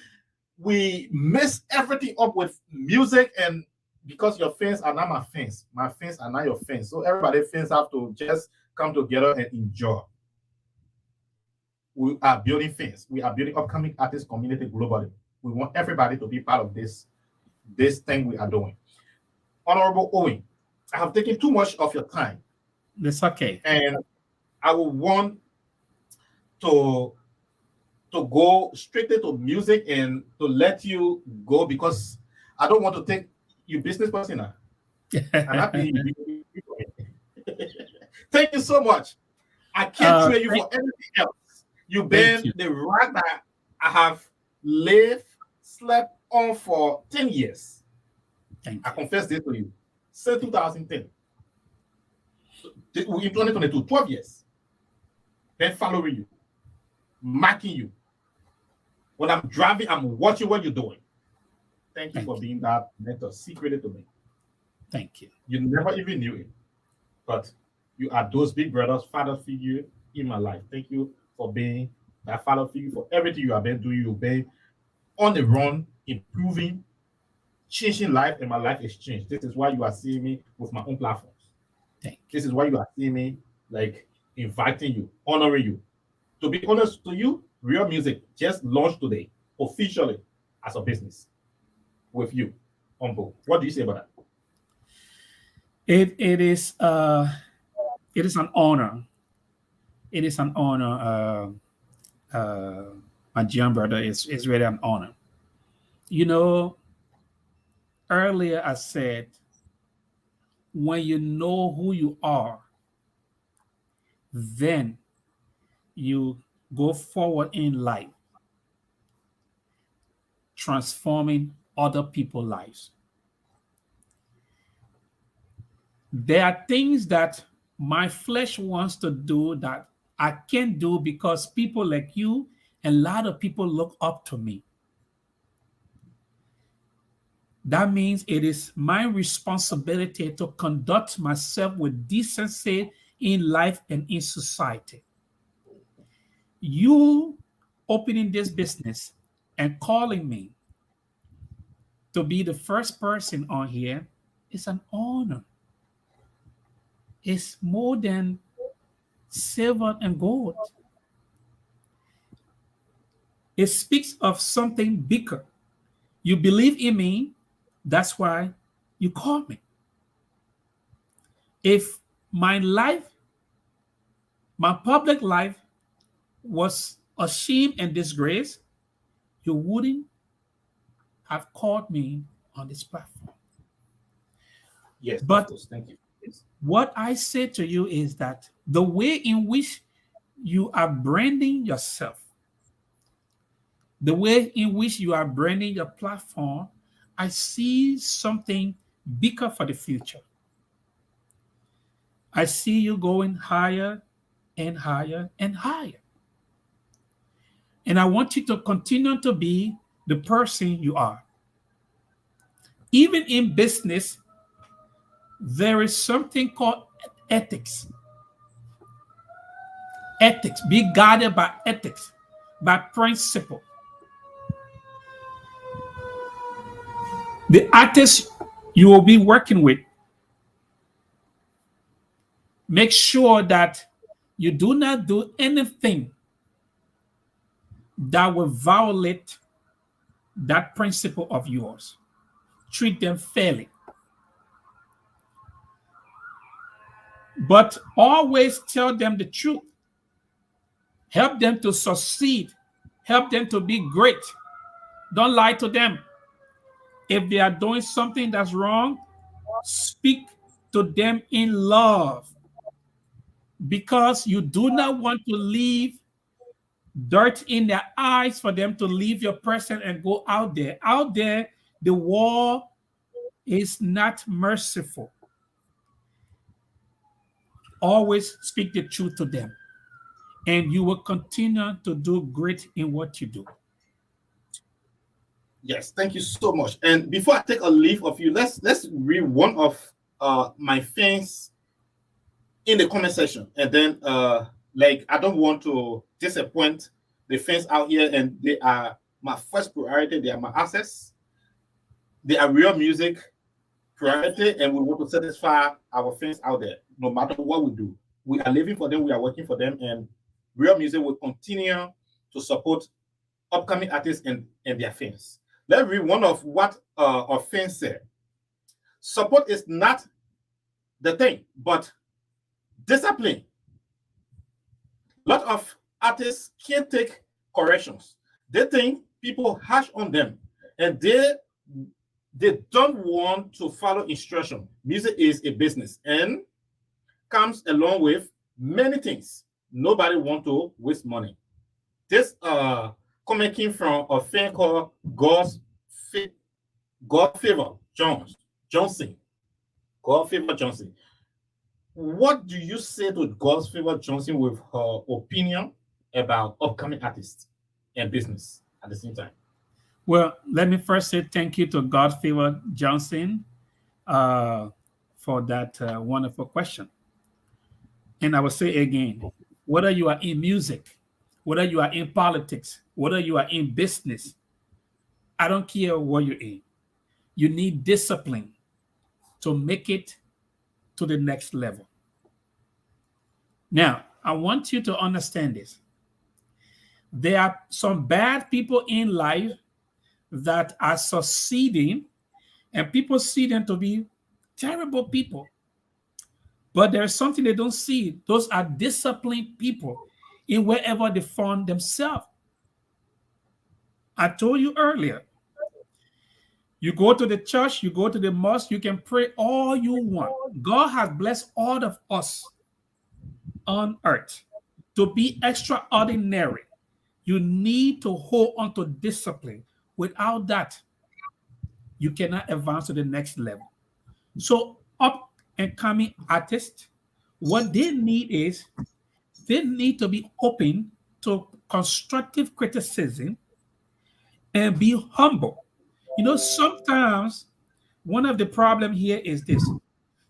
we mess everything up with music, and because your fans are not my fans are not your fans. So everybody fans have to just come together and enjoy. We are building fans. We are building upcoming artist community globally. We want everybody to be part of this thing we are doing. Honorable Owen, I have taken too much of your time. That's okay. And I will want to go straight into music and to let you go, because I don't want to take you business person now. I'm happy. Thank you so much. I can't trade you for anything else. You've been the rock that I have slept on for 10 years. I confess this to you. Since 2010. In 2022, 12 years. Been following you, marking you. When I'm driving, I'm watching what you're doing. Thank you for being that mentor, secretly to me. Thank you. You never even knew it, but you are those big brothers, father figure in my life. Thank you for being that father figure, for everything you have been doing. You've been on the run, improving, changing life, and my life is changed. This is why you are seeing me with my own platforms. This is why you are seeing me like inviting you, honoring you. To be honest to you, Real Music just launched today officially as a business with you on board. What do you say about that? It is an honor. It is an honor. My dear brother, it's really an honor. You know, earlier I said, when you know who you are, then you go forward in life, transforming other people's lives. There are things that my flesh wants to do that I can't do because people like you and a lot of people look up to me. That means it is my responsibility to conduct myself with decency in life and in society. You opening this business and calling me to be the first person on here is an honor. It's more than silver and gold. It speaks of something bigger. You believe in me, that's why you call me. If my life, my public life was a shame and disgrace, you wouldn't have called me on this platform. Yes, but thank you. Yes. What I say to you is that the way in which you are branding yourself, the way in which you are branding your platform, I see something bigger for the future. I see you going higher and higher and higher. And I want you to continue to be the person you are. Even in business, there is something called ethics. Ethics. Be guided by ethics, by principle. The artists you will be working with, make sure that you do not do anything that will violate that principle of yours. Treat them fairly. But always tell them the truth. Help them to succeed. Help them to be great. Don't lie to them. If they are doing something that's wrong, speak to them in love, because you do not want to leave dirt in their eyes for them to leave your presence and go out there. Out there, the world is not merciful. Always speak the truth to them, and you will continue to do great in what you do. Yes, thank you so much. And before I take a leave of you, let's read one of my fans in the comment section, and then like, I don't want to disappoint the fans out here, and they are my first priority. They are my assets. They are real music priority, and we want to satisfy our fans out there. No matter what we do, we are living for them. We are working for them, and real music will continue to support upcoming artists and their fans. Let's read one of what our fans said. Support is not the thing, but discipline. A lot of artists can't take corrections. They think people harsh on them, and they don't want to follow instruction. Music is a business and comes along with many things. Nobody want to waste money. This comment came from a fan called God Favor Johnson. God Favor Johnson. What do you say to God Favor Johnson with her opinion about upcoming artists and business at the same time? Well, let me first say thank you to God Favor Johnson for that wonderful question. And I will say again, whether you are in music, whether you are in politics, whether you are in business, I don't care what you're in. You need discipline to make it to the next level. Now, I want you to understand this. There are some bad people in life that are succeeding, and people see them to be terrible people. But there's something they don't see. Those are disciplined people in wherever they find themselves. I told you earlier, you go to the church, you go to the mosque, you can pray all you want. God has blessed all of us on earth to be extraordinary. You need to hold on to discipline. Without that, you cannot advance to the next level. So up and coming artists, what they need is they need to be open to constructive criticism and be humble. You know, sometimes one of the problems here is this.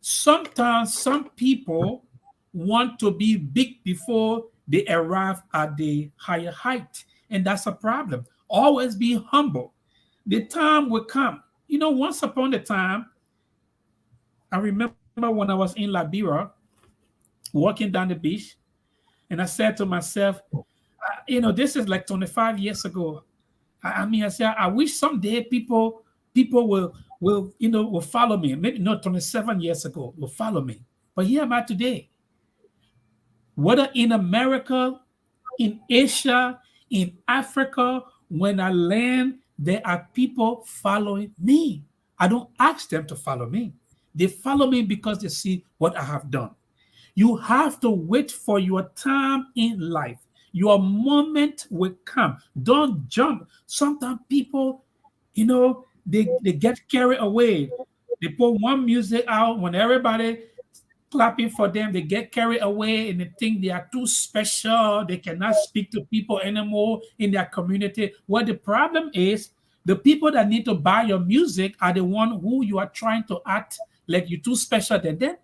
Sometimes some people want to be big before they arrive at the higher height, and that's a problem. Always be humble. The time will come. You know, once upon a time, I remember when I was in Liberia, walking down the beach, and I said to myself, you know, this is like 25 years ago. I said, I wish someday people will follow me. Maybe not 27 years ago will follow me. But here am I today. Whether in America, in Asia, in Africa, when I land, there are people following me. I don't ask them to follow me. They follow me because they see what I have done. You have to wait for your time in life. Your moment will come. Don't jump. Sometimes people, you know, they get carried away. They put one music out when everybody clapping for them. They get carried away and they think they are too special. They cannot speak to people anymore in their community. What the problem is, the people that need to buy your music are the one who you are trying to act like you're too special than them.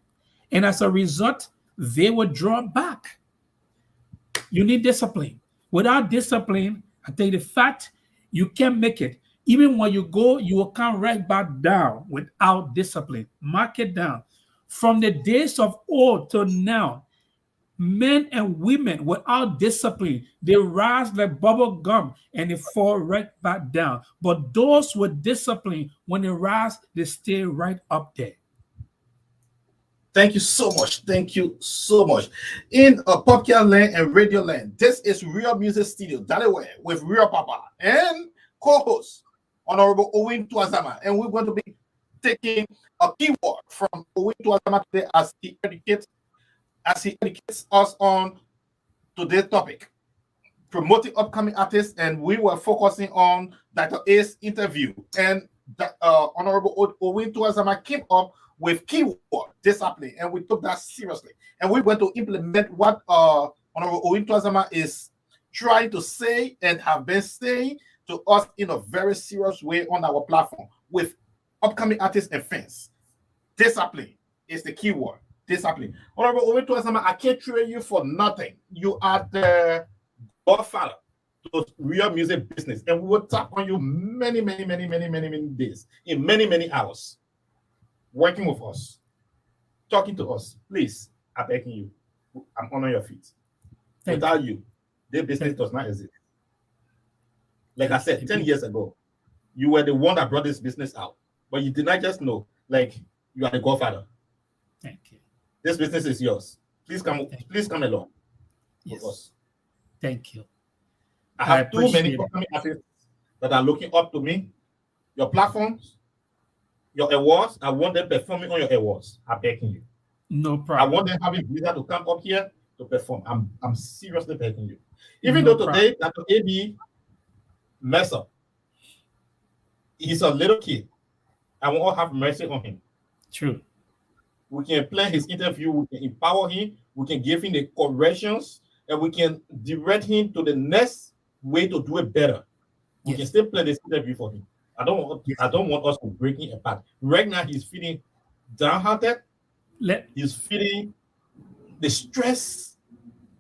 And as a result, they will draw back. You need discipline. Without discipline, I tell you the fact, you can't make it. Even when you go, you will come right back down without discipline. Mark it down. From the days of old till now, men and women without discipline, they rise like bubble gum and they fall right back down. But those with discipline, when they rise, they stay right up there. Thank you so much. Thank you so much. In a podcast land and radio land, this is Real Music Studio, Delaware, with Real Papa and co-host Honorable Owen Tuazama. And we're going to be taking a keyword from Owen Tuazama today as he educates us on today's topic, promoting upcoming artists, and we were focusing on Dr. A's interview. And Honorable Owen Tuazama came up with keyword discipline, and we took that seriously. And we're going to implement what Honorable Owen Tuazama is trying to say and have been saying to us in a very serious way on our platform with upcoming artists and fans. Discipline is the keyword. Discipline. Honorable Owen Tuazama, I can't train you for nothing. You are the godfather to real music business, and we will tap on you many days, in many hours, working with us, talking to us. Please, I'm begging you, I'm on your feet. Without you, the business does not exist. Like I said, 10 years ago, you were the one that brought this business out, but you did not just know, like, you are the godfather. Thank you. This business is yours. Please come along with us. Thank you. I have too many upcoming artists that are looking up to me. Your platforms, your awards, I want them performing on your awards. I'm begging you. No I problem. want them having visa to come up here to perform. I'm seriously begging you. Even though today Dr. AB mess up, he's a little kid. I will all have mercy on him. True. We can plan his interview, we can empower him, we can give him the corrections, and we can direct him to the next way to do it better. We can still plan this interview for him. I don't want us to break him apart. Right now, he's feeling downhearted. He's feeling the stress.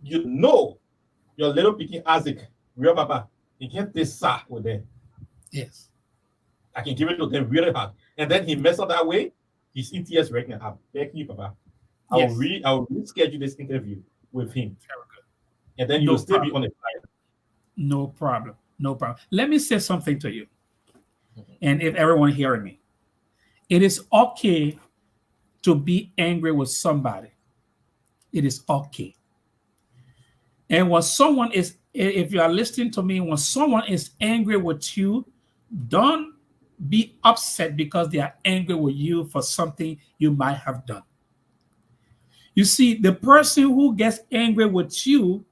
You know, your little picking Isaac, real Papa, he can't take sa with them. Yes. I can give it to them really hard. And then he messed up that way. He's in tears right now. I'm begging you, Papa. I'll reschedule this interview with him. And then you'll still be on the fire. No problem. No problem. Let me say something to you. And if everyone hearing me, it is okay to be angry with somebody. It is okay. And when someone is, if you are listening to me, when someone is angry with you, don't be upset because they are angry with you for something you might have done. You see, the person who gets angry with you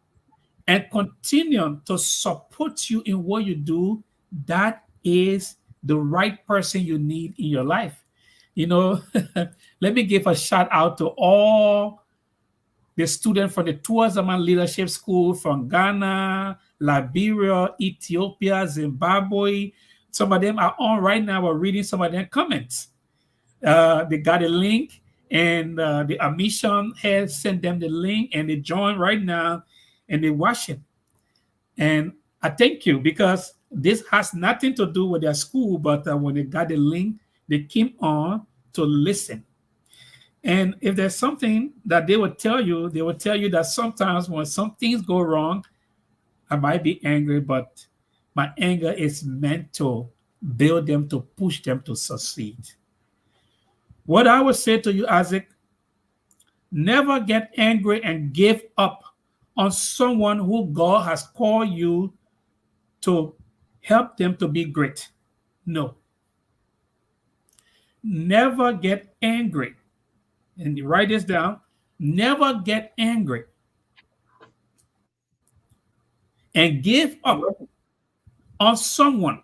and continue to support you in what you do, that is the right person you need in your life. You know, let me give a shout out to all the students from the Tourism and Leadership School from Ghana, Liberia, Ethiopia, Zimbabwe. Some of them are on right now. We're reading some of their comments. They got a link, and the admission has sent them the link, and they join right now, and they watch it. And I thank you, because this has nothing to do with their school, but when they got the link, they came on to listen. And if there's something that they will tell you that sometimes when some things go wrong, I might be angry, but my anger is meant to build them, to push them to succeed. What I would say to you, Isaac, never get angry and give up on someone who God has called you to help them to be great. No. Never get angry. And you write this down. Never get angry and give up on someone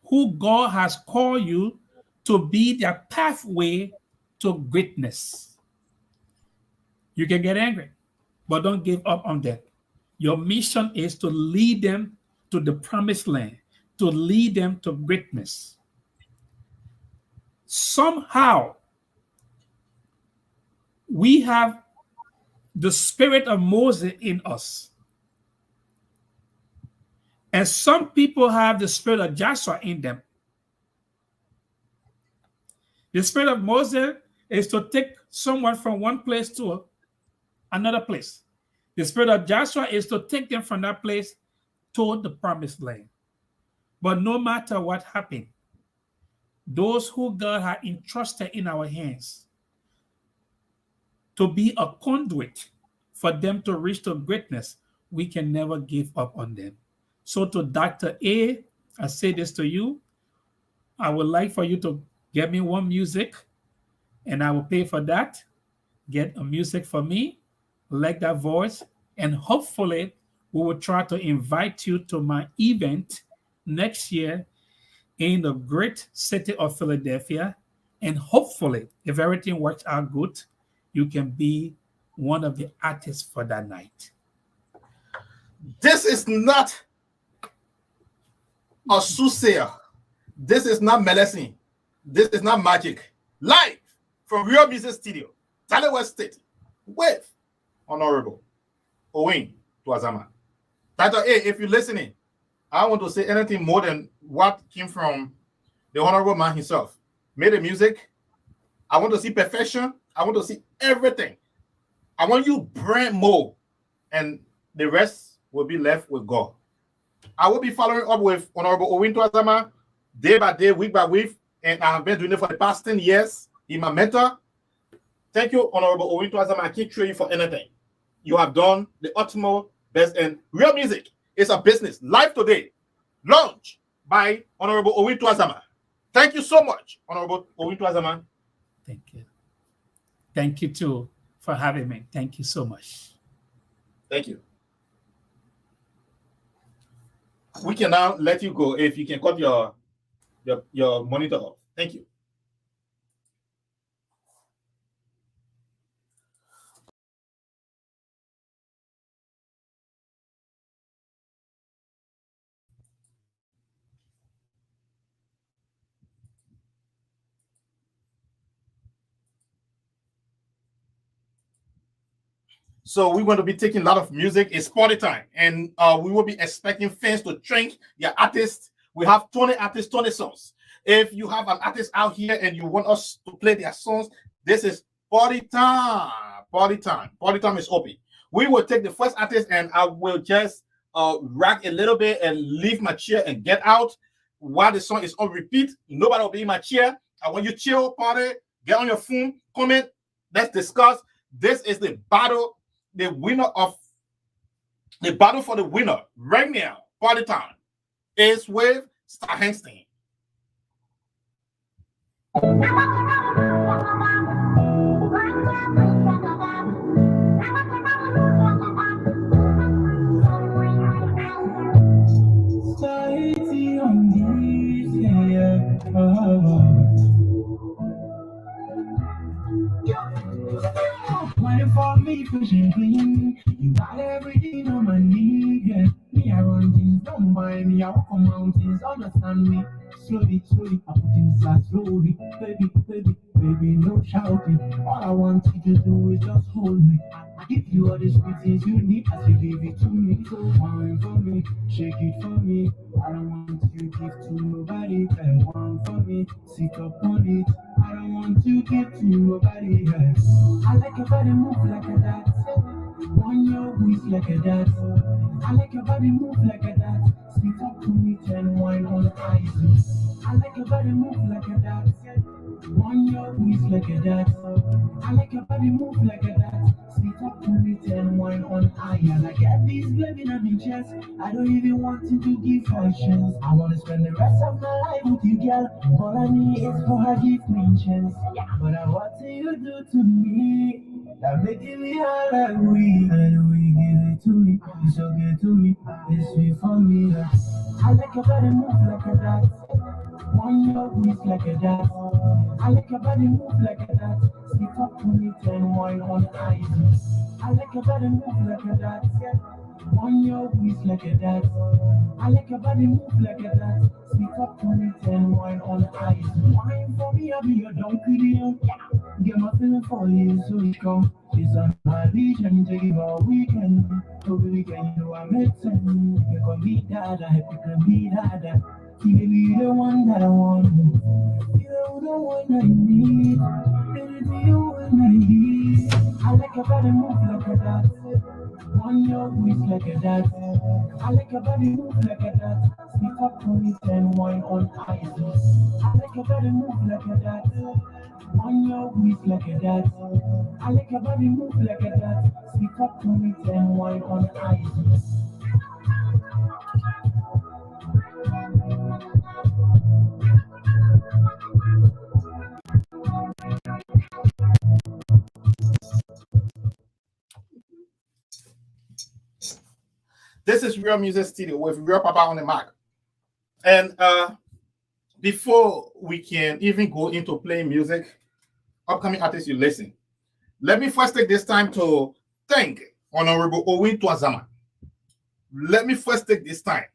who God has called you to be their pathway to greatness. You can get angry, but don't give up on them. Your mission is to lead them to the promised land, to lead them to greatness. Somehow, we have the spirit of Moses in us. And some people have the spirit of Joshua in them. The spirit of Moses is to take someone from one place to another place. The spirit of Joshua is to take them from that place to the promised land. But no matter what happened, those who God had entrusted in our hands, to be a conduit for them to reach to greatness, we can never give up on them. So to Dr. A, I say this to you. I would like for you to get me one music and I will pay for that. Get a music for me, like that voice, and hopefully we will try to invite you to my event next year in the great city of Philadelphia. And hopefully, if everything works out good, you can be one of the artists for that night. This is not a soothsayer. This is not medicine. This is not magic. Live from Real Music Studio, Talleyrand State, with Honorable Owen Tuazama. Dr. A, if you're listening, I want to say anything more than what came from the Honorable Man himself. Made the music. I want to see perfection. I want to see everything. I want you brand more, and the rest will be left with God. I will be following up with Honorable Owen Tuazama day by day, week by week, and I have been doing it for the past 10 years. He's my mentor. Thank you, Honorable Owen Tuazama. I can't trade you for anything. You have done the utmost best, and Real Music is a business. Live today, launched by Honorable Owen Tuazama. Thank you so much, Honorable Owen Tuazama. Thank you. Thank you too for having me. Thank you so much. Thank you. We can now let you go if you can cut your monitor off. Thank you. So we're going to be taking a lot of music. It's party time, and we will be expecting fans to drink their artists. We have 20 artists, 20 songs. If you have an artist out here and you want us to play their songs, this is party time. Party time. Party time is open. We will take the first artist, and I will just rock a little bit and leave my chair and get out while the song is on repeat. Nobody will be in my chair. I want you chill, party, get on your phone, comment, let's discuss. This is the battle. The battle for the winner right now, party time, is with Star Hengstein. Society on these, yeah. Money for me, pushing clean. You got everything on my knee, yeah. Me, I run things, don't mind me. I walk on mountains, understand me. Slowly, slowly, I put things out slowly. Baby, baby, baby, no shouting. All I want you to do is just hold me. I give you all the sweet things you need as you give it to me. So wine for me, shake it for me. I don't want you to give to nobody. One for me, sit up on it. I don't want to give to nobody else. I like your body move like a that. On your waist like a that. I like your body move like a that. Sit up to me, turn wine on ice. I like your body move like a that. On your waist like a that. I like your body move like a that. Sit up to me, turn wine on ice. I get these baby on my chest. I don't even want you to give her a chance. I wanna spend the rest of my life with you, girl. All I need is for her give me a chance. But what do you do to me? That making me all like we. And we give it to me. It's okay to me. It's sweet for me. I like your body move like a that. On your waist like a that. I like your body move like a that. Sit up to me, turn wine on ice. I like your body move like a that. On your waist like a that. I like your body move like a that. Sit up to me, turn wine on ice. Wine for me, I'll be your donkey deal. Get my feeling for you, so we come. She's on my beach and take it all weekend. Over the weekend, you know I met some. You can be that, I hope you can be that. See, baby, you're the one that I want. You're the one I need. Baby, you're the one I need. I like your body move like a that. On your waist like a that. I like your body move like a that. Sneak up to me and wine on ice. I like your body move like a that. On your waist like a that. I like your body move like a that. Sneak up to me and wine on ice. This is Real Music Studio with Real Papa on the mic. And before we can even go into playing music, upcoming artists you listen, let me first take this time to thank Honorable Owen Twazama. Let me first take this time.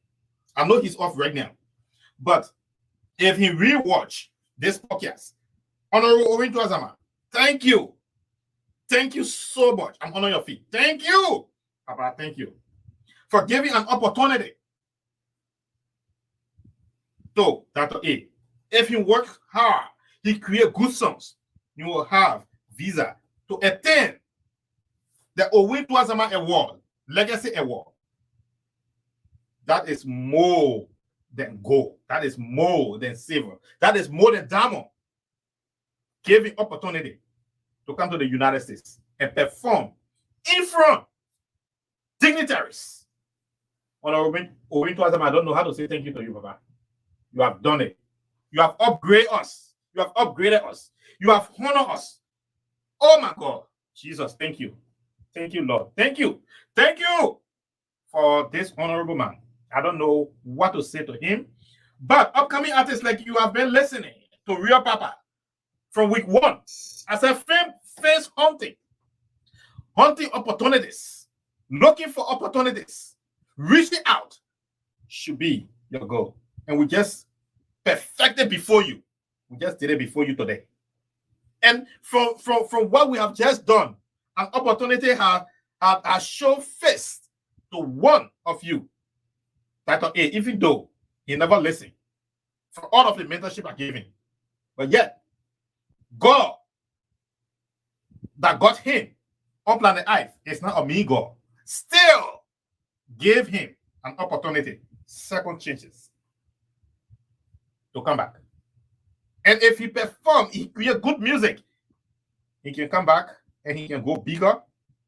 I know he's off right now, but if he rewatch this podcast, Honorable Owen Twazama, thank you. Thank you so much. I'm on your feet. Thank you, Papa. Thank you for giving an opportunity to Dr. A. If you work hard, he create good songs, you will have visa to attend the Owen Twazama Award, Legacy Award. That is more than gold. That is more than silver. That is more than diamond. Giving opportunity to come to the United States and perform in front dignitaries. Honorable Owen Twazama, I don't know how to say thank you to you, Papa. You have done it. You have upgraded us. You have upgraded us. You have honored us. Oh my God. Jesus, thank you. Thank you, Lord. Thank you. Thank you for this honorable man. I don't know what to say to him, but upcoming artists like you have been listening to Real Papa from week 1 as a face hunting opportunities, looking for opportunities, reaching out should be your goal. And we just perfected before you. We just did it before you today. And from what we have just done, an opportunity has shown face to one of you. Dr. A, even though he never listened for all of the mentorship I gave him. But yet, God that got him on planet Earth is not a me God. Still gave him an opportunity, second chances to come back. And if he perform, he create good music, he can come back and he can go bigger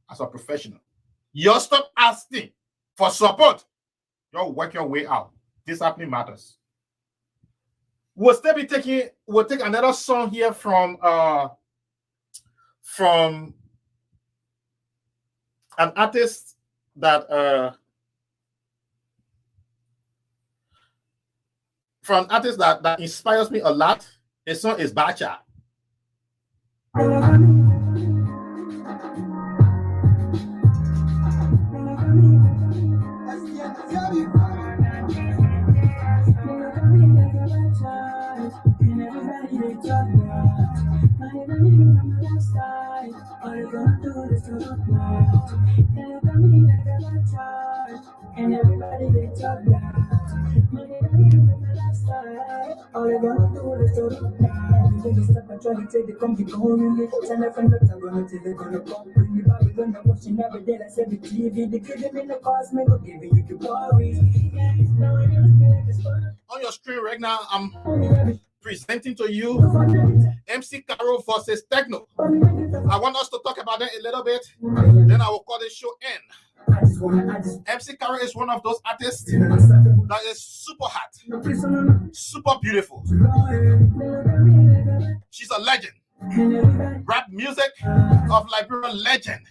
as a professional. You stop asking for support. You'll work your way out. This happening matters. We'll take another song here from an artist that that inspires me a lot. His song is Bacha. And everybody they talk that. Money don't even know my lifestyle. All they gonna do is talk that. They stop and try to take the comfy going. Turn up and I'm gonna till they gonna come. Bring me back, we're gonna watching every day. Like every TV. They give me the cause, me go give you can worry. On your screen right now, I'm presenting to you MC Carol versus Techno. I want us to talk about that a little bit. Then I will call this show end. MC Carol is one of those artists that is super hot, super beautiful. She's a legend. Rap music of Liberia legend.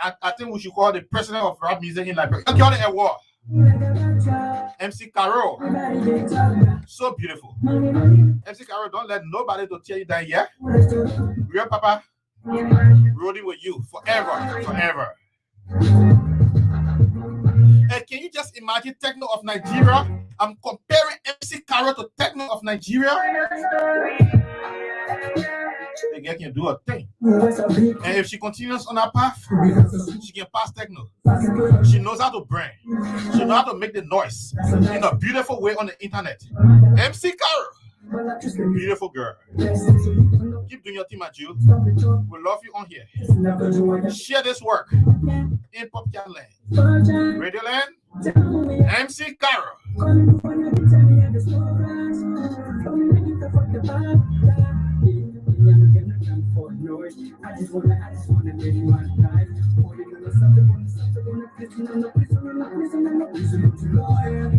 I think we should call the president of rap music in Liberia. Give her the award. MC Carol, so beautiful. MC Carol, don't let nobody to tell you that. Yeah, Real Papa, rolling with you forever, forever. And can you just imagine Techno of Nigeria? I'm comparing MC Carol to Techno of Nigeria. The girl can do a thing. And if she continues on her path, she can pass Techno. She knows how to bring. She knows how to make the noise in a beautiful way on the internet. MC Carol, Beautiful girl. Keep doing your thing, Matthew. We love you on here. Share this work in Popcat Land, Radio Land, MC Carol. I just wanna make one life.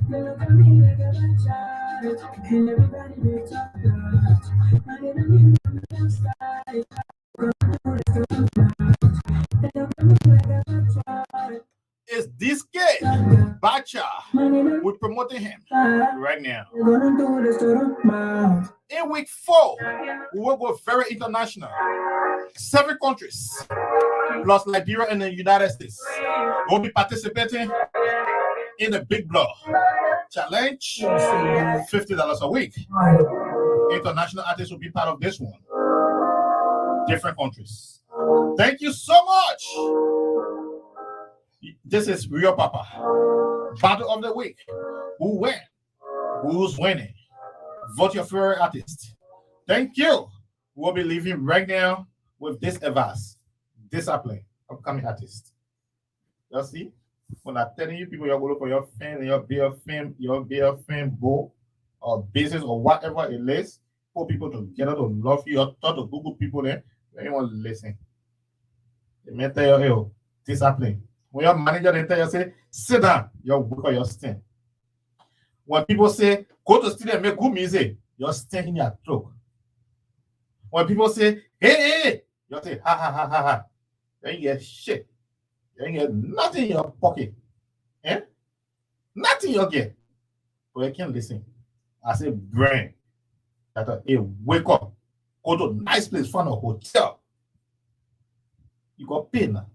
Look at me like a bad child, and everybody they talk about. I didn't mean to outside. Is this kid Bacha? We're promoting him right now. In week 4, we will go very international. 7 countries plus Liberia and the United States will be participating in the Big Blow Challenge. $50 a week. International artists will be part of this one. Different countries. Thank you so much. This is Real Papa. Battle of the week. Who win? Who's winning? Vote your favorite artist. Thank you. We'll be leaving right now with this advice. Discipline. Upcoming artist. You see? When I'm telling you, people, you're going to look for your fan and your beer fan bowl or business or whatever it is, for people together to love you. Or talk to Google people there. Anyone listen. They may tell you, hey, discipline. When your manager they tell you, say, sit down, your work or your stand. When people say, go to studio and make good music, you're staying in your throat. When people say, hey, you say, ha, ha, ha, ha, ha. You ain't get shit. You ain't get nothing in your pocket. Eh? Nothing you get. But you can't listen. I say, brain. That hey, wake up. Go to a nice place, find a hotel. You got pain now.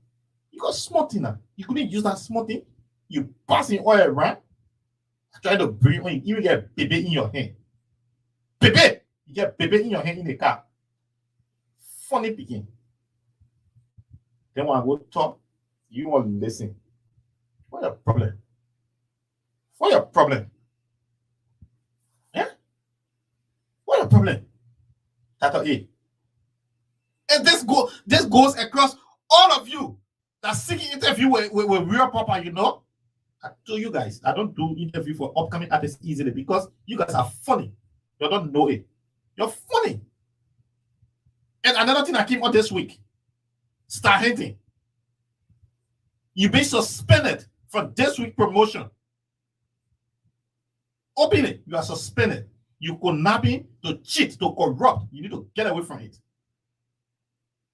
You got smutty now. You couldn't use that smutty. You passing oil around. Try to breathe on you. You get baby in your hand. Baby! You get baby in your hand in the car. Funny picking. Then when I go talk, you won't listen. What's your problem? What's your problem? Yeah? What's your problem? That's it. And this goes across all of you that seeking interview with Real Papa, you know. I told you guys, I don't do interview for upcoming artists easily because you guys are funny. You don't know it. You're funny. And another thing that came out this week, star hunting. You've been suspended for this week promotion. Open it. You are suspended. You kidnapping, to cheat, to corrupt. You need to get away from it.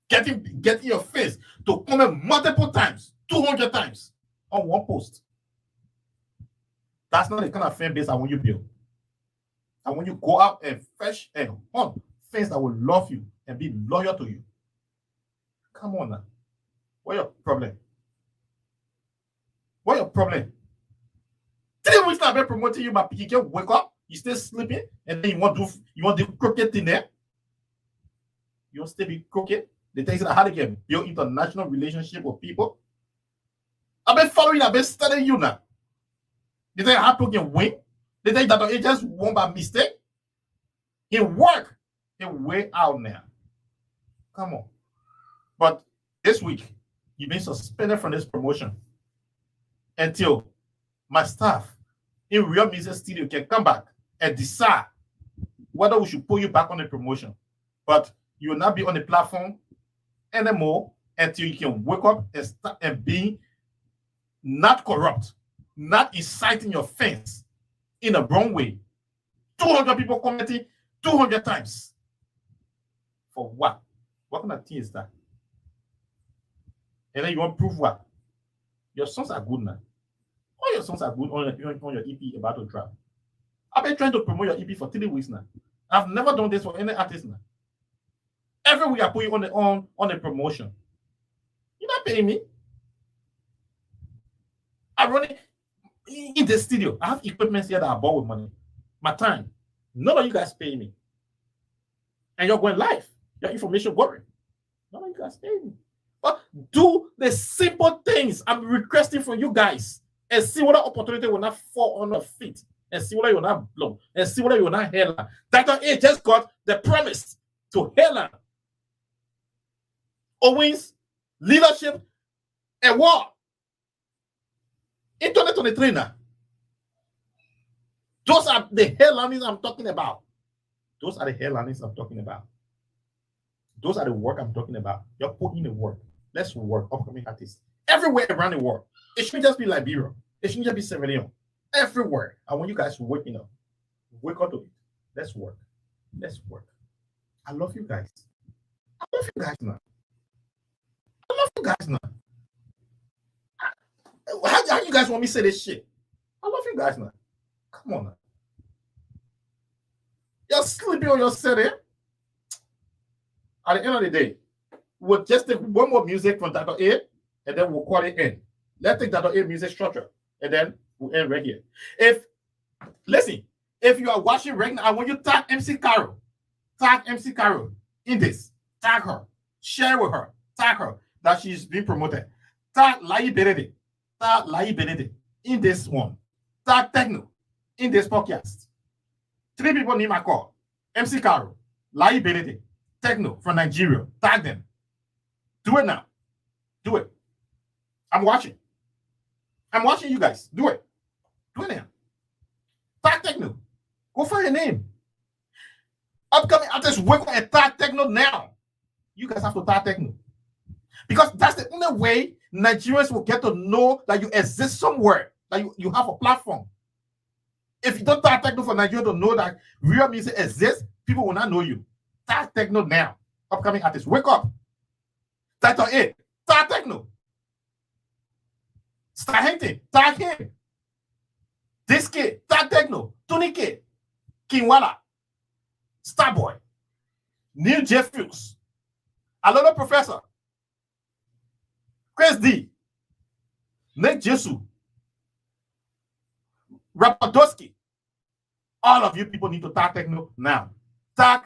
Get in your face to comment multiple times, 200 times on one post. That's not the kind of fan base I want you to build. I want you to go out and fetch and hunt fans that will love you and be loyal to you. Come on now. What's your problem? What's your problem? 3 weeks now I've been promoting you, but you can't wake up, you still sleeping, and then you want to do crooked thing there. You want to still be crooked. They tell you how to get build international relationship with people. I've been following, I've been studying you now. They tell you how to get win. They tell you that it just won by mistake. It work. It way out now. Come on. But this week, you've been suspended from this promotion until my staff in Real Music Studio can come back and decide whether we should put you back on the promotion. But you will not be on the platform anymore until you can wake up and start and be not corrupt, not inciting your fans in a wrong way. 200 people commenting 200 times. For what? What kind of thing is that? And then you want to prove what? Your songs are good now. All your songs are good on your EP about to drop. I've been trying to promote your EP for 3 weeks now. I've never done this for any artist now. Every week I put you on a promotion. You're not paying me. I run it in the studio. I have equipment here that I bought with money. My time. None of you guys pay me. And you're going live. Your information going. None of you guys pay me. But do the simple things I'm requesting from you guys and see what opportunity will not fall on your feet and see whether you're not blown and see whether you're not hella. Dr. A just got the premise to hella Owens leadership and war in 2023 now. Those are the headliners I'm talking about. Those are the headliners I'm talking about. Those are the work I'm talking about. You're putting the work. Let's work. Upcoming artists everywhere around the world. It shouldn't just be Liberia. It shouldn't just be Sierra Leone. Everywhere. I want you guys waking up. Wake up to it. Let's work. Let's work. I love you guys. I love you guys now. I love you guys now. How you guys want me to say this shit? I love you guys now. Come on now. You're sleeping on your city. At the end of the day, we'll just take one more music from Dr. A and then we'll call it in. Let's take Dr. A music structure and then we'll end right here. If you are watching right now, I want you to tag MC Carol. Tag MC Carol in this. Tag her. Share with her. Tag her that she's being promoted. Tag Lai Benedict. Tag Lai Benedict in this one. Tag Techno in this podcast. 3 people need my call. MC Carol, Lai Benedict, Techno from Nigeria. Tag them. Do it now. Do it. I'm watching. I'm watching you guys. Do it. Do it now. Tag Techno. Go find your name. Upcoming artists, work and tag Techno now. You guys have to tag Techno. Because that's the only way Nigerians will get to know that you exist somewhere, that you have a platform. If you don't tag Techno for Nigeria to know that real music exists, people will not know you. Tag Techno now. Upcoming artists, wake up. Title A, tag Techno. Star Hunting, tag him. This kid, tag Techno. Tony K, Kinwala, Starboy, Neil Jeffries, Alona Professor, Chris D, Nick Jesu, Rapadowski. All of you people need to tag Techno now. Tag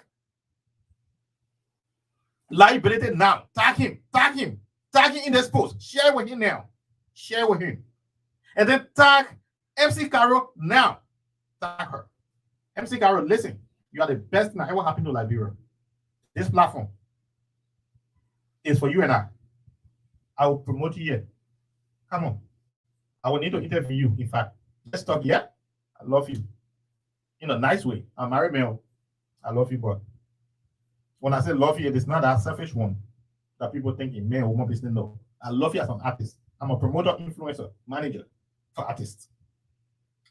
Liability now. Tag him. Tag him. Tag him in this post. Share with him now. Share with him. And then tag MC Carol now. Tag her. MC Carol, listen. You are the best thing that ever happened to Liberia. This platform is for you and I. I will promote you here. Come on. I will need to interview you. In fact, let's talk here. I love you. In a nice way. I'm married male. I love you, but when I say love you, it is not that selfish one that people thinking, man, woman business. No. I love you as an artist. I'm a promoter, influencer, manager for artists.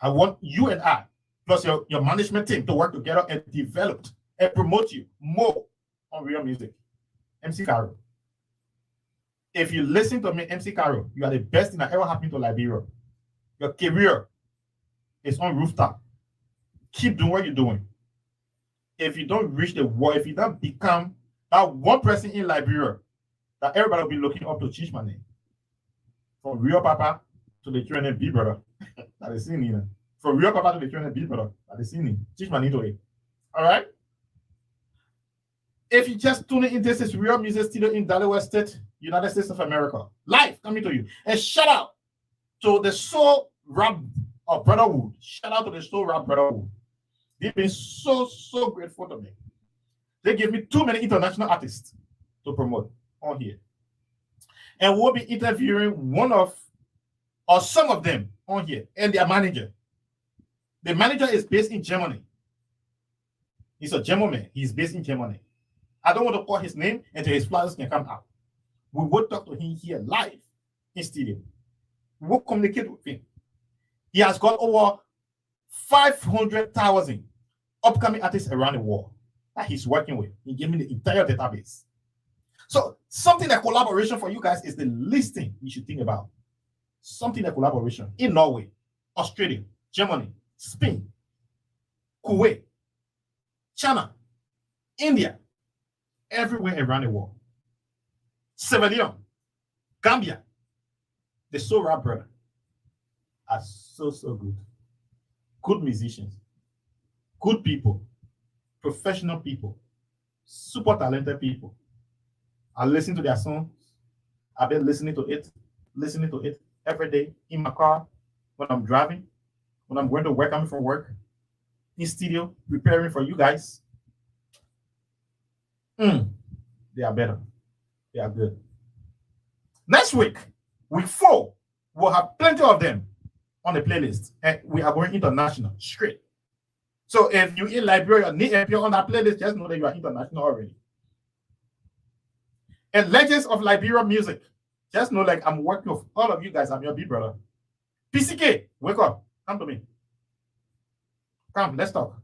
I want you and I, plus your management team, to work together and develop and promote you more on real music. MC Carol. If you listen to me, MC Carol, you are the best thing that ever happened to Liberia. Your career is on rooftop. Keep doing what you're doing. If you don't reach the world, if you don't become that one person in Liberia that everybody will be looking up to, change my name. From Real Papa to the QNB Big Brother that is seen here. From Real Papa to the QNB Big Brother that is seen here. Change my name to it. All right? If you just tune in, this is Real Music Studio in Delaware State, United States of America. Live coming to you. And shout out to the Soul Rap of Brotherhood. Shout out to the Soul Rap Brotherhood. They've been so grateful to me. They gave me too many international artists to promote on here. And we'll be interviewing one of, or some of them on here, and their manager. The manager is based in Germany. He's a German man. He's based in Germany. I don't want to call his name until his flyers can come out. We will talk to him here live in studio. We will communicate with him. He has got over 500,000 upcoming artists around the world that he's working with. He gave me the entire database. So something that collaboration for you guys is the least thing you should think about. Something that collaboration in Norway, Australia, Germany, Spain, Kuwait, China, India, everywhere around the world. Sierra Leone, Gambia, the Soul Rap Brother are so good. Good musicians, good people, professional people, super talented people. I listen to their songs. I've been listening to it every day in my car when I'm driving, when I'm going to work, coming from work, in studio, preparing for you guys. They are better. They are good. Next week, week 4, we'll have plenty of them on the playlist. And we are going international straight. So if you in Liberia, if you're on that playlist, just know that you are international already. And Legends of Liberia music, just know like I'm working with all of you guys. I'm your big brother. PCK, wake up. Come to me. Come, let's talk.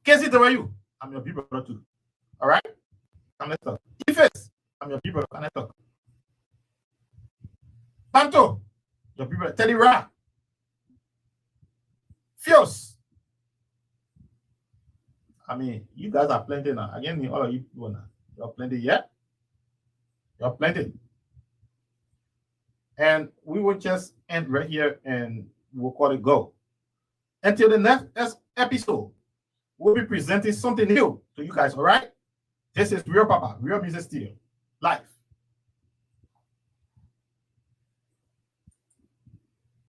Casey, how are you? I'm your big brother too. All right? Come, let's talk. Ifes, I'm your big brother. Can I talk? Panto, your big brother. Teddy Ra. Fios. I mean, you guys are plenty now. Again, all of you people now. You're plenty, yeah? You're plenty. And we will just end right here and we'll call it go. Until the next episode, we'll be presenting something new to you guys, all right? This is Real Papa, Real Music Studio, live.